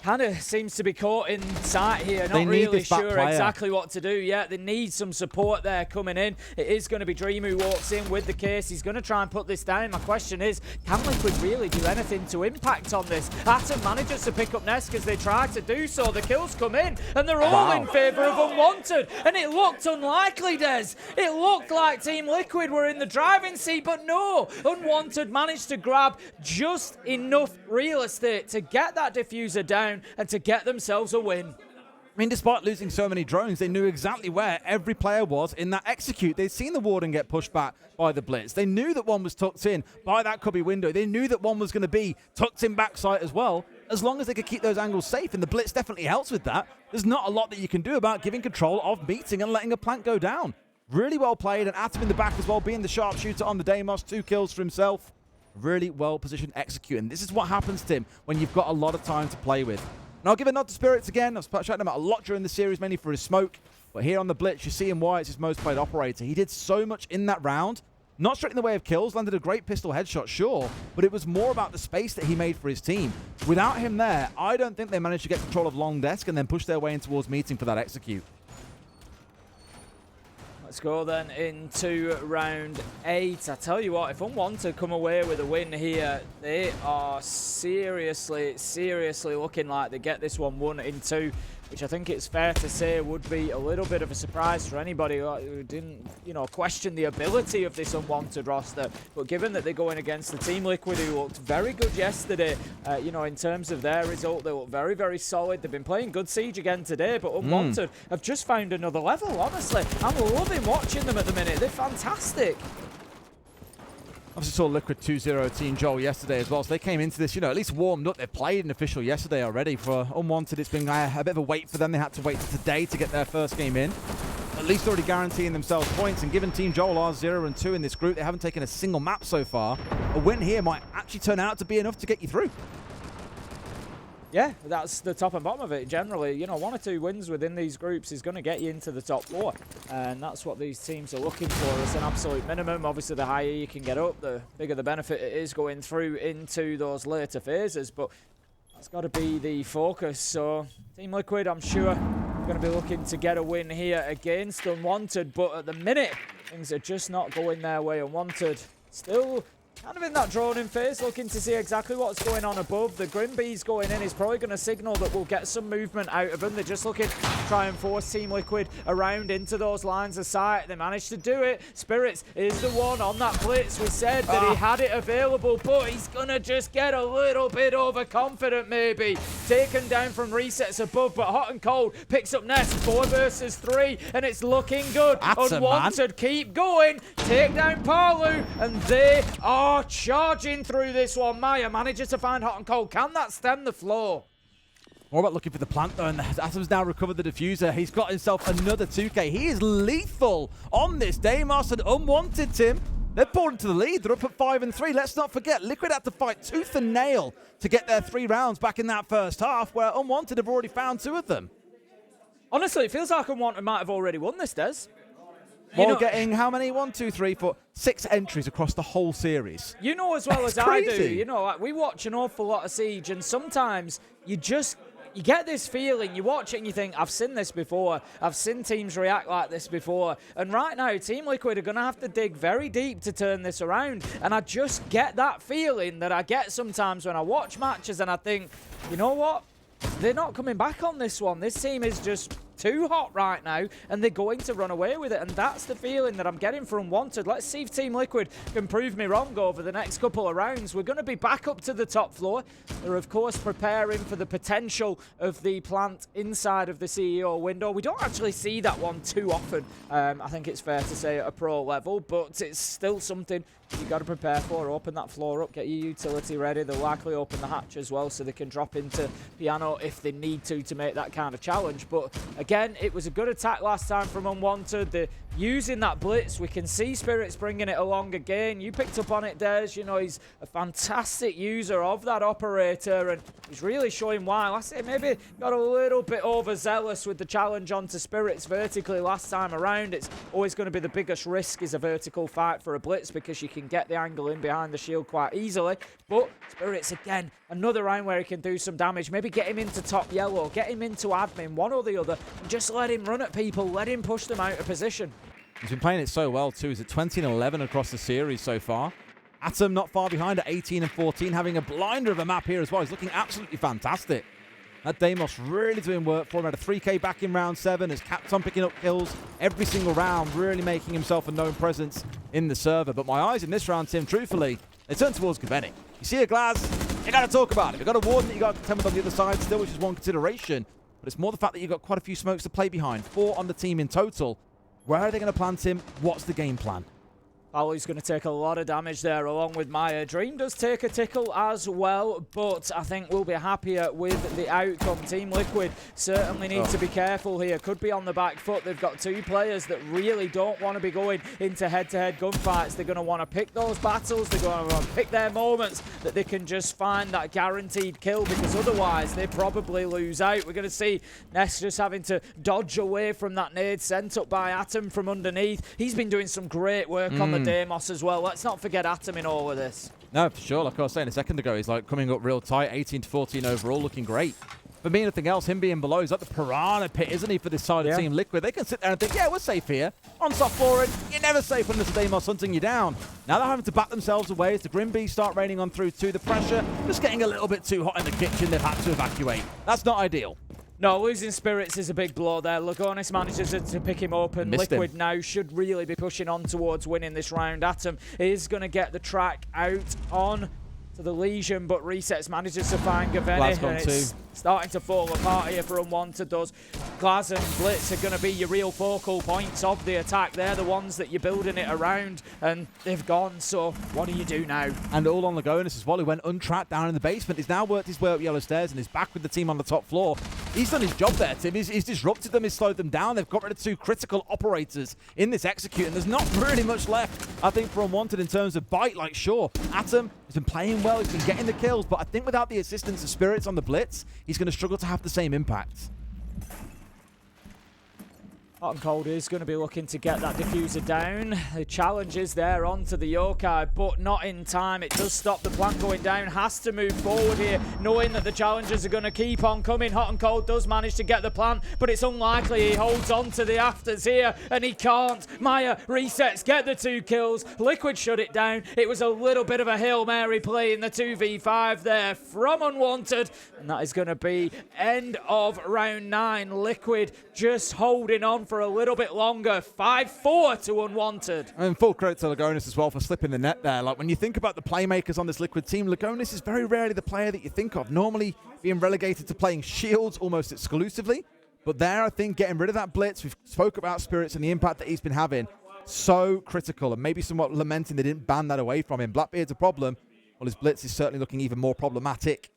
kind of seems to be caught in sight here, not really sure exactly what to do yet. They need some support there coming in. It is going to be Dream who walks in with the case. He's going to try and put this down. My question is, can Liquid really do anything to impact on this? Atom manages to pick up Nesk as they try to do so. The kills come in, and they're all in favour of Unwanted. And it looked unlikely, Des. It looked like Team Liquid were in the driving seat, but no. Unwanted managed to grab just enough real estate to get that diffuser down and to get themselves a win. I mean, despite losing so many drones, they knew exactly where every player was in that execute. They'd seen the Warden get pushed back by the blitz. They knew that one was tucked in by that cubby window. They knew that one was going to be tucked in backside as well. As long as they could keep those angles safe, and the blitz definitely helps with that. There's not a lot that you can do about giving control of meeting and letting a plant go down. Really well played, and Atom in the back as well, being the sharpshooter on the Deimos, 2 kills for himself. Really well positioned executing. This is what happens, Tim, when you've got a lot of time to play with. And I'll give a nod to Spirits again. I've shouted him out a lot during the series, mainly for his smoke. But here on the blitz, you see him why it's his most played operator. He did so much in that round. Not straight in the way of kills, landed a great pistol headshot, sure, but it was more about the space that he made for his team. Without him there, I don't think they managed to get control of long desk and then push their way in towards meeting for that execute. Let's go then into round 8. I tell you what, if Unwanted come away with a win here, they are seriously looking like they get this one won in 2, which I think it's fair to say would be a little bit of a surprise for anybody who didn't, question the ability of this Unwanted roster. But given that they're going against the Team Liquid, who looked very good yesterday, in terms of their result, they look very, very solid. They've been playing good Siege again today, but Unwanted have just found another level, honestly. I'm loving watching them at the minute. They're fantastic. Obviously saw Liquid 2-0 Team Joel yesterday as well, so they came into this, at least warmed up. They've played an official yesterday already. For Unwanted, it's been a bit of a wait for them. They had to wait till today to get their first game in. At least already guaranteeing themselves points, and given Team Joel are 0-2 in this group, they haven't taken a single map so far. A win here might actually turn out to be enough to get you through. Yeah, that's the top and bottom of it. Generally, 1 or 2 wins within these groups is going to get you into the top 4. And that's what these teams are looking for as an absolute minimum. Obviously, the higher you can get up, the bigger the benefit it is going through into those later phases. But that's got to be the focus. So, Team Liquid, I'm sure, going to be looking to get a win here against Unwanted. But at the minute, things are just not going their way. Unwanted still kind of in that droning phase, looking to see exactly what's going on above. The Grimbee's going in is probably going to signal that we'll get some movement out of them. They're just looking to try and force Team Liquid around into those lines of sight. They managed to do it. Spirits is the one on that blitz. We said that he had it available, but he's going to just get a little bit overconfident maybe. Taken down from resets above, but Hot and Cold picks up Nest. 4 versus 3, and it's looking good. Unwanted, keep going. Take down Parlu, and they are charging through this one. Maya manages to find Hot and Cold. Can that stem the floor? More about looking for the plant though, and Atom's now recovered the diffuser. He's got himself another 2K. He is lethal on this Deimos and Unwanted, Tim. They're pulled into the lead. They're up at 5 and 3. Let's not forget, Liquid had to fight tooth and nail to get their 3 rounds back in that first half, where Unwanted have already found 2 of them. Honestly, it feels like Unwanted might have already won this, Des. While getting how many? 1, 2, 3, 4, 6 entries across the whole series. You know as well as crazy. I do, you know, like, we watch an awful lot of Siege, and sometimes you get this feeling, you watch it and you think, I've seen this before, I've seen teams react like this before, and right now Team Liquid are going to have to dig very deep to turn this around, and I just get that feeling that I get sometimes when I watch matches and I think, you know what, they're not coming back on this one. This team is just too hot right now, and they're going to run away with it, and that's the feeling that I'm getting from Unwanted. Let's see if Team Liquid can prove me wrong over the next couple of rounds. We're going to be back up to the top floor. They're, of course, preparing for the potential of the plant inside of the CEO window. We don't actually see that one too often, I think it's fair to say, at a pro level, but it's still something you've got to prepare for. Open that floor up, get your utility ready. They'll likely open the hatch as well so they can drop into Piano if they need to make that kind of challenge. But again, it was a good attack last time from Unwanted. They're using that blitz. We can see Spirits bringing it along again. You picked up on it, Des. You know, he's a fantastic user of that operator, and he's really showing why. Last year, maybe got a little bit overzealous with the challenge onto Spirits vertically last time around. It's always going to be the biggest risk is a vertical fight for a blitz because you can get the angle in behind the shield quite easily. But Spirits, again, another round where he can do some damage. Maybe get him into top yellow, get him into admin, one or the other, and just let him run at people, let him push them out of position. He's been playing it so well too. He's at 20 and 11 across the series so far. Atom not far behind at 18 and 14, having a blinder of a map here as well. He's looking absolutely fantastic. That Deimos really doing work for him. Had a 3K back in round 7 as Capton picking up kills every single round, really making himself a known presence in the server. But my eyes in this round, Tim, truthfully, they turn towards Gaveni. You see a Glaz, you got to talk about it. You've got a Warden that you got Contentment on the other side still, which is one consideration. But it's more the fact that you've got quite a few smokes to play behind. 4 on the team in total. Where are they going to plant him? What's the game plan? Ali's going to take a lot of damage there along with Maya. Dream does take a tickle as well, but I think we'll be happier with the outcome. Team Liquid certainly need to be careful here. Could be on the back foot. They've got 2 players that really don't want to be going into head-to-head gunfights. They're going to want to pick those battles. They're going to want to pick their moments that they can just find that guaranteed kill, because otherwise they probably lose out. We're going to see Ness just having to dodge away from that nade sent up by Atom from underneath. He's been doing some great work on the Deimos as well. Let's not forget Atom in all of this. No, for sure. Like I was saying a second ago, he's like coming up real tight, 18 to 14 overall, looking great. For me, anything else, him being below, he's like the piranha pit, isn't he, for this side of Team Liquid? They can sit there and think, yeah, we're safe here. On soft flooring, you're never safe when there's a Deimos hunting you down. Now they're having to back themselves away as the Grimbees start raining on through too. The pressure just getting a little bit too hot in the kitchen. They've had to evacuate. That's not ideal. No, losing Spirits is a big blow there. Lagonis manages to pick him up, and Liquid now should really be pushing on towards winning this round. Atom is going to get the track out on to the Legion, but Resets manages to find Gaveni, and it's starting to fall apart here for Unwanted. Those Glaz and Blitz are going to be your real focal points of the attack. They're the ones that you're building it around, and they've gone, so what do you do now? And all on Lagonis as well, who went untracked down in the basement. He's now worked his way up Yellow Stairs and is back with the team on the top floor. He's done his job there, Tim. He's disrupted them, he's slowed them down. They've got rid of 2 critical operators in this execute, and there's not really much left, I think, for Unwanted in terms of bite. Like, sure, Atom has been playing well, he's been getting the kills, but I think without the assistance of Spirits on the Blitz, he's going to struggle to have the same impact. Hot and Cold is going to be looking to get that diffuser down. The challenge is there onto the Yokai, but not in time. It does stop the plan going down. Has to move forward here, knowing that the challenges are going to keep on coming. Hot and Cold does manage to get the plan, but it's unlikely. He holds on to the afters here, and he can't. Maya resets, get the 2 kills. Liquid shut it down. It was a little bit of a Hail Mary play in the 2v5 there from Unwanted, and that is going to be end of round 9. Liquid just holding on for a little bit longer. 5-4 to Unwanted. And full credit to Lagonis as well for slipping the net there. Like, when you think about the playmakers on this Liquid team, Lagonis is very rarely the player that you think of. Normally being relegated to playing shields almost exclusively. But there, I think, getting rid of that blitz, we've spoke about Spirits and the impact that he's been having, so critical, and maybe somewhat lamenting they didn't ban that away from him. Blackbeard's a problem. Well, his blitz is certainly looking even more problematic.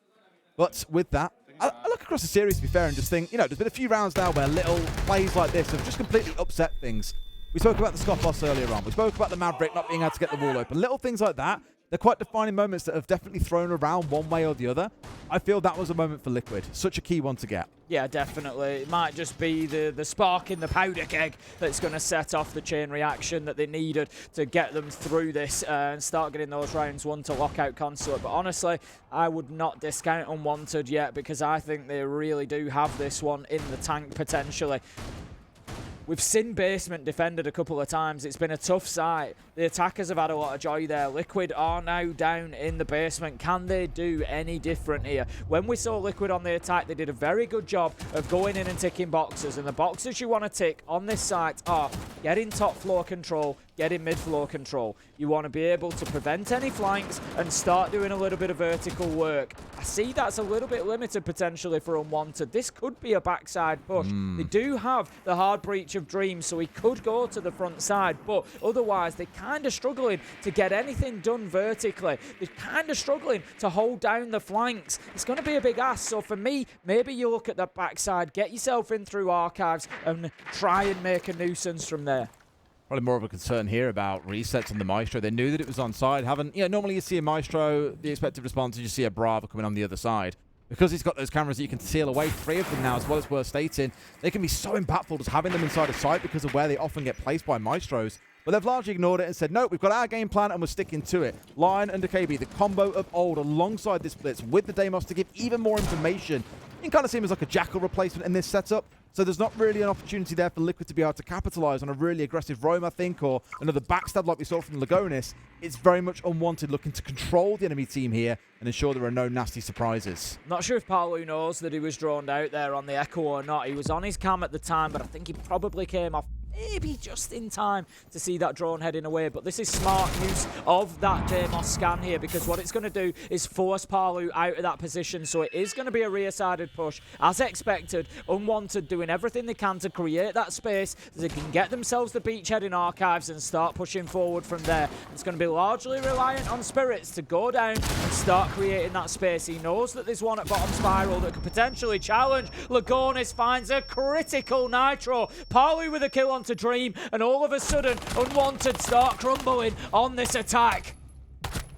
But with that, I look across the series, to be fair, and just think, there's been a few rounds now where little plays like this have just completely upset things. We spoke about the Scott Boss earlier on. We spoke about the Maverick not being able to get the wall open. Little things like that, they're quite defining moments that have definitely thrown around one way or the other. I feel that was a moment for Liquid. Such a key one to get. Yeah, definitely. It might just be the spark in the powder keg that's going to set off the chain reaction that they needed to get them through this and start getting those rounds won to lock out Consulate. But honestly, I would not discount Unwanted yet, because I think they really do have this one in the tank potentially. We've seen Basement defended a couple of times. It's been a tough sight. The attackers have had a lot of joy there. Liquid are now down in the basement. Can they do any different here? When we saw Liquid on the attack, they did a very good job of going in and ticking boxes. And the boxes you want to tick on this site are getting top floor control, getting mid floor control. You want to be able to prevent any flanks and start doing a little bit of vertical work. I see that's a little bit limited potentially for Unwanted. This could be a backside push. They do have the hard breach of Dreams, so he could go to the front side, but otherwise they're kind of struggling to get anything done vertically. They're kind of struggling to hold down the flanks. It's going to be a big ask, so for me, maybe you look at that backside, get yourself in through archives and try and make a nuisance from there. Probably more of a concern here about resets on the Maestro. They knew that it was on side. Normally you see a Maestro, the expected response is you see a Brava coming on the other side. Because he's got those cameras that you can seal away, 3 of them now, as well as worth stating, they can be so impactful just having them inside of sight because of where they often get placed by Maestros. But they've largely ignored it and said, no, we've got our game plan and we're sticking to it. Lion and KB, the combo of old alongside this blitz with the Deimos to give even more information. You can kind of see him as like a Jackal replacement in this setup. So there's not really an opportunity there for Liquid to be able to capitalize on a really aggressive roam, I think, or another backstab like we saw from Lagonis. It's very much Unwanted looking to control the enemy team here and ensure there are no nasty surprises. Not sure if Palu knows that he was drawn out there on the Echo or not. He was on his cam at the time, but I think he probably came off maybe just in time to see that drone heading away. But this is smart use of that Deimos scan here, because what it's going to do is force Palu out of that position. So it is going to be a rear-sided push. As expected, Unwanted doing everything they can to create that space so they can get themselves the beachhead in archives and start pushing forward from there. It's going to be largely reliant on Spirits to go down and start creating that space. He knows that there's one at bottom spiral that could potentially challenge. Lagonis finds a critical nitro. Palu with a kill on to Dream, and all of a sudden Unwanted start crumbling on this attack.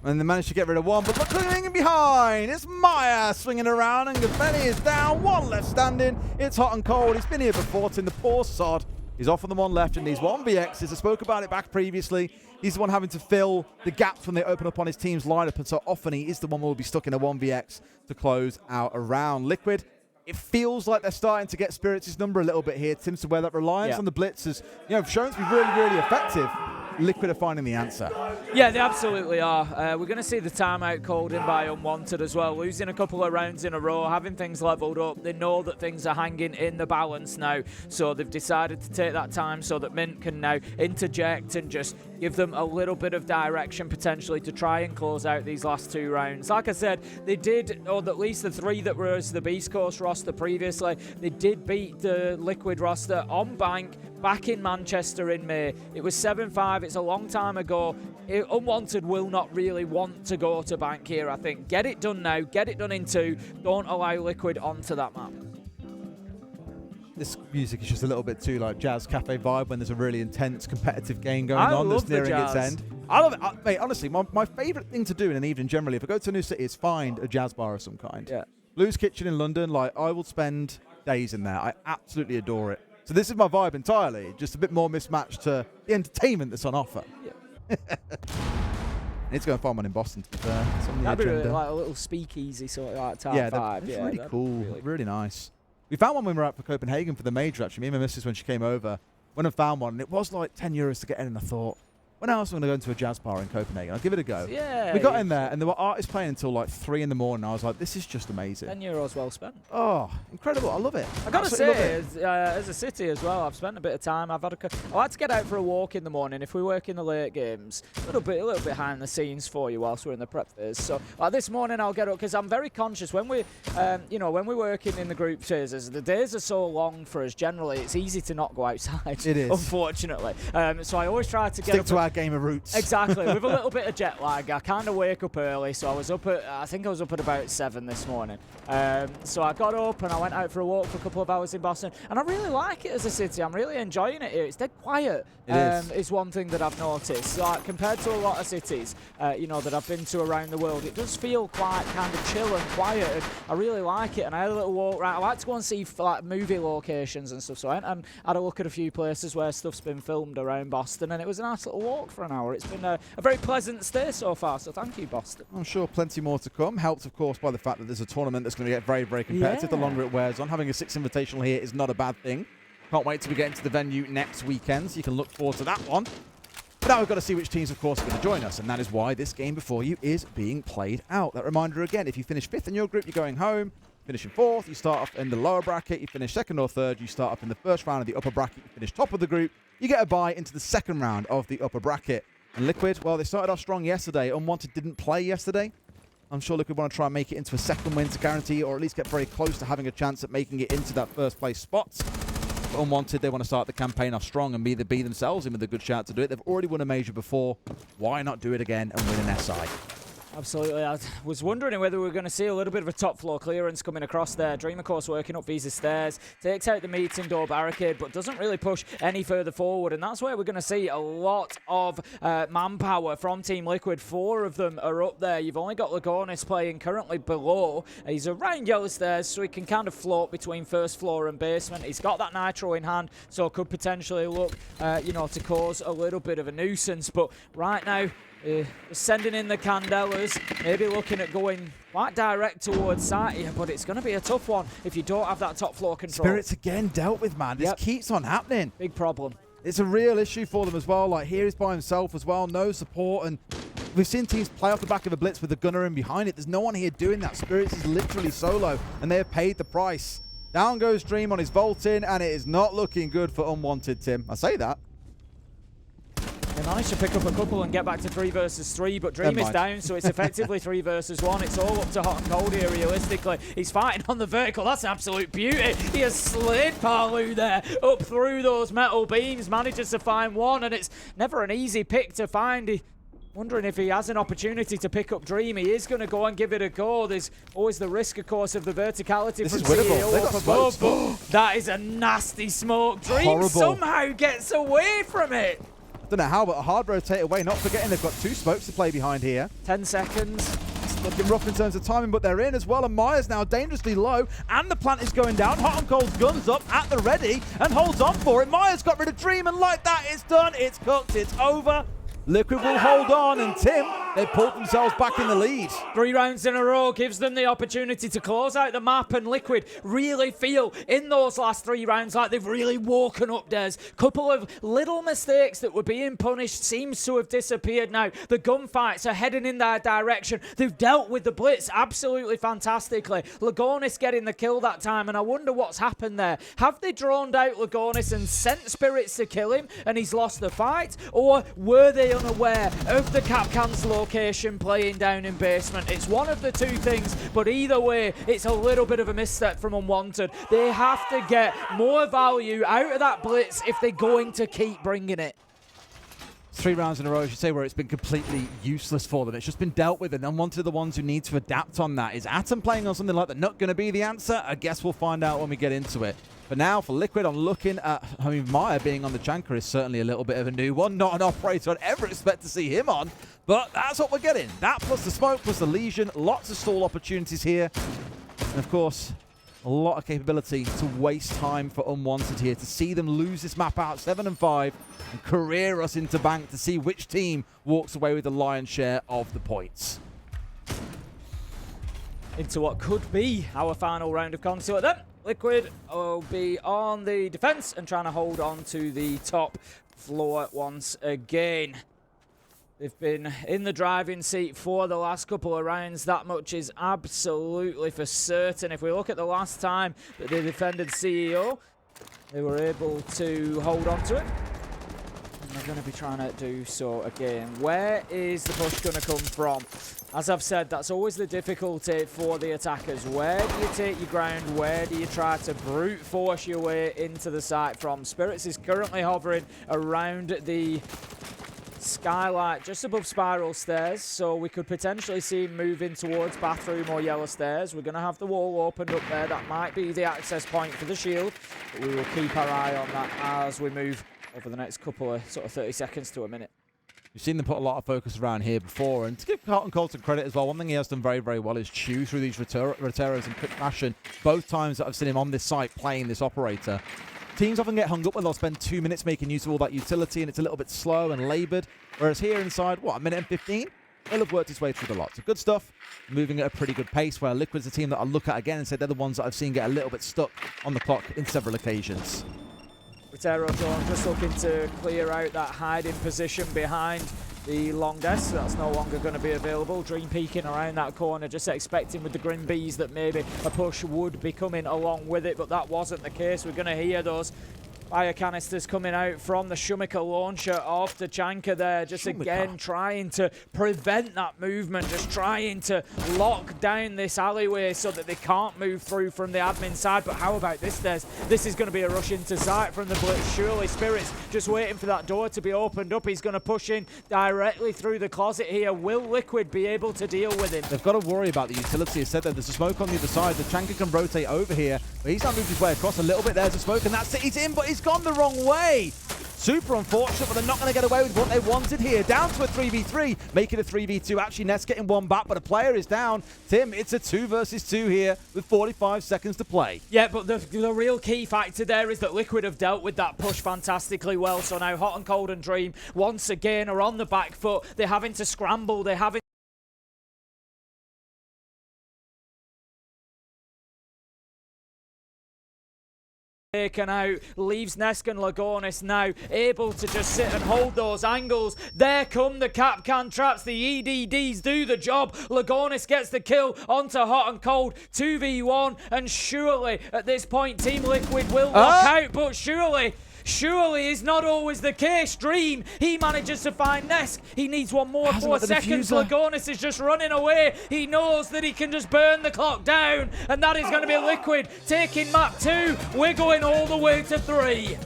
And they managed to get rid of one, but look in behind. It's Maya swinging around, and Gaffney is down. One left standing. It's Hot and Cold. He's been here before. It's in the poor sod. He's off on the one left, and these 1vx's. I spoke about it back previously. He's the one having to fill the gaps when they open up on his team's lineup, and so often he is the one who will be stuck in a 1vx to close out a round. Liquid, it feels like they're starting to get Spirits' number a little bit here, Tim, to where that reliance on the blitz has shown to be really, really effective. Liquid are finding the answer. Yeah, they absolutely are. We're going to see the timeout called in by Unwanted as well, losing a couple of rounds in a row, having things leveled up. They know that things are hanging in the balance now, so they've decided to take that time so that Mint can now interject and just give them a little bit of direction potentially to try and close out these last 2 rounds. Like I said, they did, or at least the 3 that were as the Beast Coast roster previously, they did beat the Liquid roster on Bank back in Manchester in May. It was 7-5. It's a long time ago. Unwanted will not really want to go to Bank here, I think. Get it done now. Get it done in 2. Don't allow Liquid onto that map. This music is just a little bit too like Jazz Cafe vibe when there's a really intense competitive game going on that's nearing its end. I love it. Mate, honestly, my favourite thing to do in an evening generally, if I go to a new city, is find a jazz bar of some kind. Yeah. Blues Kitchen in London, I will spend days in there. I absolutely adore it. So this is my vibe entirely, just a bit more mismatched to the entertainment that's on offer. Yeah. I need to go and find one in Boston, to be fair. That'd be really like a little speakeasy sort of like type vibe. It's really cool, really nice. We found one when we were out for Copenhagen for the major, actually. Me and my missus, when she came over, went and found one, and it was like 10 euros to get in, and I thought, when else am I going to go into a jazz bar in Copenhagen? I'll give it a go. Yeah. We got in there, and there were artists playing until like 3 in the morning. I was like, this is just amazing. 10 euros well spent. Oh, incredible. I love it. I got to say, as a city as well, I've spent a bit of time. I like to get out for a walk in the morning. If we work in the late games, a little bit behind the scenes for you whilst we're in the prep phase. So this morning I'll get up, because I'm very conscious when we, when we're working in the group phases, the days are so long for us generally, it's easy to not go outside. It is. Unfortunately. So I always try to stick to our game of roots. Exactly, with a little bit of jet lag. I kind of wake up early, so I think I was up at about 7 this morning. So I got up and I went out for a walk for a couple of hours in Boston, and I really like it as a city. I'm really enjoying it here. It's dead quiet. Is one thing that I've noticed. Like, compared to a lot of cities, that I've been to around the world, it does feel quite kind of chill and quiet, and I really like it. And I had a little walk around. I like to go and see like movie locations and stuff, so I went and had a look at a few places where stuff's been filmed around Boston, and it was a nice little walk for an hour. It's been a very pleasant stay so far, so thank you, Boston. I'm sure plenty more to come. Helped, of course, by the fact that there's a tournament that's going to get very, very competitive the longer it wears on. Having a Six Invitational here is not a bad thing. Can't wait till we get into the venue next weekend, so you can look forward to that one. But now we've got to see which teams, of course, are going to join us, and that is why this game before you is being played out. That reminder again, if you finish 5th in your group, you're going home. Finishing 4th, you start off in the lower bracket. You finish 2nd or 3rd, you start up in the first round of the upper bracket. You finish top of the group, you get a bye into the 2nd round of the upper bracket. And Liquid, well, they started off strong yesterday. Unwanted didn't play yesterday. I'm sure Liquid want to try and make it into a 2nd win to guarantee, or at least get very close to having a chance at making it into that 1st place spot. But Unwanted, they want to start the campaign off strong and be themselves in with a good shout to do it. They've already won a major before. Why not do it again and win an SI? Absolutely. I was wondering whether we were going to see a little bit of a top floor clearance coming across there. Dream, of course, working up Visa stairs, takes out the meeting door barricade, but doesn't really push any further forward. And that's where we're going to see a lot of manpower from Team Liquid. 4 of them are up there. You've only got Lagonis playing currently below. He's around yellow stairs, so he can kind of float between 1st floor and basement. He's got that nitro in hand, so could potentially look, to cause a little bit of a nuisance. But right now, sending in the Candelas, maybe looking at going quite direct towards site here, but it's going to be a tough one if you don't have that top floor control. Spirits again dealt with, man. This keeps on happening. Big problem. It's a real issue for them as well. Like, here he's by himself as well, no support, and we've seen teams play off the back of a blitz with the gunner in behind it. There's no one here doing that. Spirits is literally solo, and they have paid the price. Down goes Dream on his vault-in, and it is not looking good for Unwanted, Tim. I say that. They managed to pick up a couple and get back to 3 versus 3, but Dream is down, so it's effectively 3 versus 1. It's all up to Hot and Cold here, realistically. He's fighting on the vertical. That's an absolute beauty. He has slid Parlu there up through those metal beams, manages to find one, and it's never an easy pick to find. Wondering if he has an opportunity to pick up Dream. He is going to go and give it a go. There's always the risk, of course, of the verticality from CEO up above, but that is a nasty smoke. Dream somehow gets away from it. Don't know how, but a hard rotate away. Not forgetting they've got 2 smokes to play behind here. 10 seconds. It's looking rough in terms of timing, but they're in as well. And Myers now dangerously low, and the plant is going down. Hot and Cold's guns up at the ready and holds on for it. Myers got rid of Dream, and like that, it's done. It's cooked. It's over. Liquid will hold on, and Tim, they pulled themselves back in the lead. 3 rounds in a row gives them the opportunity to close out the map, and Liquid really feel in those last 3 rounds like they've really woken up, Des. Couple of little mistakes that were being punished seems to have disappeared now. The gunfights are heading in their direction. They've dealt with the blitz absolutely fantastically. Lagonis getting the kill that time, and I wonder what's happened there. Have they droned out Lagonis and sent Spirits to kill him, and he's lost the fight? Or were they unaware of the Capcan's location playing down in basement? It's one of the 2 things, but either way, it's a little bit of a misstep from Unwanted. They have to get more value out of that blitz if they're going to keep bringing it. 3 rounds in a row, I should say, where it's been completely useless for them. It's just been dealt with, and Unwanted are the ones who need to adapt on that. Is Atom playing on something like that not going to be the answer? I guess we'll find out when we get into it. But now for Liquid, I'm looking at, Maya being on the Janker is certainly a little bit of a new one. Not an operator I'd ever expect to see him on, but that's what we're getting. That plus the smoke plus the Legion, lots of stall opportunities here. And of course, A lot of capability to waste time for Unwanted here, to see them lose this map out 7-5 and career us into bank to see which team walks away with the lion's share of the points. Into what could be our final round of Consulate then. Liquid will be on the defense and trying to hold on to the top floor once again. They've been in the driving seat for the last couple of rounds. That much is absolutely for certain. If we look at the last time that they defended CEO, they were able to hold on to it. And they're going to be trying to do so again. Where is the push going to come from? As I've said, that's always the difficulty for the attackers. Where do you take your ground? Where do you try to brute force your way into the site from? Spirits is currently hovering around the skylight just above spiral stairs, so we could potentially see him moving towards bathroom or yellow stairs. We're going to have the wall opened up there. That might be the access point for the shield, but we will keep our eye on that as we move over the next couple of sort of 30 seconds to a minute. You've seen them put a lot of focus around here before, and to give Carlton Colton credit as well, one thing he has done very, very well is chew through these Roteros in quick fashion. Both times that I've seen him on this site playing this operator, teams often get hung up when they'll spend 2 minutes making use of all that utility, and it's a little bit slow and laboured. Whereas here inside, what, a minute and 15? He'll have worked his way through the lot. So good stuff, moving at a pretty good pace, where Liquid's a team that I look at again and say they're the ones that I've seen get a little bit stuck on the clock in several occasions. Rotero just looking to clear out that hiding position behind the long desk. That's no longer going to be available. Dream peeking around that corner, just expecting with the Grim Bees that maybe a push would be coming along with it, but that wasn't the case. We're going to hear those fire canisters coming out from the Shumiker launcher of Tachanka there, just again trying to prevent that movement, just trying to lock down this alleyway so that they can't move through from the admin side. But how about this, Des? This is going to be a rush into sight from the Blitz. Surely Spirits just waiting for that door to be opened up. He's going to push in directly through the closet here. Will Liquid be able to deal with him? They've got to worry about the utility. As said that there's a smoke on the other side. Tachanka can rotate over here, but he's not moved his way across a little bit. There's a smoke, and that's it. He's in, but he's gone the wrong way. Super unfortunate, but they're not going to get away with what they wanted here. Down to a 3v3, make it a 3v2. Actually, Ness getting one back, but a player is down. Tim, it's a 2 versus 2 here with 45 seconds to play. Yeah, but the real key factor there is that Liquid have dealt with that push fantastically well. So now Hot and Cold and Dream once again are on the back foot. They're having to scramble. They're having taken out, leaves Nesk and Lagonis now able to just sit and hold those angles. There come the Capcan traps. The EDDs do the job. Lagonis gets the kill onto Hot and Cold. 2v1, and surely at this point Team Liquid will walk out, but surely is not always the case. Dream, he manages to find Nesk. He needs one more 4 seconds. Lagonis is just running away. He knows that he can just burn the clock down, and that is going to be Liquid taking map 2. We're going all the way to 3.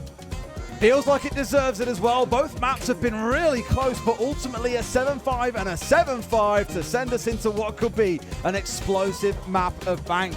Feels like it deserves it as well. Both maps have been really close, but ultimately a 7-5 and a 7-5 to send us into what could be an explosive map of Bank.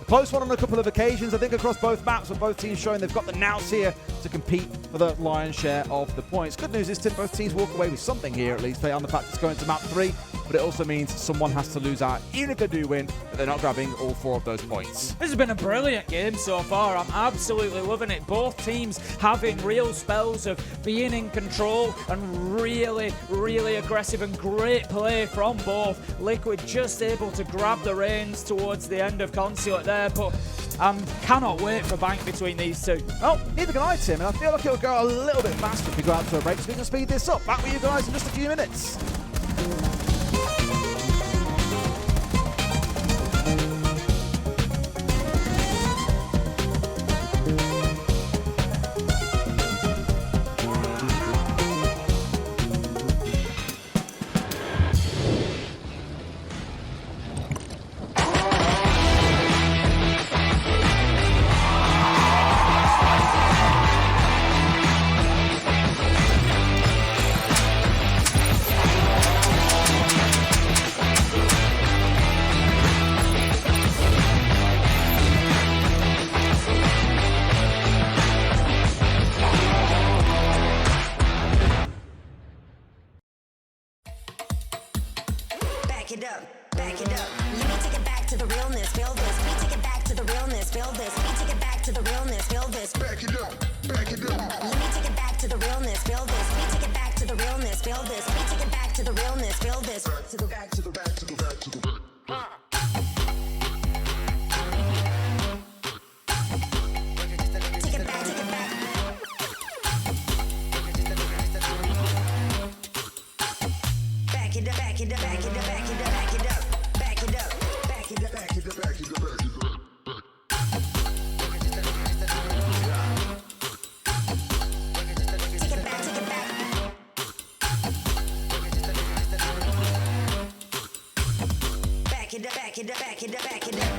Close one on a couple of occasions, I think, across both maps, with both teams showing they've got the nous here to compete for the lion's share of the points. Good news is, Tim, both teams walk away with something here, at least, on the fact it's going to map 3, but it also means someone has to lose out. Even if they do win, but they're not grabbing all 4 of those points. This has been a brilliant game so far. I'm absolutely loving it. Both teams having real spells of being in control and really, really aggressive, and great play from both. Liquid just able to grab the reins towards the end of Consulate there, but cannot wait for Bank between these two. Well, neither can I, Tim, and I feel like it'll go a little bit faster if we go out to a break, so we can speed this up. Back with you guys in just a few minutes. back it up. Let me take it back to the realness, feel this. Let me take it back to the realness, feel this. Let me take it back to the realness, feel this. Back to the back to the back to the back to the back. Take it back, take it back. Back it up, back it up, back it up, back it up, back it up, back it up, back it up, Back it up, back it up, back it up. take it back, take it back. Back it up, back it up, back it up, back it up.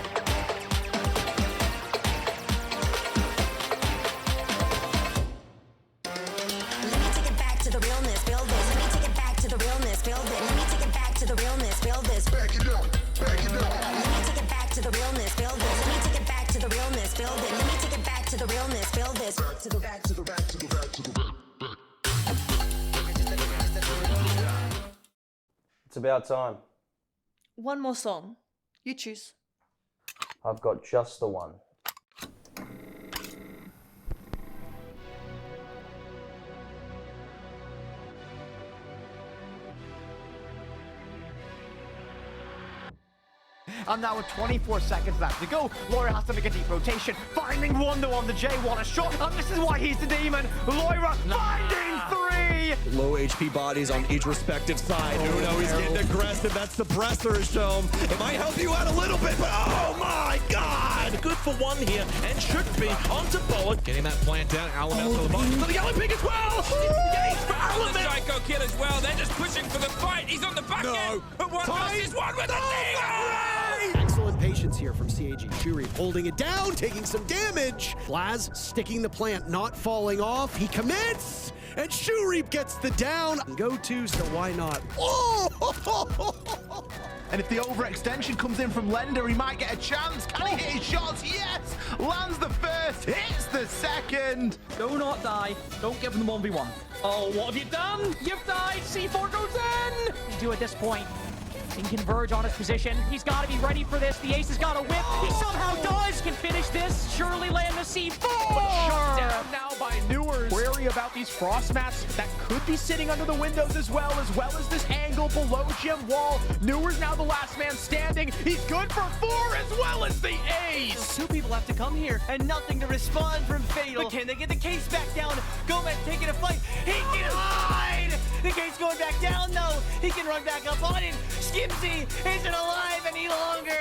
Let me take it back to the realness, feel this. Let me take it back to the realness, feel this. Let me take it back to the realness, feel this. Back it up, back it up. Let me take it back to the realness, feel this. Let me take it back to the realness, feel this. Let me take it back to the realness, feel this. Back to the back to the back to the back to the back. It's about time. One more song. You choose. I've got just the one. And now with 24 seconds left to go, Lair has to make a deep rotation, finding one though on the J, what a shot, and this is why he's the demon. Lair finding three! Low HP bodies on each respective side. Uno, he's getting aggressive. That's the presser show. It might help you out a little bit, but oh my god! Good for one here, and should be onto Bullet. Getting that plant down. Alamance to the bottom. For the yellow pick as well! It's for The Alamance! Psycho kill as well. They're just pushing for the fight. He's on the back end. But one versus one with the thing. Excellent patience here from CAG. Shuri holding it down, taking some damage. Blaz sticking the plant, not falling off. He commits, and Shuri gets the down. Go to, so why not? Oh! And if the overextension comes in from Lender, he might get a chance. Can he hit his shots? Yes! Lands the first, hits the second. Do not die. Don't give him the 1v1. Oh, what have you done? You've died. C4 goes in. Do at this point. Can converge on his position. He's got to be ready for this. The ace has got a whip. He somehow does. Can finish this. Surely land the C4. Shut down now by Newers. Wary about these frost mats that could be sitting under the windows as well as this angle below gym wall. Newers now the last man standing. He's good for 4 as well as the ace. Two people have to come here and nothing to respond from Fatal. But can they get the case back down? Gomez taking a fight. He can hide. The case going back down though. He can run back up on it. Skimsy isn't alive any longer.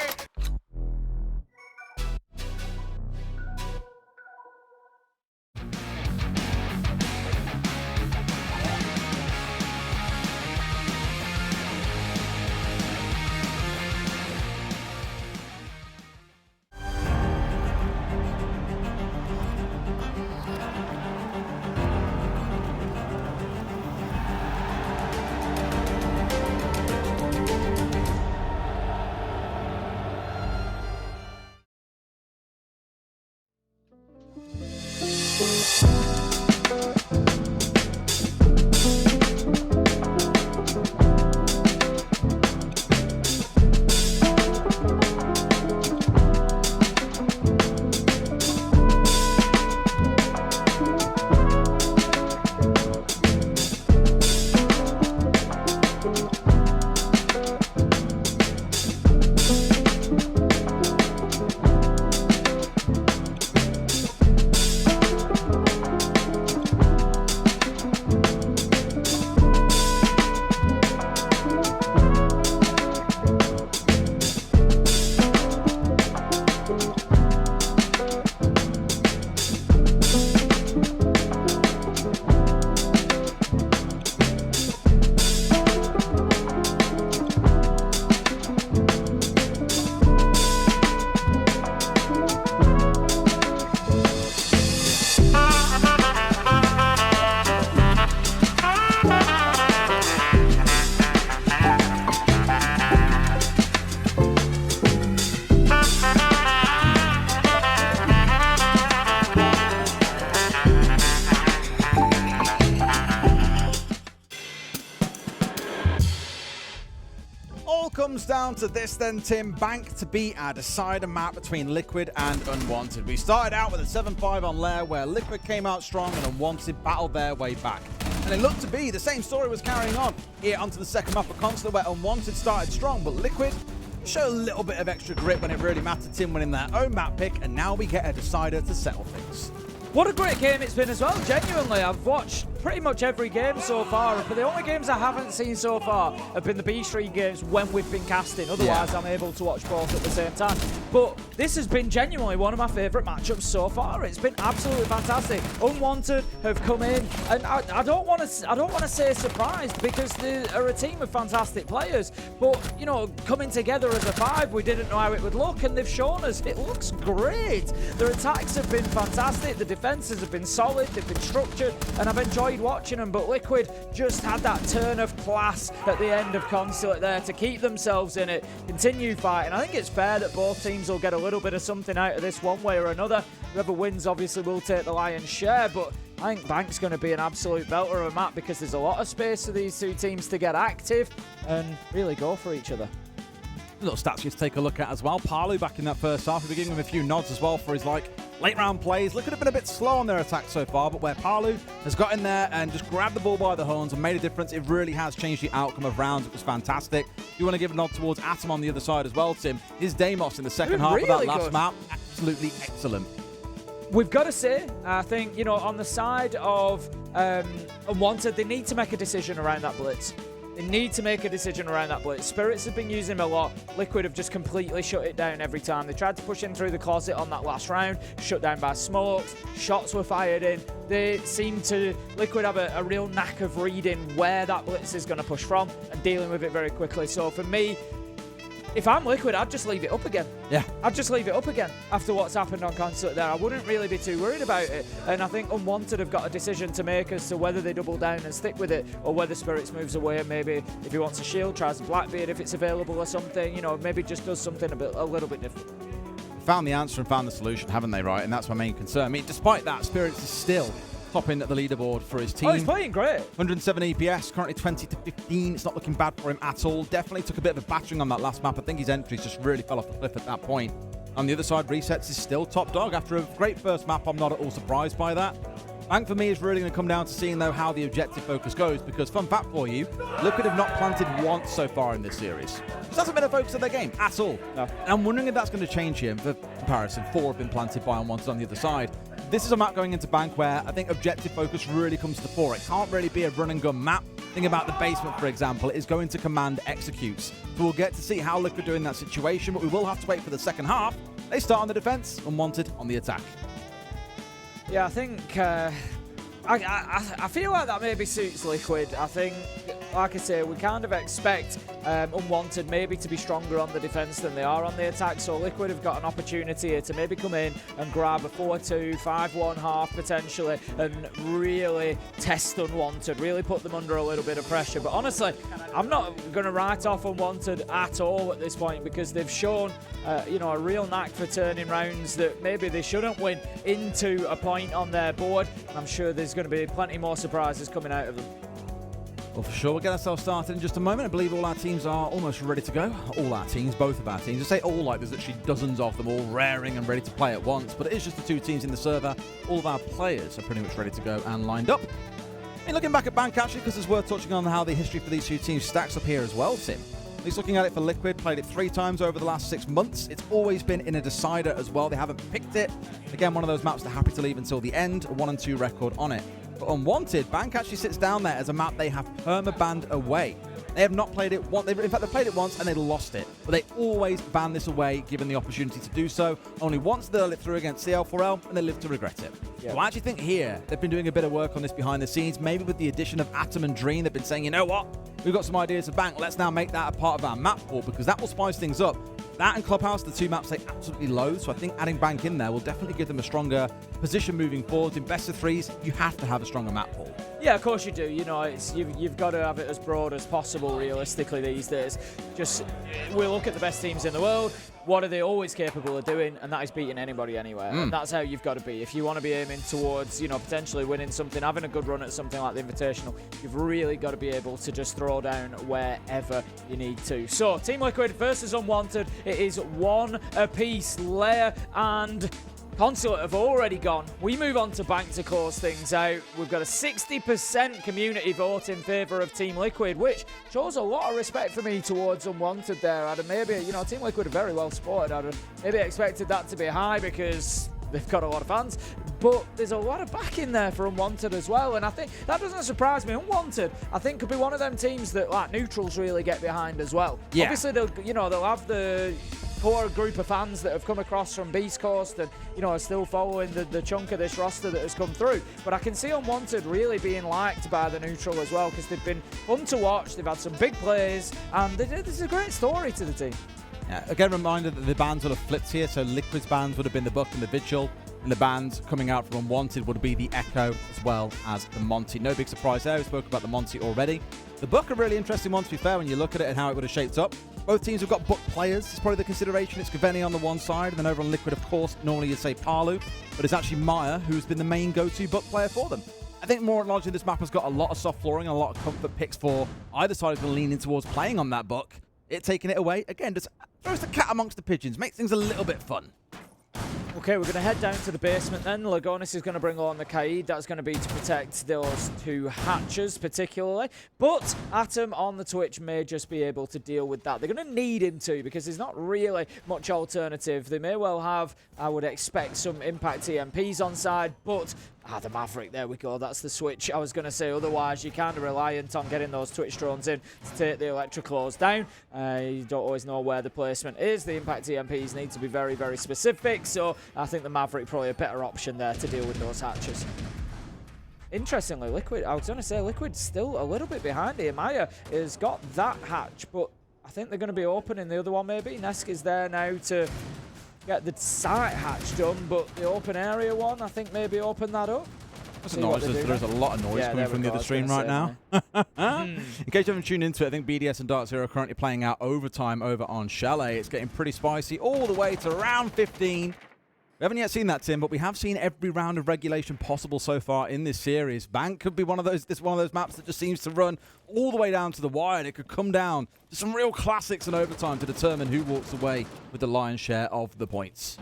comes down to this then, Tim. Bank to beat our decider map between Liquid and Unwanted. We started out with a 7-5 on Lair, where Liquid came out strong and Unwanted battled their way back. And it looked to be the same story was carrying on here onto the second map of Constant, where Unwanted started strong, but Liquid showed a little bit of extra grit when it really mattered. Tim winning their own map pick, and now we get a decider to settle things. What a great game it's been as well, genuinely. I've watched pretty much every game so far, but the only games I haven't seen so far have been the B-Stream games when we've been casting. Otherwise, I'm able to watch both at the same time. But this has been genuinely one of my favourite matchups so far. It's been absolutely fantastic. Unwanted have come in, and I don't want to say surprised, because they are a team of fantastic players. But you know, coming together as a 5, we didn't know how it would look, and they've shown us it looks great. Their attacks have been fantastic. The defenses have been solid. They've been structured, and I've enjoyed watching them. But Liquid just had that turn of class at the end of Consulate there to keep themselves in it, continue fighting. I think it's fair that both teams will get a little bit of something out of this one way or another. Whoever wins obviously will take the lion's share, but I think Bank's going to be an absolute belter of a map, because there's a lot of space for these two teams to get active and really go for each other. Little stats just take a look at as well. Palu back in that first half, we're giving him a few nods as well for his late round plays. Liquid have been a bit slow on their attack so far, but where Palu has got in there and just grabbed the ball by the horns and made a difference, it really has changed the outcome of rounds. It was fantastic. You want to give a nod towards Atom on the other side as well, Tim. His Deimos in the second half really of that last good map, absolutely excellent. We've got to say, I think, you know, on the side of Unwanted, they need to make a decision around that blitz. They need to make a decision around that blitz. Spirits have been using him a lot. Liquid have just completely shut it down every time. They tried to push him through the closet on that last round, shut down by smokes, shots were fired in. They seem to, Liquid have a real knack of reading where that blitz is going to push from and dealing with it very quickly. So for me, if I'm Liquid, I'd just leave it up again. Yeah. I'd just leave it up again after what's happened on Consulate there. I wouldn't really be too worried about it. And I think Unwanted have got a decision to make as to whether they double down and stick with it, or whether Spirits moves away and maybe if he wants a shield, tries a Blackbeard if it's available or something, you know, maybe just does something a little bit different. Found the answer and found the solution, haven't they, right? And that's my main concern. I mean, despite that, Spirits is still topping at the leaderboard for his team. Oh, he's playing great. 107 EPS, currently 20 to 15. It's not looking bad for him at all. Definitely took a bit of a battering on that last map. I think his entries just really fell off the cliff at that point. On the other side, Resets is still top dog. After a great first map, I'm not at all surprised by that. Bank for me is really going to come down to seeing, though, how the objective focus goes, because fun fact for you, Liquid have not planted once so far in this series. This hasn't been a focus of their game at all. No. And I'm wondering if that's going to change here. For comparison, 4 have been planted by Unwanted on the other side. This is a map going into Bank where I think objective focus really comes to the fore. It can't really be a run and gun map. Think about the basement, for example. It is going to command executes. So we'll get to see how Liquid do in that situation, but we will have to wait for the second half. They start on the defense, Unwanted on the attack. Yeah, I think I feel like that maybe suits Liquid. I think, like I say, we kind of expect Unwanted maybe to be stronger on the defense than they are on the attack, so Liquid have got an opportunity here to maybe come in and grab a 4-2, 5-1 half potentially, and really test Unwanted, really put them under a little bit of pressure. But honestly, I'm not going to write off Unwanted at all at this point, because they've shown you know, a real knack for turning rounds that maybe they shouldn't win into a point on their board. I'm sure there's going to be plenty more surprises coming out of them. Well, for sure, we'll get ourselves started in just a moment. I believe all our teams are almost ready to go. All our teams, both of our teams. I say all like there's actually dozens of them all raring and ready to play at once, but it is just the 2 teams in the server. All of our players are pretty much ready to go and lined up. And looking back at Bank, actually, because it's worth touching on how the history for these 2 teams stacks up here as well, Tim. At least looking at it for Liquid, played it 3 times over the last 6 months. It's always been in a decider as well. They haven't picked it. Again, one of those maps they're happy to leave until the end. A 1-2 record on it. But Unwanted, Bank actually sits down there as a map they have perma-banned away. They have not played it once. In fact, they played it once and they lost it. But they always ban this away, given the opportunity to do so. Only once they'll it through against CL4L, and they live to regret it. Yeah. So I actually think here, they've been doing a bit of work on this behind the scenes. Maybe with the addition of Atom and Dream, they've been saying, you know what? We've got some ideas of Bank. Let's now make that a part of our map pool, because that will spice things up. That and Clubhouse, the 2 maps they absolutely loathe, so I think adding Bank in there will definitely give them a stronger position moving forward. In best of 3s, you have to have a stronger map pool. Yeah, of course you do. You know, you've got to have it as broad as possible, realistically, these days. Just, we look at the best teams in the world. what are they always capable of doing, and that is beating anybody anywhere. And that's how you've got to be. If you want to be aiming towards, potentially winning something, having a good run at something like the Invitational, you've really got to be able to just throw down wherever you need to. So, Team Liquid versus Unwanted. It is 1 apiece. Lair and Consulate have already gone. We move on to Bank to close things out. We've got a 60% community vote in favour of Team Liquid, which shows a lot of respect for me towards Unwanted there. I'd have maybe, Team Liquid are very well supported. I'd have maybe expected that to be high because they've got a lot of fans, but there's a lot of backing there for Unwanted as well, and I think that doesn't surprise me. Unwanted, I think, could be one of them teams that like neutrals really get behind as well. Yeah. Obviously, they'll have the core group of fans that have come across from Beast Coast and are still following the chunk of this roster that has come through. But I can see Unwanted really being liked by the neutral as well because they've been fun to watch. They've had some big plays, and this is a great story to the team. Yeah, again, reminder that the bans would have flipped here, so Liquid's bans would have been the Buck and the Vigil, and the bans coming out from Unwanted would be the Echo as well as the Monty. No big surprise there. We spoke about the Monty already. The Buck, a really interesting one, to be fair, when you look at it and how it would have shaped up. Both teams have got Buck players. It's probably the consideration. It's Gaveni on the one side, and then over on Liquid, of course, normally you'd say Palu, but it's actually Maya who's been the main go-to Buck player for them. I think more largely this map has got a lot of soft flooring and a lot of comfort picks for either side is going to lean in towards playing on that Buck. It taking it away, again, just throws the cat amongst the pigeons, makes things a little bit fun. Okay, we're going to head down to the basement then. Lagonis is going to bring on the Kaid. That's going to be to protect those 2 hatches particularly. But Atom on the Twitch may just be able to deal with that. They're going to need him to because there's not really much alternative. They may well have, I would expect, some impact EMPs on side, but the Maverick, there we go. That's the switch. I was going to say, otherwise, you're kind of reliant on getting those Twitch drones in to take the electroclaws down. You don't always know where the placement is. The impact EMPs need to be very, very specific. So I think the Maverick probably a better option there to deal with those hatches. Interestingly, Liquid, I was going to say, Liquid's still a little bit behind here. Maya has got that hatch, but I think they're going to be opening the other one maybe. Nesk is there now to get the site hatch done, but the open area one, I think maybe open that up. There's a lot of noise coming from the other stream right now. In case you haven't tuned into it, I think BDS and Dark Zero are currently playing out overtime over on Chalet. It's getting pretty spicy all the way to round 15. We haven't yet seen that, Tim, but we have seen every round of regulation possible so far in this series. Bank could be one of those maps that just seems to run all the way down to the wire, and it could come down to some real classics in overtime to determine who walks away with the lion's share of the points.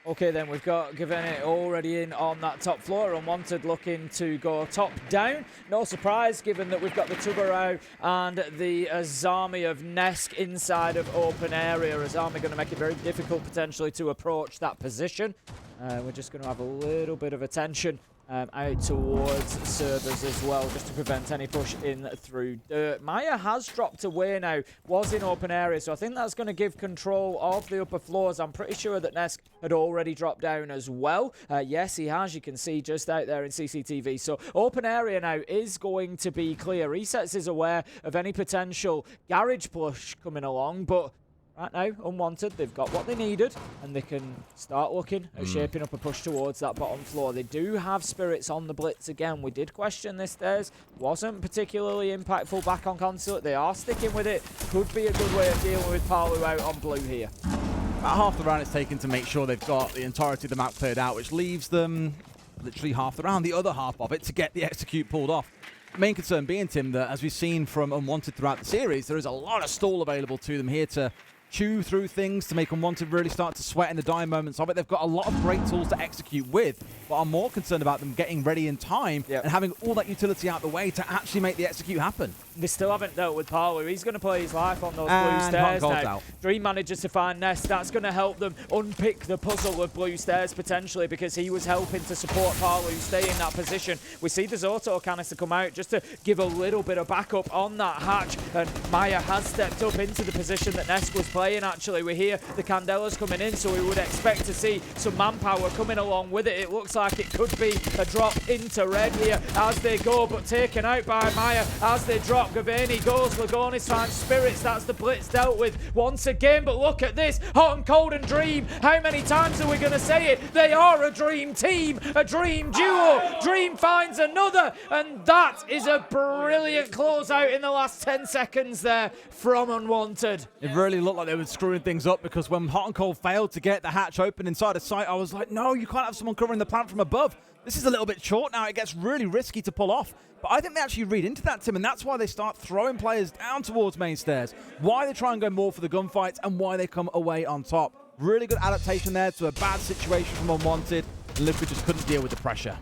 Okay, then we've got Gaveni already in on that top floor. Unwanted looking to go top down. No surprise, given that we've got the Tubarao and the Azami of Nesk inside of open area. Azami going to make it very difficult potentially to approach that position. We're just going to have a little bit of attention out towards servers as well, just to prevent any push in through dirt. Maya has dropped away now, was in open area, so I think that's going to give control of the upper floors. I'm pretty sure that Nesk had already dropped down as well. Yes, he has, you can see just out there in CCTV. So open area now is going to be clear. Resets is aware of any potential garage push coming along, but right now, Unwanted, they've got what they needed, and they can start looking at shaping up a push towards that bottom floor. They do have spirits on the blitz again. We did question this stairs. Wasn't particularly impactful back on Consulate. They are sticking with it. Could be a good way of dealing with Palu out on blue here. About half the round it's taken to make sure they've got the entirety of the map cleared out, which leaves them literally half the round, the other half of it, to get the execute pulled off. The main concern being, Tim, that as we've seen from Unwanted throughout the series, there is a lot of stall available to them here to chew through things to make Unwanted really start to sweat in the dying moments of it. They've got a lot of great tools to execute with, but I'm more concerned about them getting ready in time and having all that utility out the way to actually make the execute happen. They still haven't dealt with Palu. He's going to play his life on those blue stairs now. Out. Dream manages to find Nest. That's going to help them unpick the puzzle of blue stairs potentially, because he was helping to support Palu stay in that position. We see the Zoto canister come out just to give a little bit of backup on that hatch, and Maya has stepped up into the position that Nest was playing actually. We hear the Candelas coming in, so we would expect to see some manpower coming along with it. It looks like it could be a drop into red here as they go, but taken out by Maya as they drop. Gaveni goes, Lagonis finds spirits. That's the blitz dealt with once again, but look at this, Hot and Cold and Dream. How many times are we going to say it? They are a dream team, a dream duo. Dream finds another, and that is a brilliant closeout in the last 10 seconds there from Unwanted. It really looked like they were screwing things up, because when Hot and Cold failed to get the hatch open inside of sight, I was like, no, you can't have someone covering the plant from above. This is a little bit short now. It gets really risky to pull off. But I think they actually read into that, Tim, and that's why they start throwing players down towards main stairs, why they try and go more for the gunfights, and why they come away on top. Really good adaptation there to a bad situation from Unwanted. Liquid just couldn't deal with the pressure.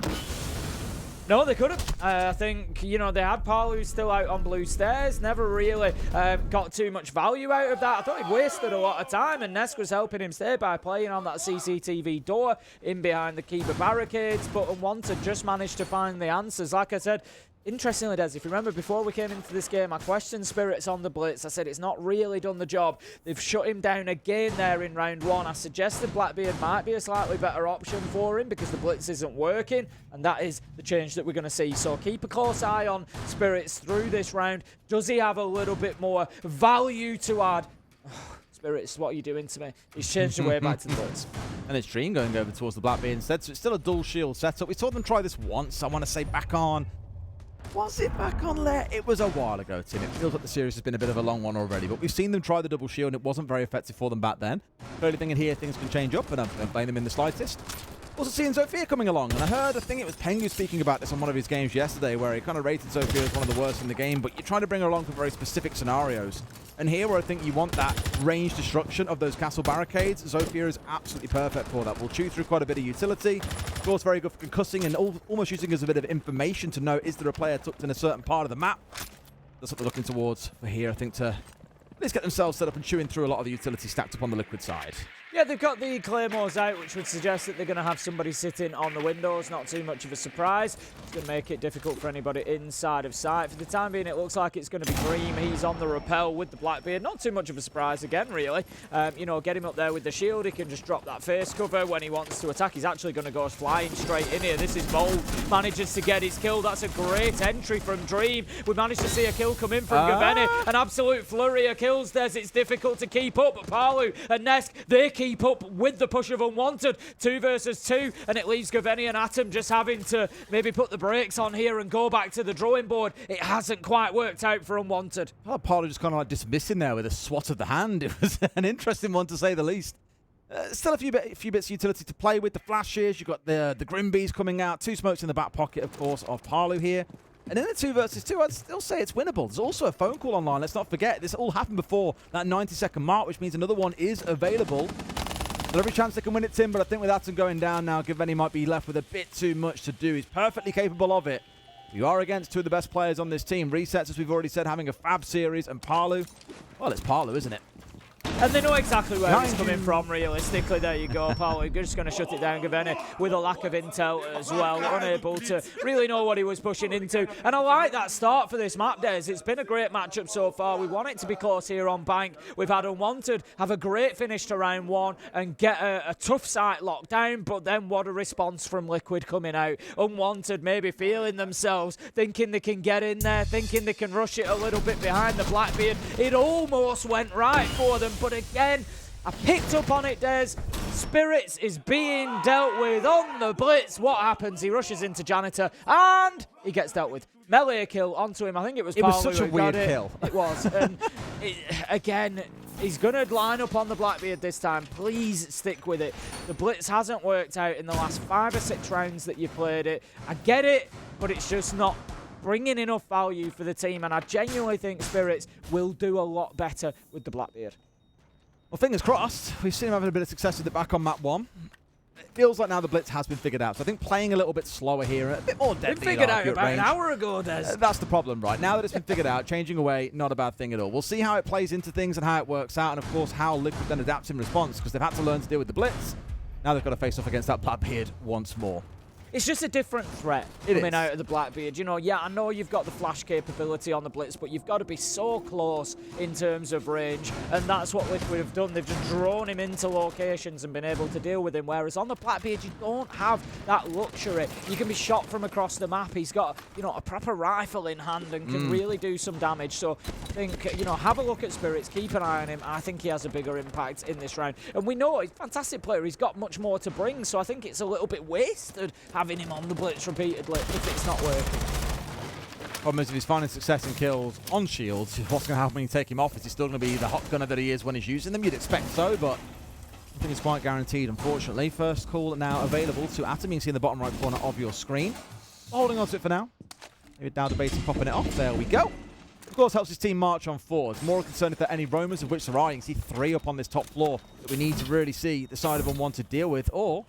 No, they couldn't. I think, you know, they had Palu still out on blue stairs. Never really got too much value out of that. I thought he'd wasted a lot of time, and Nesk was helping him stay by playing on that CCTV door in behind the Kiba barricades, but Unwanted just managed to find the answers. Like I said, interestingly, Des, if you remember before we came into this game, I questioned Spirits on the blitz. I said it's not really done the job. They've shut him down again there in round one. I suggested Blackbeard might be a slightly better option for him because the blitz isn't working, and that is the change that we're going to see. So keep a close eye on Spirits through this round. Does he have a little bit more value to add? Spirits, what are you doing to me? He's changed the way back to the blitz. And it's Dream going over towards the Blackbeard instead, so it's still a dual shield setup. We saw them try this once, I want to say back on... Was it back on Lair? It was a while ago, Tim. It feels like the series has been a bit of a long one already, but we've seen them try the double shield, and it wasn't very effective for them back then. Clearly thinking here things can change up, and I don't blame them in the slightest. Also seeing Zofia coming along, and I think it was Pengu speaking about this on one of his games yesterday, where he kind of rated Zofia as one of the worst in the game, but you're trying to bring her along for very specific scenarios. And here, where I think you want that range destruction of those castle barricades, Zofia is absolutely perfect for that. Will chew through quite a bit of utility. Of course, very good for concussing and almost using as a bit of information to know, is there a player tucked in a certain part of the map? That's what they're looking towards for here, I think, to at least get themselves set up and chewing through a lot of the utility stacked up on the Liquid side. Yeah, they've got the Claymores out, which would suggest that they're going to have somebody sitting on the windows. Not too much of a surprise. It's going to make it difficult for anybody inside of sight. For the time being, it looks like it's going to be Dream. He's on the rappel with the Blackbeard. Not too much of a surprise again, really. You know, get him up there with the shield. He can just drop that face cover when he wants to attack. He's actually going to go flying straight in here. This is bold. Manages to get his kill. That's a great entry from Dream. We managed to see a kill come in from Gaveni. An absolute flurry of kills. It's difficult to keep up. But Palu and Nesk, they keep up with the push of Unwanted. 2 versus 2, and it leaves Gaveni and Atom just having to maybe put the brakes on here and go back to the drawing board. It hasn't quite worked out for Unwanted. Oh, Palu just kind of like dismissing there with a swat of the hand. It was an interesting one, to say the least. Still a few bits of utility to play with. The flashes, you've got the Grimbees coming out. 2 smokes in the back pocket, of course, of Palu here. And in the 2 versus 2, I'd still say it's winnable. There's also a phone call online. Let's not forget, this all happened before that 90-second mark, which means another one is available. There's every chance they can win it, Tim, but I think with Atom going down now, Gaveni might be left with a bit too much to do. He's perfectly capable of it. You are against 2 of the best players on this team. Resets, as we've already said, having a fab series, and Palu, well, it's Palu, isn't it? And they know exactly where he's coming from, realistically. There you go, Palu. You're just going to shut it down. Gaveni with a lack of intel as well, unable to really know what he was pushing into. And I like that start for this map, Des. It's been a great matchup so far. We want it to be close here on Bank. We've had Unwanted have a great finish to round 1 and get a tough site locked down, but then what a response from Liquid coming out. Unwanted maybe feeling themselves, thinking they can get in there, thinking they can rush it a little bit behind the Blackbeard. It almost went right for them, but again, I picked up on it, Des. Spirits is being dealt with on the blitz. What happens? He rushes into Janitor, and he gets dealt with. Melee kill onto him. I think it was Palu. It was such a weird kill. It was. And again, he's going to line up on the Blackbeard this time. Please stick with it. The blitz hasn't worked out in the last 5 or 6 rounds that you played it. I get it, but it's just not bringing enough value for the team, and I genuinely think Spirits will do a lot better with the Blackbeard. Well, fingers crossed. We've seen him having a bit of success with it back on map 1. It feels like now the blitz has been figured out. So I think playing a little bit slower here, a bit more deadly. Been figured out about an hour ago, Des. That's the problem, right? Now that it's been figured out, changing away, not a bad thing at all. We'll see how it plays into things and how it works out, and of course how Liquid then adapts in response, because they've had to learn to deal with the blitz. Now they've got to face off against that Blackbeard once more. It's just a different threat coming out of the Blackbeard. You know, yeah, I know you've got the flash capability on the blitz, but you've got to be so close in terms of range, and that's what Liquid have done. They've just drawn him into locations and been able to deal with him, whereas on the Blackbeard, you don't have that luxury. You can be shot from across the map. He's got, you know, a proper rifle in hand and can really do some damage. So I think, you know, have a look at Spirits, keep an eye on him. I think he has a bigger impact in this round. And we know he's a fantastic player. He's got much more to bring, so I think it's a little bit wasted having him on the blitz repeatedly if it's not working. Problem is, if he's finding success and kills on shields, what's going to happen when you take him off? Is he still going to be the hot gunner that he is when he's using them? You'd expect so, but I think it's quite guaranteed, unfortunately. First call now available to Atom. You can see in the bottom right corner of your screen. Holding on to it for now. Maybe down debating popping it off. There we go. Of course, helps his team march on forwards. More concerned if there are any roamers, of which there are. You can see 3 up on this top floor that we need to really see the side of Unwanted deal with, or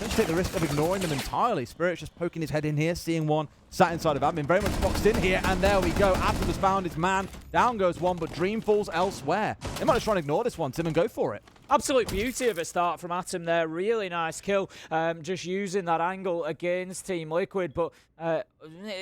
don't take the risk of ignoring them entirely. Spirit's just poking his head in here, seeing one sat inside of admin, very much boxed in here, and there we go. Atom has found his man. Down goes one, but Dream falls elsewhere. They might just try and ignore this one, Tim, and go for it. Absolute beauty of a start from Atom there. Really nice kill. Just using that angle against Team Liquid, but it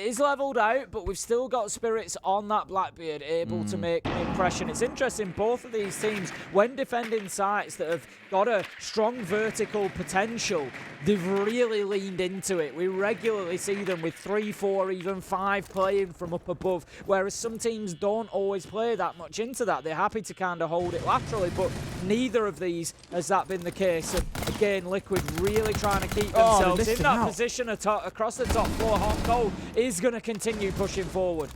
is leveled out, but we've still got Spirits on that Blackbeard, able to make an impression. It's interesting, both of these teams, when defending sites that have got a strong vertical potential, they've really leaned into it. We regularly see them with 3, 4, even 5 playing from up above, whereas some teams don't always play that much into that. They're happy to kind of hold it laterally, but neither of these has that been the case. And again, Liquid really trying to keep themselves in that position across the top floor. Hot Gold is going to continue pushing forward.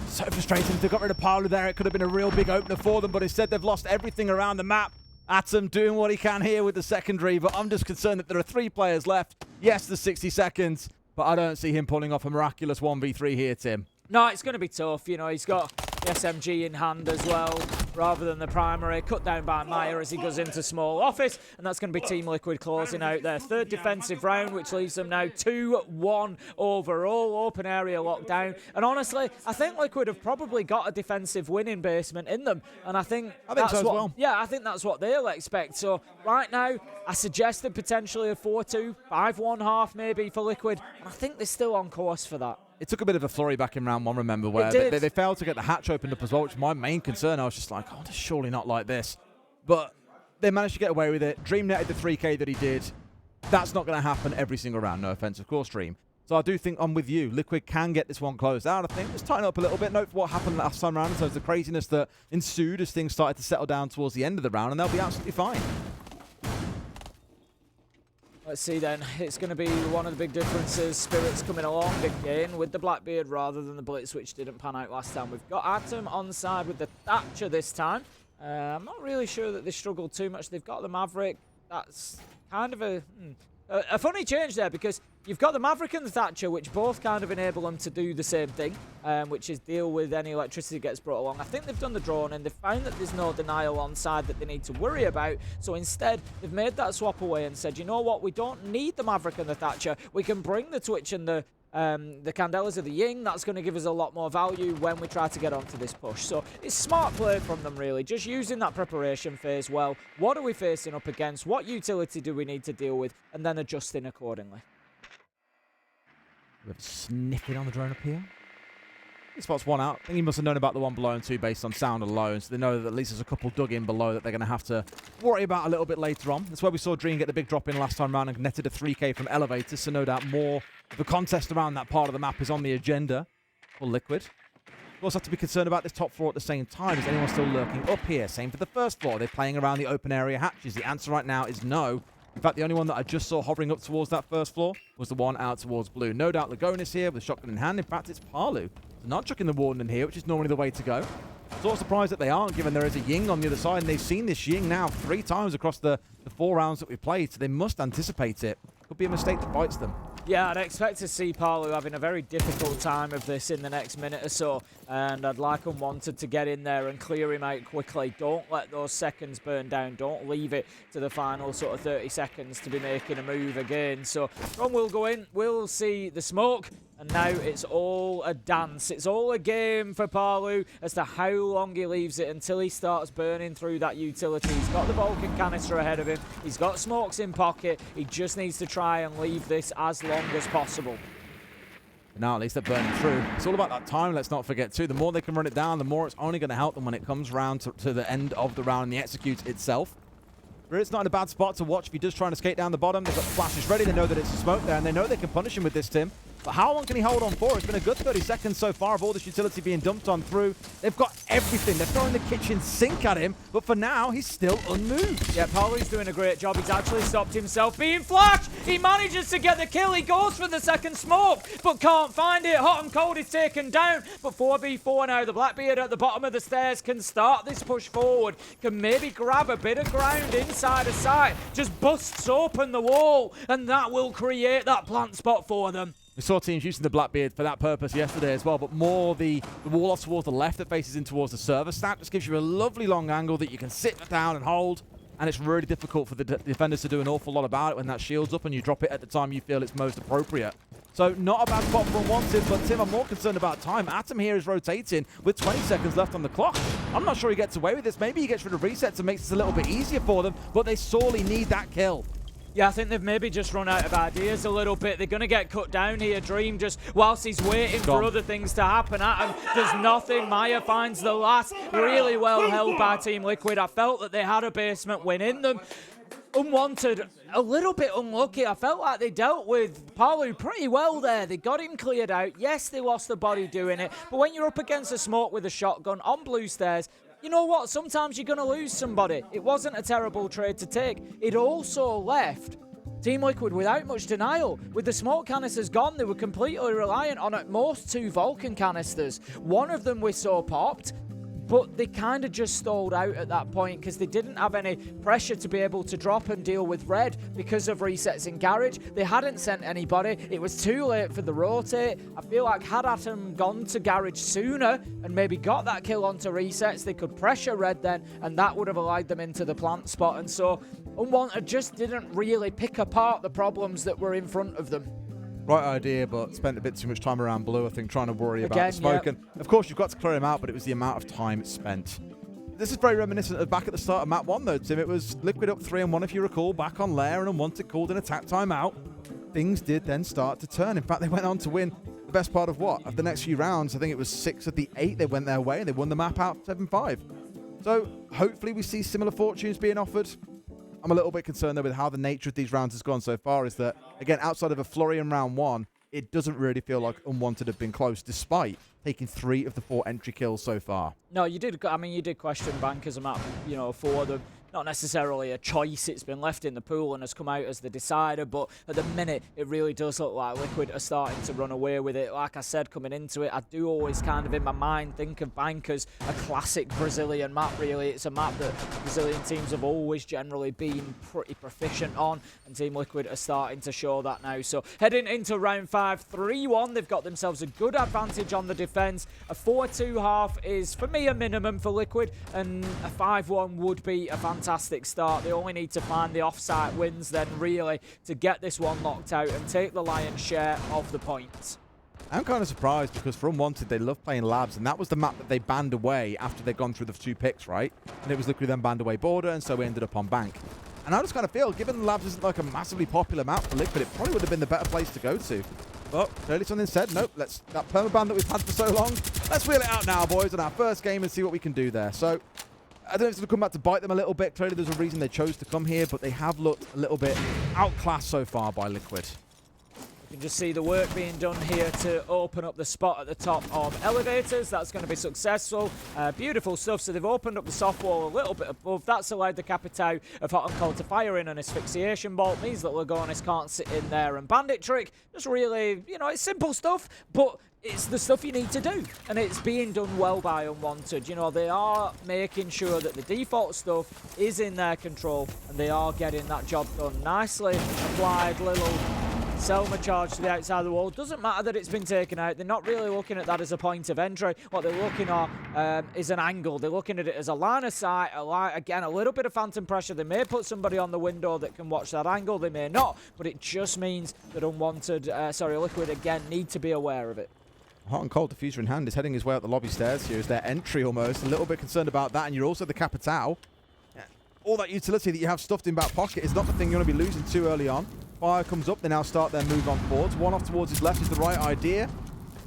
So frustrating. If they got rid of Paolo there, it could have been a real big opener for them, but instead they've lost everything around the map. Atom doing what he can here with the secondary, but I'm just concerned that there are 3 players left. Yes, there's 60 seconds, but I don't see him pulling off a miraculous 1v3 here, Tim. No, it's going to be tough. You know, he's got the SMG in hand as well, rather than the primary. Cut down by Meyer as he goes into small office, and that's going to be Team Liquid closing out their 3rd defensive round, which leaves them now 2-1 overall. Open area lockdown. And honestly, I think Liquid have probably got a defensive win in basement in them, and I think that's so as what, well. Yeah, I think that's what they'll expect. So right now, I suggested potentially a 4-2, 5-1 half maybe for Liquid, and I think they're still on course for that. It took a bit of a flurry back in round 1, remember, where they failed to get the hatch opened up as well, which is my main concern. I was just like, oh, it's surely not like this. But they managed to get away with it. Dream netted the 3K that he did. That's not going to happen every single round. No offense, of course, Dream. So I do think I'm with you. Liquid can get this one closed out, I think. Just tighten up a little bit. Note what happened last time round in terms of the craziness that ensued as things started to settle down towards the end of the round, and they'll be absolutely fine. Let's see then, it's going to be one of the big differences. Spirits coming along again with the Blackbeard rather than the Blitz, which didn't pan out last time. We've got Atom on side with the Thatcher this time. I'm not really sure that they struggled too much. They've got the Maverick. That's kind of a funny change there, because you've got the Maverick and the Thatcher, which both kind of enable them to do the same thing, which is deal with any electricity that gets brought along. I think they've done the drone, and they've found that there's no denial on side that they need to worry about. So instead, they've made that swap away and said, you know what, we don't need the Maverick and the Thatcher. We can bring the Twitch and the Candelas of the Ying. That's going to give us a lot more value when we try to get onto this push. So it's smart play from them, really, just using that preparation phase well. What are we facing up against? What utility do we need to deal with? And then adjusting accordingly. We have a sniffing on the drone up here. He spots one out. I think he must have known about the one below and 2 based on sound alone, so they know that at least there's a couple dug in below that they're going to have to worry about a little bit later on. That's where we saw Dream get the big drop in last time round and netted a 3K from Elevator, so no doubt more of the contest around that part of the map is on the agenda for Liquid. We also have to be concerned about this top floor at the same time. Is anyone still lurking up here? Same for the first floor. They're playing around the open area hatches. The answer right now is no. In fact, the only one that I just saw hovering up towards that first floor was the one out towards blue. No doubt Lagonis here with a shotgun in hand. In fact, it's Palu. They're not chucking the Warden in here, which is normally the way to go. Sort of surprised that they aren't, given there is a Ying on the other side, and they've seen this Ying now 3 times across the 4 rounds that we've played, so they must anticipate it. Could be a mistake that bites them. Yeah, I'd expect to see Palu having a very difficult time of this in the next minute or so, and I'd like Unwanted to get in there and clear him out quickly. Don't let those seconds burn down. Don't leave it to the final sort of 30 seconds to be making a move again. So Ron will go in. We'll see the smoke. And now it's all a dance. It's all a game for Palu as to how long he leaves it until he starts burning through that utility. He's got the Vulcan canister ahead of him. He's got smokes in pocket. He just needs to try and leave this as long as possible. Now at least they're burning through. It's all about that time, let's not forget too. The more they can run it down, the more it's only going to help them when it comes round to the end of the round and the execute itself. It's not in a bad spot to watch if he does try to skate down the bottom. They've got flashes ready. They know that it's a smoke there, and they know they can punish him with this, Tim. But how long can he hold on for? It's been a good 30 seconds so far of all this utility being dumped on through. They've got everything. They're throwing the kitchen sink at him, but for now, he's still unmoved. Yeah, Paulu's doing a great job. He's actually stopped himself being flashed. He manages to get the kill. He goes for the second smoke, but can't find it. Hot and Cold is taken down, but 4v4 now. The Blackbeard at the bottom of the stairs can start this push forward, can maybe grab a bit of ground inside a site, just busts open the wall, and that will create that plant spot for them. We saw teams using the Blackbeard for that purpose yesterday as well, but more the wall off towards the left that faces in towards the server stack just gives you a lovely long angle that you can sit down and hold, and it's really difficult for the defenders to do an awful lot about it when that shield's up and you drop it at the time you feel it's most appropriate. So not a bad spot for Unwanted, but Tim, I'm more concerned about time. Atom here is rotating with 20 seconds left on the clock. I'm not sure he gets away with this. Maybe he gets rid of resets and makes it a little bit easier for them, but they sorely need that kill. Yeah, I think they've maybe just run out of ideas a little bit. They're going to get cut down here. Dream just, whilst he's waiting for other things to happen at him, does nothing. Maya finds the last. Really well held by Team Liquid. I felt that they had a basement win in them. Unwanted, a little bit unlucky. I felt like they dealt with Palu pretty well there. They got him cleared out. Yes, they lost the body doing it. But when you're up against a smoke with a shotgun on blue stairs, you know what? Sometimes you're going to lose somebody. It wasn't a terrible trade to take. It also left Team Liquid without much denial. With the smoke canisters gone, they were completely reliant on at most 2 Vulcan canisters. One of them we saw popped, but they kind of just stalled out at that point because they didn't have any pressure to be able to drop and deal with red because of resets in garage. They hadn't sent anybody. It was too late for the rotate. I feel like had Atom gone to garage sooner and maybe got that kill onto resets, they could pressure red then, and that would have allowed them into the plant spot. And so Unwanted just didn't really pick apart the problems that were in front of them. Right idea, but spent a bit too much time around blue, I think, trying to worry about the smoke. And of course, you've got to clear him out, but it was the amount of time spent. This is very reminiscent of back at the start of map 1, though, Tim. It was Liquid up 3-1, if you recall, back on Lair, and Unwanted called an attack timeout. Things did then start to turn. In fact, they went on to win the best part of what? Of the next few rounds, I think it was 6 of the 8 they went their way, and they won the map out 7-5. So hopefully we see similar fortunes being offered. I'm a little bit concerned, though, with how the nature of these rounds has gone so far, is that, again, outside of a flurry in round 1, it doesn't really feel like Unwanted have been close, despite taking 3 of the 4 entry kills so far. No, you did. I mean, you did question Bank as a map, you know, for them. Not necessarily a choice. It's been left in the pool and has come out as the decider, but at the minute, it really does look like Liquid are starting to run away with it. Like I said, coming into it, I do always kind of in my mind think of Bank as a classic Brazilian map, really. It's a map that Brazilian teams have always generally been pretty proficient on, and Team Liquid are starting to show that now. So heading into round 5, 3-1, they've got themselves a good advantage on the defense. A 4-2 half is, for me, a minimum for Liquid, and a 5-1 would be a fantastic start. They only need to find the off-site wins then, really, to get this one knocked out and take the lion's share of the points. I'm kind of surprised because for Unwanted, they love playing labs, and that was the map that they banned away after they'd gone through the 2 picks, right? And it was Liquid then banned away Border, and so we ended up on Bank. And I just kind of feel, given labs isn't like a massively popular map for Liquid, it probably would have been the better place to go to. But clearly something said, nope, that permaban that we've had for so long, let's wheel it out now, boys, on our first game and see what we can do there. So I don't know if it's going to come back to bite them a little bit. Clearly there's a reason they chose to come here, but they have looked a little bit outclassed so far by Liquid. You can just see the work being done here to open up the spot at the top of elevators. That's going to be successful. Beautiful stuff. So they've opened up the soft wall a little bit above. That's allowed the Capitao of Hot and Cold to fire in an asphyxiation bolt. Means that Lagonis can't sit in there. And Bandit Trick, just really, you know, it's simple stuff, but it's the stuff you need to do, and it's being done well by Unwanted. You know, they are making sure that the default stuff is in their control, and they are getting that job done. Nicely applied little Selma charge to the outside of the wall. Doesn't matter that it's been taken out. They're not really looking at that as a point of entry. What they're looking at is an angle. They're looking at it as a line of sight. Again, a little bit of phantom pressure. They may put somebody on the window that can watch that angle. They may not, but it just means that Liquid again need to be aware of it. Hot and Cold, diffuser in hand, is heading his way up the lobby stairs. Here's their entry almost. A little bit concerned about that, and you're also the Capitao. All that utility that you have stuffed in back pocket is not the thing you want to be losing too early on. Fire comes up, they now start their move on forwards. One off towards his left is the right idea.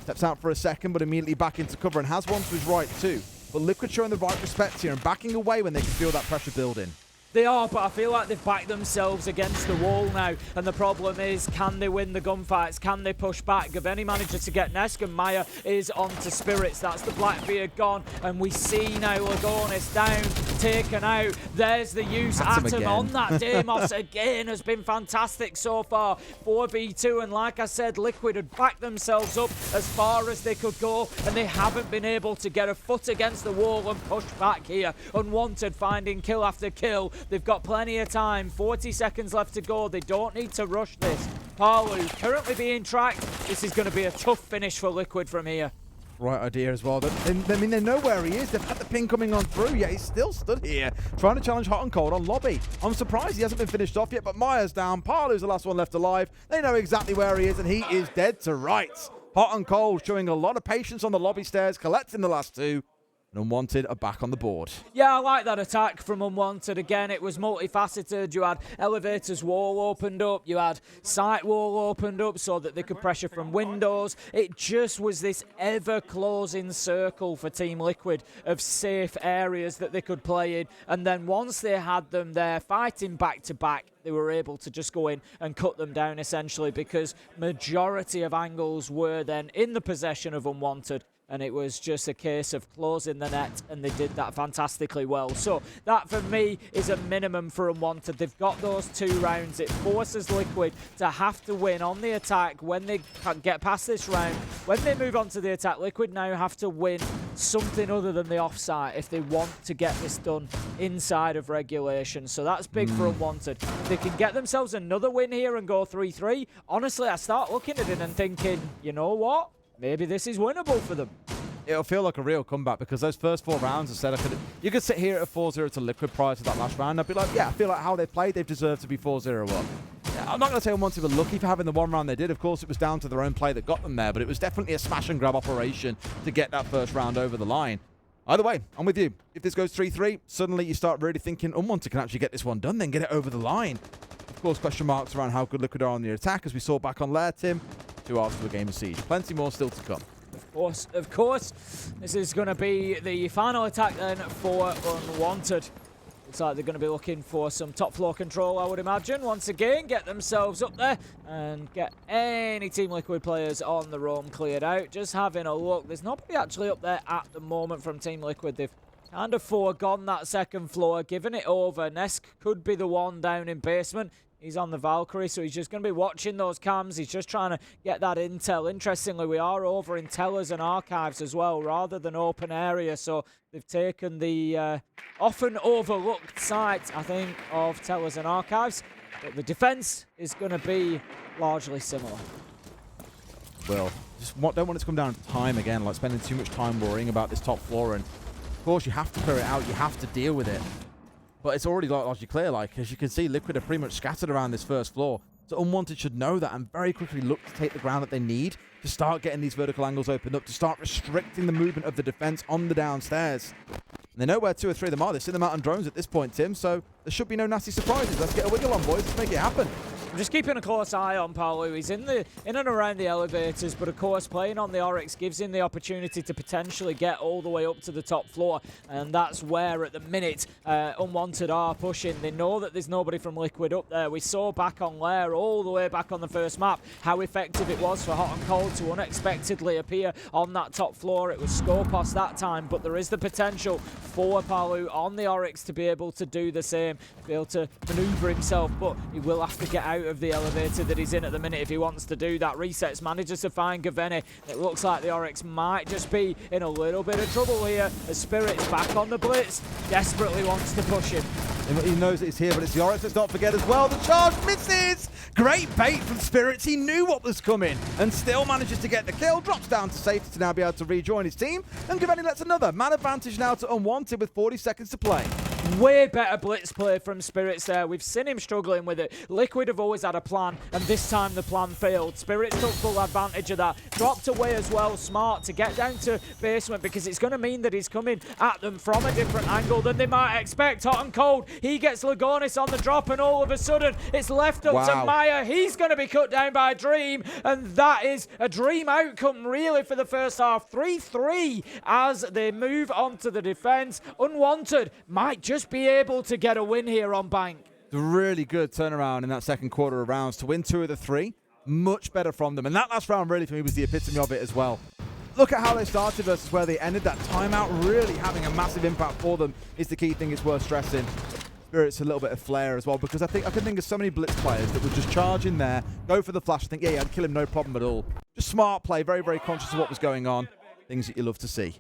Steps out for a second, but immediately back into cover, and has one to his right too. But Liquid showing the right respect here and backing away when they can feel that pressure building. They are, but I feel like they've backed themselves against the wall now. And the problem is, can they win the gunfights? Can they push back? Gaveni manages to get Nesk, and Maya is onto Spirits. That's the Blackbeard gone. And we see now Lagonis down, taken out. There's the use. Atom on that. Deimos again has been fantastic so far. 4v2, and like I said, Liquid had backed themselves up as far as they could go, and they haven't been able to get a foot against the wall and push back here. Unwanted finding kill after kill. They've got plenty of time. 40 seconds left to go. They don't need to rush this. Palu currently being tracked. This is going to be a tough finish for Liquid from here. Right idea as well. I mean, they know where he is. They've had the ping coming on through, yet he's still stood here trying to challenge Hot and Cold on lobby. I'm surprised he hasn't been finished off yet, but Maya's down. Palu's the last one left alive. They know exactly where he is, and he is dead to rights. Hot and Cold showing a lot of patience on the lobby stairs, collecting the last two. And Unwanted are back on the board. Yeah, I like that attack from Unwanted. Again, it was multifaceted. You had Elevator's wall opened up. You had Site wall opened up so that they could pressure from windows. It just was this ever-closing circle for Team Liquid of safe areas that they could play in. And then once they had them there fighting back-to-back, they were able to just go in and cut them down, essentially, because majority of angles were then in the possession of Unwanted. And it was just a case of closing the net, and they did that fantastically well. So that, for me, is a minimum for Unwanted. They've got those 2 rounds. It forces Liquid to have to win on the attack when they get past this round. When they move on to the attack, Liquid now have to win something other than the offsite if they want to get this done inside of regulation. So that's big for Unwanted. If they can get themselves another win here and go 3-3, honestly, I start looking at it and thinking, you know what? Maybe this is winnable for them. It'll feel like a real comeback because those first 4 rounds, I said, you could sit here at 4-0 to Liquid prior to that last round. I'd be like, yeah, I feel like how they played, they've deserved to be 4-0 up. Yeah, I'm not going to say Unwanted were lucky for having the 1 round they did. Of course, it was down to their own play that got them there, but it was definitely a smash and grab operation to get that first round over the line. Either way, I'm with you. If this goes 3-3, suddenly you start really thinking Unwanted can actually get this one done, then get it over the line. Of course, question marks around how good Liquid are on the attack, as we saw back on Lair, Tim. 2 hours to a game of Siege. Plenty more still to come. Of course. This is going to be the final attack then for Unwanted. Looks like they're going to be looking for some top floor control, I would imagine. Once again, get themselves up there and get any Team Liquid players on the roam cleared out. Just having a look. There's nobody actually up there at the moment from Team Liquid. They've kind of foregone that second floor, given it over. Nesk could be the one down in basement. He's on the Valkyrie, so he's just going to be watching those cams. He's just trying to get that intel. Interestingly, we are over in Tellers and Archives as well, rather than open area. So they've taken the often overlooked site, I think, of Tellers and Archives. But the defense is going to be largely similar. Well, just don't want it to come down to time again, like spending too much time worrying about this top floor. And of course, you have to clear it out. You have to deal with it. But it's already largely clear, like, as you can see, Liquid are pretty much scattered around this first floor. So Unwanted should know that and very quickly look to take the ground that they need to start getting these vertical angles opened up, to start restricting the movement of the defense on the downstairs. And they know where 2 or 3 of them are. They've seen them out on drones at this point, Tim, so there should be no nasty surprises. Let's get a wiggle on, boys. Let's make it happen. I'm just keeping a close eye on Palu. He's in and around the elevators, but of course playing on the Oryx gives him the opportunity to potentially get all the way up to the top floor, and that's where at the minute Unwanted are pushing. They know that there's nobody from Liquid up there. We saw back on Lair, all the way back on the first map, how effective it was for Hot and Cold to unexpectedly appear on that top floor. It was Skopos that time, but there is the potential for Palu on the Oryx to be able to do the same, to be able to maneuver himself, but he will have to get out of the elevator that he's in at the minute if he wants to do that. Resets, manages to find Gaveni. It looks like the Oryx might just be in a little bit of trouble here as Spirit's back on the blitz, desperately wants to push him. He knows it's here, but it's the Oryx. Let's not forget as well, the charge misses! Great bait from Spirits. He knew what was coming and still manages to get the kill. Drops down to safety to now be able to rejoin his team. And Gaveni lets another. Man advantage now to Unwanted with 40 seconds to play. Way better blitz play from Spirits there. We've seen him struggling with it. Liquid have always had a plan, and this time the plan failed. Spirits took full advantage of that. Dropped away as well, smart, to get down to basement, because it's going to mean that he's coming at them from a different angle than they might expect. Hot and Cold, he gets Lagonis on the drop, and all of a sudden, it's left up to Maya. He's going to be cut down by Dream, and that is a Dream outcome, really, for the first half. 3-3 as they move on to the defense. Unwanted might just just be able to get a win here on Bank. Really good turnaround in that second quarter of rounds to win 2 of the 3. Much better from them. And that last round really for me was the epitome of it as well. Look at how they started versus where they ended. That timeout really having a massive impact for them is the key thing it's worth stressing. Spirit's a little bit of flair as well, because I can think of so many blitz players that would just charge in there, go for the flash, think, yeah, I'd kill him, no problem at all. Just smart play, very, very conscious of what was going on. Things that you love to see.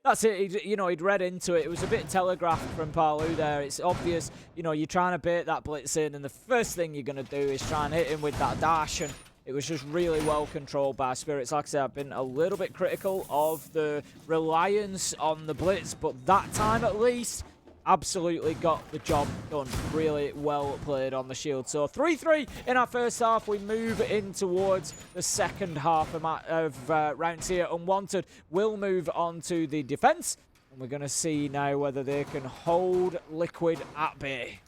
That's it. He'd read into it. It was a bit telegraphed from Palu there. It's obvious, you're trying to bait that blitz in, and the first thing you're going to do is try and hit him with that dash, and it was just really well controlled by Spirits. Like I said, I've been a little bit critical of the reliance on the blitz, but that time at least, absolutely got the job done. Really well played on the shield. So 3-3 in our first half. We move in towards the second half of rounds here. Unwanted will move on to the defense, and we're going to see now whether they can hold Liquid at bay.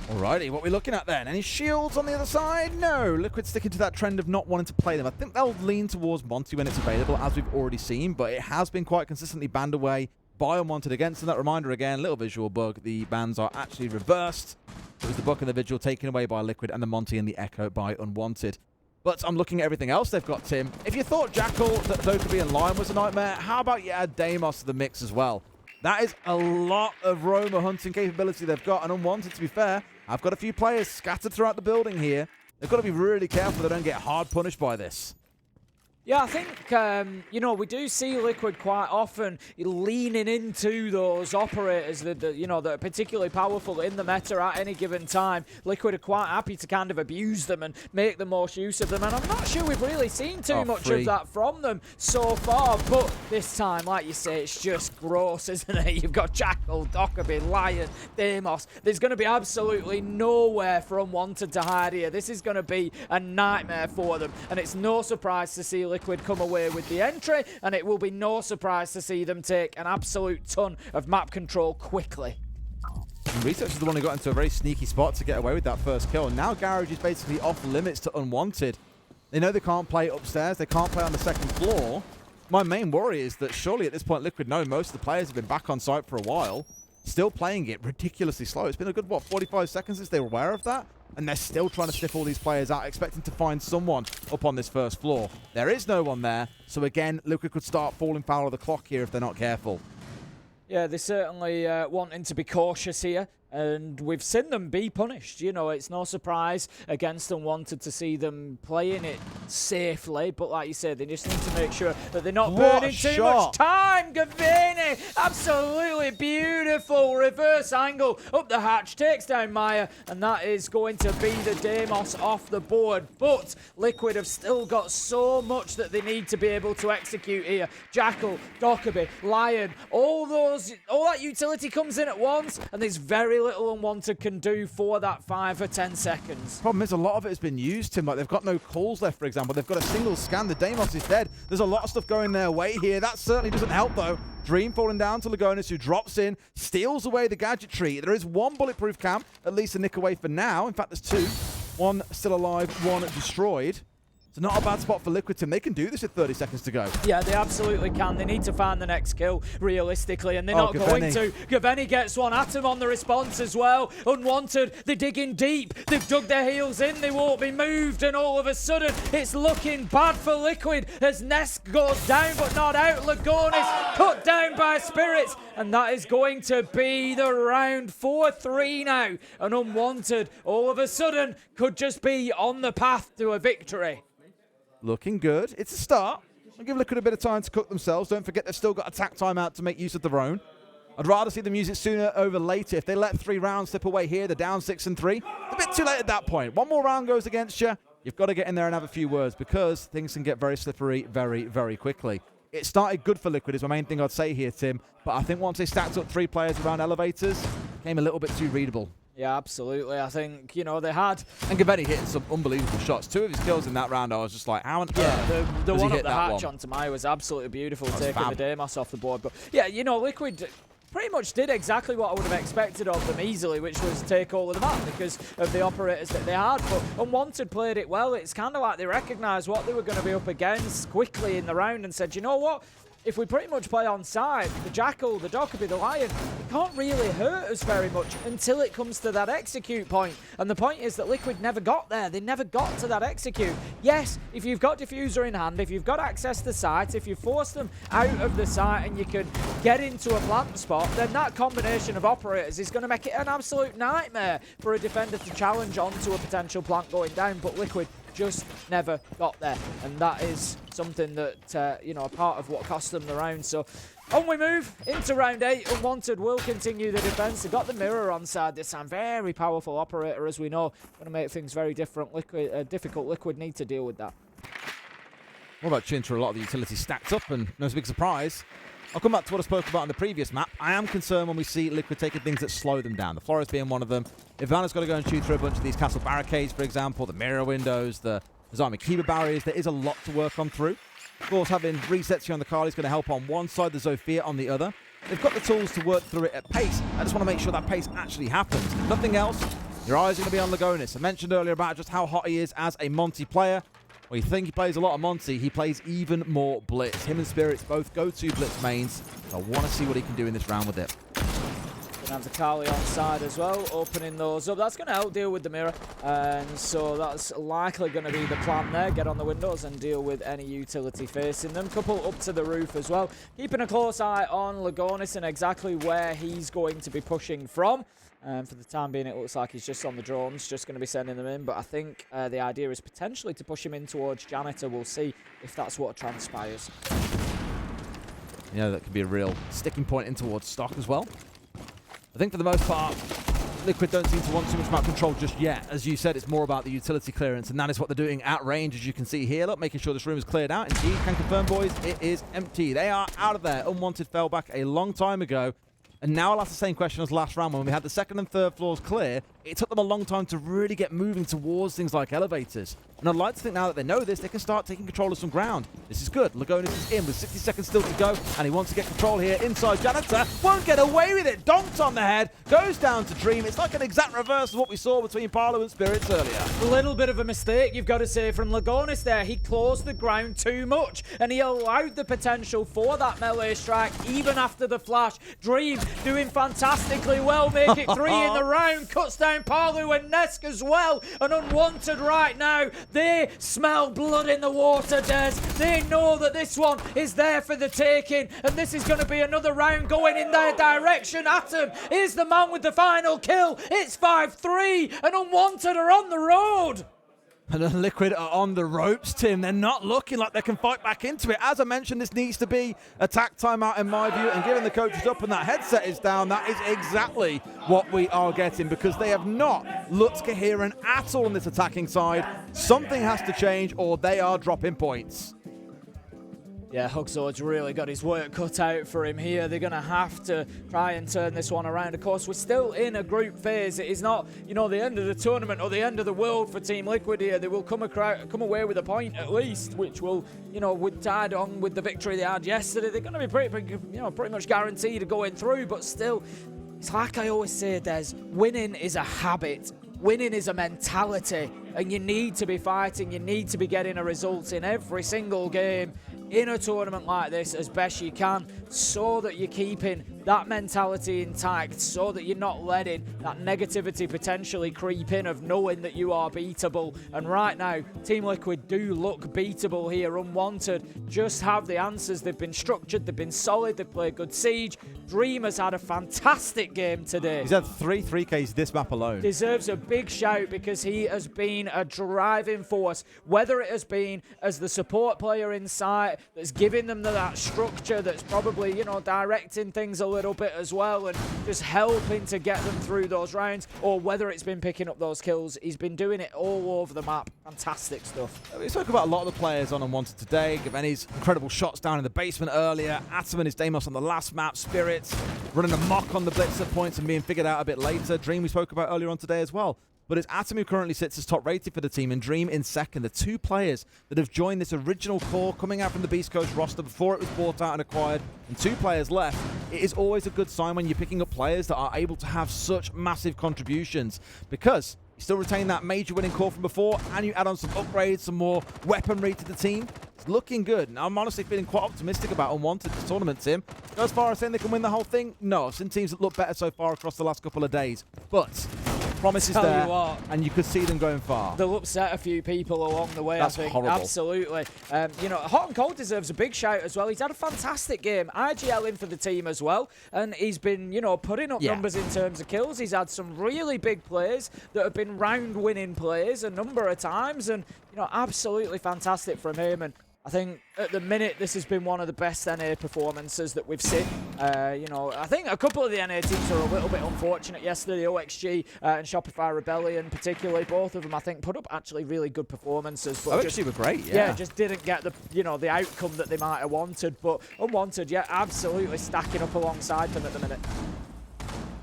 Alrighty, what are we looking at then? Any shields on the other side? No. Liquid sticking to that trend of not wanting to play them. I think they'll lean towards Monty when it's available, as we've already seen, but it has been quite consistently banned away by Unwanted against. And that reminder again, little visual bug, the bans are actually reversed. It was the Buck and the Vigil taken away by Liquid, and the Monty and the Echo by Unwanted. But I'm looking at everything else they've got, Tim. If you thought Jackal, Dokkaebi and Lion was a nightmare, how about you add Deimos to the mix as well? That is a lot of roamer hunting capability they've got, and Unwanted, to be fair, I've got a few players scattered throughout the building here. They've got to be really careful they don't get hard punished by this. Yeah, I think, we do see Liquid quite often leaning into those operators that are particularly powerful in the meta at any given time. Liquid are quite happy to kind of abuse them and make the most use of them, and I'm not sure we've really seen too much of that from them so far, but this time, like you say, it's just gross, isn't it? You've got Jackal, Dokkaebi, Lion, Deimos. There's going to be absolutely nowhere for Unwanted to hide here. This is going to be a nightmare for them, and it's no surprise to see Liquid come away with the entry, and it will be no surprise to see them take an absolute ton of map control quickly. Research is the one who got into a very sneaky spot to get away with that first kill. And now Garage is basically off limits to Unwanted. They know they can't play upstairs. They can't play on the second floor. My main worry is that surely at this point Liquid know most of the players have been back on site for a while. Still playing it ridiculously slow. It's been a good, 45 seconds since they were aware of that? And they're still trying to sniff all these players out, expecting to find someone up on this first floor. There is no one there, so again, Liquid could start falling foul of the clock here if they're not careful. Yeah, they're certainly wanting to be cautious here, and we've seen them be punished. It's no surprise against Unwanted to see them playing it safely, but like you said, they just need to make sure that they're not burning too much time. Gavini, absolutely beautiful reverse angle up the hatch, takes down Maya, and that is going to be the Deimos off the board. But Liquid have still got so much that they need to be able to execute here. Jackal, Dokkaebi, Lion, all that utility comes in at once, and there's very little Unwanted can do for that 5 or 10 seconds. Problem is, a lot of it has been used, Tim. Like, they've got no calls left, for example. They've got a single scan. The Deimos is dead. There's a lot of stuff going their way here. That certainly doesn't help, though. Dream falling down to Lagonis, who drops in, steals away the gadgetry. There is one bulletproof camp, at least a nick away for now. In fact, there's 2. One still alive, one destroyed. It's not a bad spot for Liquid, Tim. They can do this with 30 seconds to go. Yeah, they absolutely can. They need to find the next kill, realistically, and they're not going to. Gaveni gets one at him on the response as well. Unwanted, they're digging deep. They've dug their heels in. They won't be moved, and all of a sudden, it's looking bad for Liquid as Nest goes down, but not out. Lagonis cut down by Spirits, and that is going to be the round. 4-3 now, and Unwanted, all of a sudden, could just be on the path to a victory. Looking good. It's a start. I'll give Liquid a bit of time to cook themselves. Don't forget they've still got attack timeout to make use of their own. I'd rather see them use it sooner over later. If they let 3 rounds slip away here, they're down 6-3. It's a bit too late at that point. One more round goes against you. You've got to get in there and have a few words, because things can get very slippery very, very quickly. It started good for Liquid is my main thing I'd say here, Tim. But I think once they stacked up 3 players around elevators, it became a little bit too readable. Yeah, absolutely. I think, they had... And Gaveni hitting some unbelievable shots. 2 of his kills in that round, I was just like, how on earth the does one he up hit the that hatch one? onto Maya was absolutely beautiful, taking the Deimos off the board. But yeah, Liquid pretty much did exactly what I would have expected of them easily, which was take all of the map because of the operators that they had. But Unwanted played it well. It's kind of like they recognised what they were going to be up against quickly in the round and said, you know what? if we pretty much play on side, the Jackal, the Dockerby, the Lion, it can't really hurt us very much until it comes to that execute point. And the point is that Liquid never got there. They never got to that execute. Yes, if you've got Diffuser in hand, if you've got access to sites, if you force them out of the site and you can get into a plant spot, then that combination of operators is going to make it an absolute nightmare for a defender to challenge onto a potential plant going down. But Liquid just never got there, and that is something that you know, a part of what cost them the round. So on we move into round 8. Unwanted will continue the defense. They've got the mirror on side this time. Very powerful operator, as we know. Going to make things very difficult. Liquid need to deal with that. What about Chintra? A lot of the utility stacked up, and no big surprise. I'll come back to what I spoke about on the previous map. I am concerned when we see Liquid taking things that slow them down. The Flores being one of them. Ivana's got to go and shoot through a bunch of these castle barricades, for example, the mirror windows, the Zami Kiba barriers. There is a lot to work on through. Of course, having resets here on the card is going to help on one side, the Zofia on the other. They've got the tools to work through it at pace. I just want to make sure that pace actually happens. If nothing else, your eyes are going to be on Lagonis. I mentioned earlier about just how hot he is as a Monty player. Well, you think he plays a lot of Monty, he plays even more Blitz. Him and Spirits both go-to Blitz mains. So I want to see what he can do in this round with it. Gonna have the Kali on side as well, opening those up. That's going to help deal with the mirror. And so that's likely going to be the plan there. Get on the windows and deal with any utility facing them. Couple up to the roof as well. Keeping a close eye on Lagonis and exactly where he's going to be pushing from. For the time being, it looks like he's just on the drones, just going to be sending them in. But I think the idea is potentially to push him in towards Janitor. We'll see if that's what transpires. Yeah, that could be a real sticking point in towards stock as well. I think for the most part, Liquid don't seem to want too much map control just yet. As you said, it's more about the utility clearance, and that is what they're doing at range, as you can see here. Look, making sure this room is cleared out. Indeed, can confirm, boys, it is empty. They are out of there. Unwanted fell back a long time ago. And now I'll ask the same question as last round when we had the second and third floors clear. It took them a long time to really get moving towards things like elevators. And I'd like to think now that they know this, they can start taking control of some ground. This is good. Lagonis is in with 60 seconds still to go, and he wants to get control here inside Janitor. Won't get away with it. Donked on the head. Goes down to Dream. It's like an exact reverse of what we saw between Parlo and Spirits earlier. A little bit of a mistake, you've got to say, from Lagonis there. He closed the ground too much, and he allowed the potential for that melee strike even after the flash. Dream doing fantastically well. Make it 3 in the round. Cuts down Parlo and Nesk as well. And Unwanted right now, they smell blood in the water, Des. They know that this one is there for the taking, and this is going to be another round going in their direction. Atom is the man with the final kill. It's 5-3, and Unwanted are on the road. And then Liquid are on the ropes, Tim. They're not looking like they can fight back into it. As I mentioned, this needs to be attack timeout in my view, and given the coaches up and that headset is down, that is exactly what we are getting, because they have not looked coherent at all on this attacking side. Something has to change or they are dropping points. Yeah, Hugzord's really got his work cut out for him here. They're going to have to try and turn this one around. Of course, we're still in a group phase. It is not, you know, the end of the tournament or the end of the world for Team Liquid here. They will come away with a point at least, which will, you know, tied on with the victory they had yesterday. They're going to be pretty much guaranteed of going through. But still, it's like I always say, Des, winning is a habit. Winning is a mentality, and you need to be fighting. You need to be getting a result in every single game in a tournament like this as best you can, so that you're keeping that mentality intact, so that you're not letting that negativity potentially creep in of knowing that you are beatable. And right now, Team Liquid do look beatable here. Unwanted just have the answers. They've been structured, they've been solid, they've played good siege. Dream has had a fantastic game today. He's had 3 3Ks this map alone. Deserves a big shout because he has been a driving force, whether it has been as the support player inside that's giving them that structure, that's probably, you know, directing things a little bit as well and just helping to get them through those rounds, or whether it's been picking up those kills. He's been doing it all over the map. Fantastic stuff. We spoke about a lot of the players on Unwanted today. Gaveni's incredible shots down in the basement earlier. Atom and his Deimos on the last map. Spirits running a mock on the blitz at points and being figured out a bit later. Dream we spoke about earlier on today as well. But it's Atom who currently sits as top rated for the team, and Dream in second. The 2 players that have joined this original core coming out from the Beast Coast roster before it was bought out and acquired, and 2 players left. It is always a good sign when you're picking up players that are able to have such massive contributions, because you still retain that major winning core from before, and you add on some upgrades, some more weaponry to the team. It's looking good, and I'm honestly feeling quite optimistic about Unwanted this tournament, Tim. Go as far as saying they can win the whole thing? No, I've seen teams that look better so far across the last couple of days. But promise is there, and you could see them going far. They'll upset a few people along the way, That's I think. horrible. Absolutely. You know, Hot and Cold deserves a big shout as well. He's had a fantastic game. IGL in for the team as well, and he's been, you know, putting up numbers in terms of kills. He's had some really big plays that have been round-winning plays a number of times, and, you know, absolutely fantastic from him. And I think at the minute this has been one of the best NA performances that we've seen. You know, I think a couple of the NA teams were a little bit unfortunate yesterday. OXG and Shopify Rebellion particularly, both of them I think put up actually really good performances. But OXG were great, yeah, just didn't get the, you know, the outcome that they might have wanted. But Unwanted, yeah, absolutely stacking up alongside them at the minute.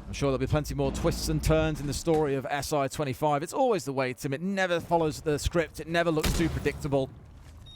I'm sure there'll be plenty more twists and turns in the story of SI25. It's always the way, Tim. It never follows the script. It never looks too predictable.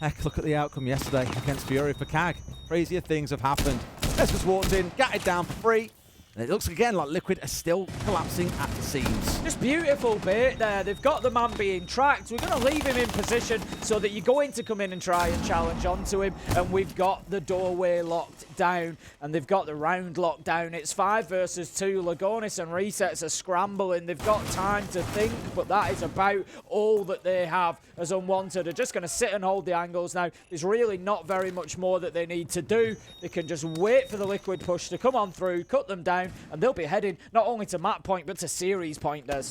Heck, look at the outcome yesterday against Fury for CAG. Crazier things have happened. Estus walked in, got it down for free. And it looks again like Liquid are still collapsing at the seams. Just beautiful bait there. They've got the man being tracked. We're going to leave him in position so that you're going to come in and try and challenge onto him. And we've got the doorway locked down. And they've got the round locked down. It's 5 versus 2. Lagonis and Resets are scrambling. They've got time to think, but that is about all that they have as Unwanted. They're just going to sit and hold the angles now. There's really not very much more that they need to do. They can just wait for the Liquid push to come on through, cut them down, and they'll be heading not only to map point, but to series point, Des.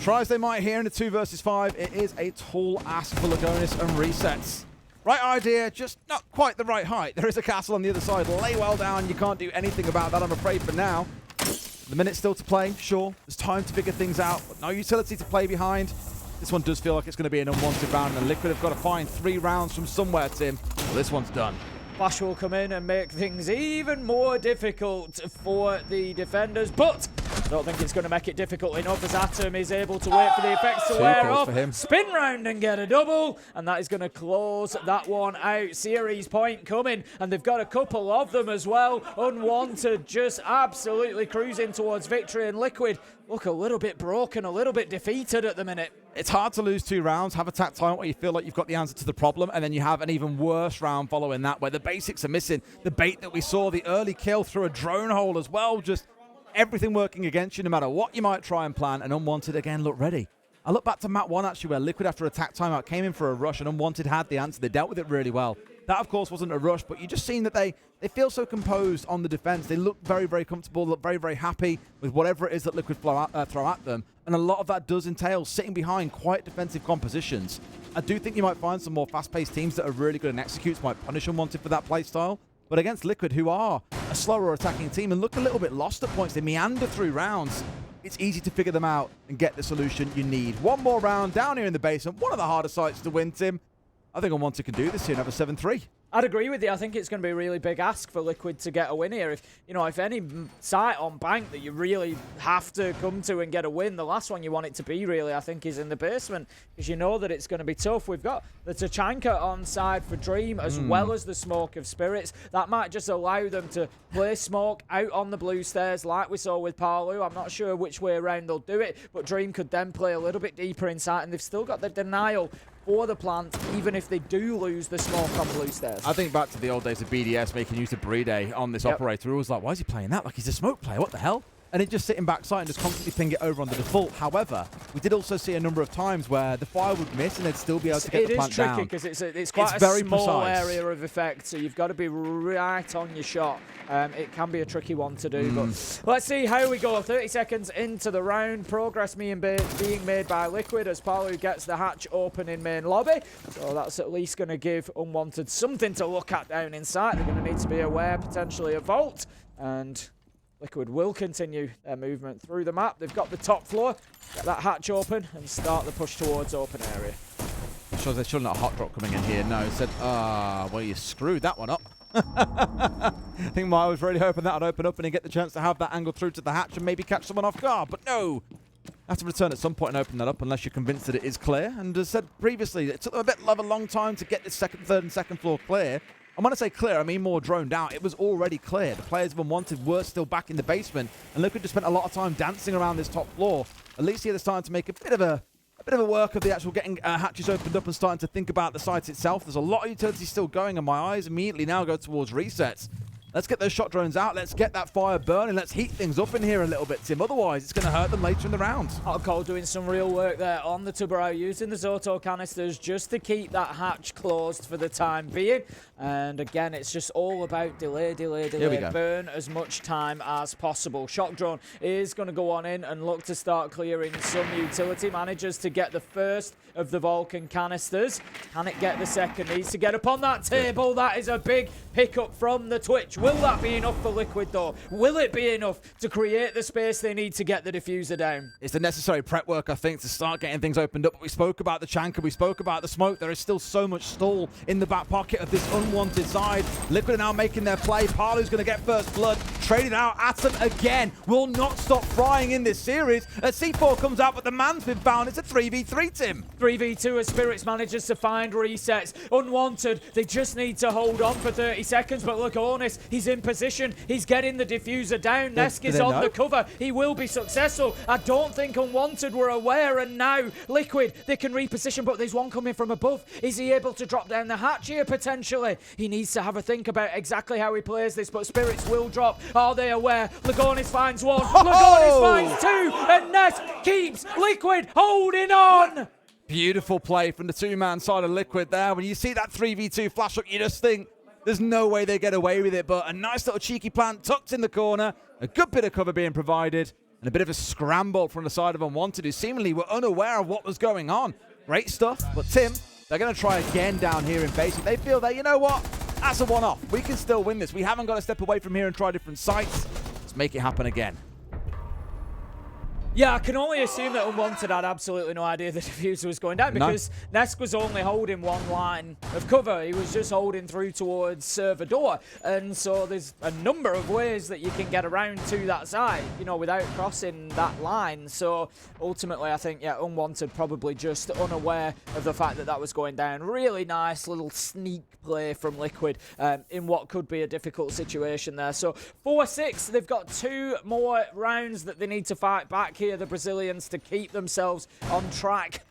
Try as they might here in a 2 versus 5, it is a tall ask for Lagonis and Resets. Right idea, just not quite the right height. There is a castle on the other side. Lay well down. You can't do anything about that, I'm afraid, for now. The minute still to play, sure. There's time to figure things out, but no utility to play behind. This one does feel like it's going to be an unwanted round, and Liquid have got to find 3 rounds from somewhere, Tim. Well, this one's done. Flash will come in and make things even more difficult for the defenders, but I don't think it's going to make it difficult enough as Atom is able to wait for the effects to wear off, spin round and get a double, and that is going to close that one out. Series point coming, and they've got a couple of them as well. Unwanted just absolutely cruising towards victory, and Liquid look a little bit broken, a little bit defeated at the minute. It's hard to lose 2 rounds, have a tact time where you feel like you've got the answer to the problem, and then you have an even worse round following that where the basics are missing. The bait that we saw, the early kill through a drone hole as well, just everything working against you no matter what you might try and plan, and Unwanted again look ready. I look back to map 1 actually where Liquid after a tact timeout came in for a rush and Unwanted had the answer. They dealt with it really well. That, of course, wasn't a rush, but you just seen that they feel so composed on the defense. They look very, very comfortable, look very, very happy with whatever it is that Liquid throw at them. And a lot of that does entail sitting behind quite defensive compositions. I do think you might find some more fast-paced teams that are really good and executes might punish Unwanted for that playstyle. But against Liquid, who are a slower attacking team and look a little bit lost at points, they meander through rounds. It's easy to figure them out and get the solution you need. One more round down here in the basement. One of the harder sites to win, Tim. I think Unwanted can do this here and have a 7-3. I'd agree with you. I think it's going to be a really big ask for Liquid to get a win here. If any site on Bank that you really have to come to and get a win, the last one you want it to be really, I think, is in the basement, because you know that it's going to be tough. We've got the Tachanka on side for Dream as well as the Smoke of Spirits. That might just allow them to play Smoke out on the blue stairs like we saw with Palu. I'm not sure which way around they'll do it, but Dream could then play a little bit deeper inside, and they've still got the denial for the plant, even if they do lose the Smoke on blue stairs. I think back to the old days of BDS making use of Brede on this operator. It was like, why is he playing that? Like he's a smoke player, what the hell? And it just sitting backside and just constantly ping it over on the default. However, we did also see a number of times where the fire would miss and they'd still be able to get the plant down. It is tricky because it's quite a small area of effect, so you've got to be right on your shot. It can be a tricky one to do, but let's see how we go. 30 seconds into the round. Progress being made by Liquid as Palu gets the hatch open in main lobby. So that's at least going to give Unwanted something to look at down inside. They're going to need to be aware, potentially a vault, and Liquid will continue their movement through the map. They've got the top floor. Get that hatch open and start the push towards open area. Sure, there's still not a hot drop coming in here. No, it said, well, you screwed that one up. I think I was really hoping that would open up and he'd get the chance to have that angle through to the hatch and maybe catch someone off guard, but no. Have to return at some point and open that up unless you're convinced that it is clear. And as said previously, it took them a long time to get this third and second floor clear. And when I say clear, I mean more droned out. It was already clear. The players of Unwanted were still back in the basement, and Liquid just spent a lot of time dancing around this top floor. At least here they're starting to make a bit of bit of a work of the actual getting hatches opened up and starting to think about the site itself. There's a lot of utility still going, and my eyes immediately now go towards resets. Let's get those shot drones out. Let's get that fire burning. Let's heat things up in here a little bit, Tim. Otherwise, it's going to hurt them later in the round. Hotco doing some real work there on the Tubarão, using the Zoto canisters just to keep that hatch closed for the time being. And again, it's just all about delay. Burn as much time as possible. Shock drone is going to go on in and look to start clearing some utility. Manages to get the first of the Vulcan canisters. Can it get the second? Needs to get up on that table. That is a big pickup from the Twitch. Will that be enough for Liquid, though? Will it be enough to create the space they need to get the diffuser down? It's the necessary prep work, I think, to start getting things opened up. We spoke about the Chanka, we spoke about the smoke. There is still so much stall in the back pocket of this Unwanted side. Liquid are now making their play. Palu's going to get first blood. Traded out. Atom again will not stop frying in this series. C4 comes out, but the man's been found. It's a 3v3, Tim. 3v2 as Spirits manages to find resets. Unwanted, they just need to hold on for 30 seconds, but look, Ornis, he's in position. He's getting the diffuser down. Nesk is on the cover. He will be successful. I don't think Unwanted were aware, and now Liquid, they can reposition, but there's one coming from above. Is he able to drop down the hatch here, potentially? He needs to have a think about exactly how he plays this, but Spirits will drop. Are they aware? Lagonis finds one. Lagonis finds two, and Nesk keeps Liquid holding on. Beautiful play from the two-man side of Liquid there. When you see that 3v2 flash up, you just think there's no way they get away with it, but a nice little cheeky plant tucked in the corner, a good bit of cover being provided, and a bit of a scramble from the side of Unwanted, who seemingly were unaware of what was going on. Great stuff, but Tim, they're going to try again down here in basic. They feel that, you know what, that's a one-off. We can still win this. We haven't got to step away from here and try different sites. Let's make it happen again. Yeah, I can only assume that Unwanted had absolutely no idea the diffuser was going down, because Nesk was only holding one line of cover. He was just holding through towards server door. And so there's a number of ways that you can get around to that side, you know, without crossing that line. So ultimately, I think, yeah, Unwanted probably just unaware of the fact that that was going down. Really nice little sneak play from Liquid in what could be a difficult situation there. So 4-6, they've got 2 more rounds that they need to fight back here, the Brazilians, to keep themselves on track,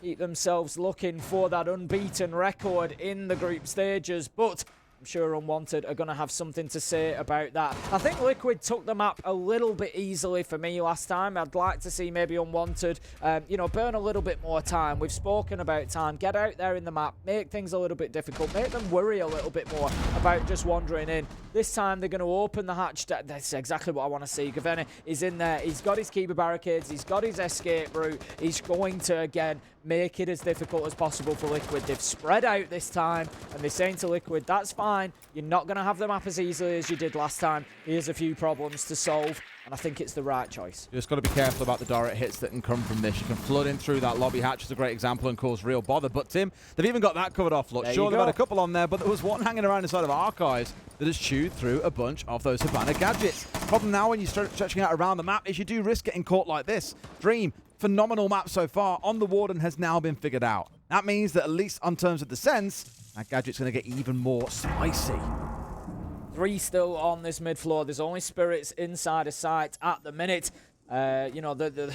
keep themselves looking for that unbeaten record in the group stages. But I'm sure Unwanted are going to have something to say about that. I think Liquid took the map a little bit easily for me last time. I'd like to see maybe Unwanted, you know, burn a little bit more time. We've spoken about time. Get out there in the map. Make things a little bit difficult. Make them worry a little bit more about just wandering in. This time they're going to open the hatch. That's exactly what I want to see. Gavenna is in there. He's got his Kiba barricades. He's got his escape route. He's going to, again, make it as difficult as possible for Liquid. They've spread out this time, and they're saying to Liquid, that's fine. You're not going to have the map as easily as you did last time. Here's a few problems to solve, and I think it's the right choice. You just got to be careful about the direct hits that can come from this. You can flood in through that lobby hatch is a great example and cause real bother. But Tim, they've even got that covered off. Look, sure, they've had a couple on there, but there was one hanging around inside of Archives that has chewed through a bunch of those Havana gadgets. Problem now when you start stretching out around the map is you do risk getting caught like this. Dream, phenomenal map so far. On the Warden has now been figured out. That means that at least on terms of the sense, that gadget's going to get even more spicy. 3 still on this mid floor. There's only Spirits inside a site at the minute. You know, the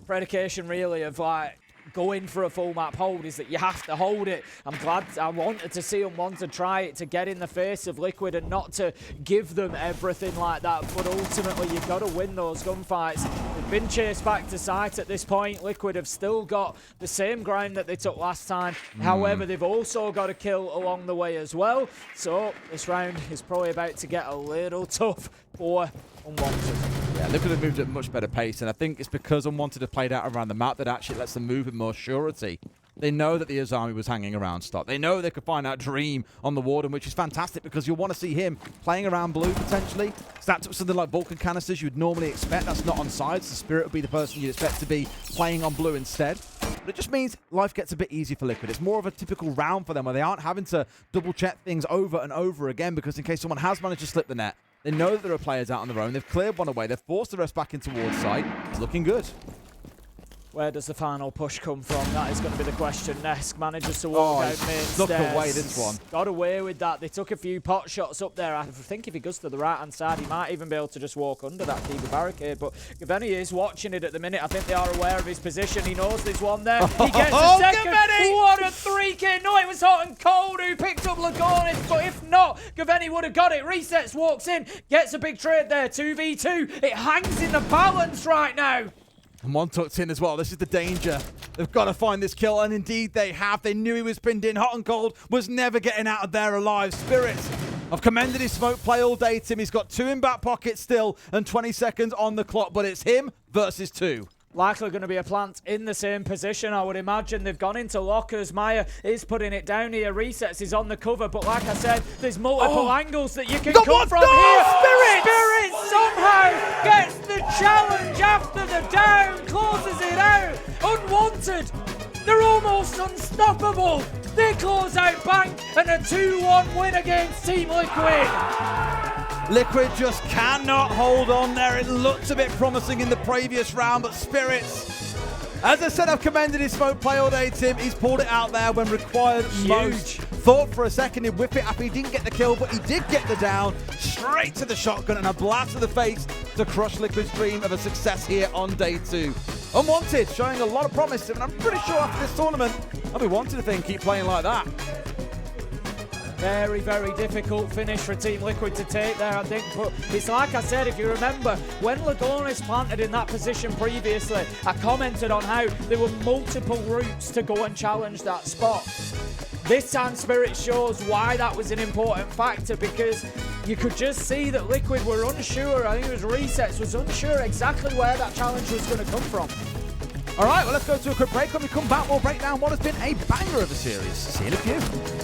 predication really of like going for a full map hold is that you have to hold it. I'm glad I wanted to see Unwanted try it to get in the face of Liquid and not to give them everything like that, but ultimately you've got to win those gunfights. They've been chased back to site at this point. Liquid have still got the same grind that they took last time. However, they've also got a kill along the way as well. So this round is probably about to get a little tough for Unwanted. Yeah, Liquid have moved at a much better pace, and I think it's because Unwanted have played out around the map that actually lets them move with more surety. They know that the Azami was hanging around stock. They know they could find out Dream on the Warden, which is fantastic because you'll want to see him playing around blue potentially. Stacked up something like Vulcan canisters you'd normally expect. That's not on sides. The Spirit would be the person you'd expect to be playing on blue instead. But it just means life gets a bit easier for Liquid. It's more of a typical round for them where they aren't having to double check things over and over again because in case someone has managed to slip the net, they know that there are players out on their own. They've cleared one away. They've forced the rest back in towards site. It's looking good. Where does the final push come from? That is going to be the question. Nesk manages to walk out main Look stairs. away this one. Got away with that. They took a few pot shots up there. I think if he goes to the right-hand side, he might even be able to just walk under that Kiva barricade. But Gaveni is watching it at the minute. I think they are aware of his position. He knows there's one there. He gets a second. Gaveni! What a 3K. No, it was Hot and Cold who picked up Lagonis. But if not, Gaveni would have got it. Resets, walks in, gets a big trade there. 2v2. It hangs in the balance right now. And one tucked in as well. This is the danger. They've got to find this kill, and indeed they have. They knew he was pinned in. Hot and Cold was never getting out of there alive. Spirits, I've commended his smoke play all day, Tim. He's got 2 in back pocket still and 20 seconds on the clock, but it's him versus 2. Likely going to be a plant in the same position, I would imagine. They've gone into lockers. Maya is putting it down here. Resets is on the cover, but like I said, there's multiple angles that you can come from here. Spirit somehow gets the challenge after the down, closes it out. Unwanted. They're almost unstoppable. They close out Bank and a 2-1 win against Team Liquid. Liquid just cannot hold on there. It looked a bit promising in the previous round, but Spirits, as I said, I've commended his smoke play all day, Tim. He's pulled it out there when required most. Thought for a second he'd whip it up. He didn't get the kill, but he did get the down. Straight to the shotgun and a blast to the face to crush Liquid's dream of a success here on day 2. Unwanted, showing a lot of promise, and I'm pretty sure after this tournament, I'll be wanting to keep playing like that. Very, very difficult finish for Team Liquid to take there, I think. But it's like I said, if you remember, when Lagonis planted in that position previously, I commented on how there were multiple routes to go and challenge that spot. This time Spirit shows why that was an important factor, because you could just see that Liquid were unsure. I think it was Resets was unsure exactly where that challenge was going to come from. All right, well, let's go to a quick break. When we come back, we'll break down what has been a banger of a series. See you in a few.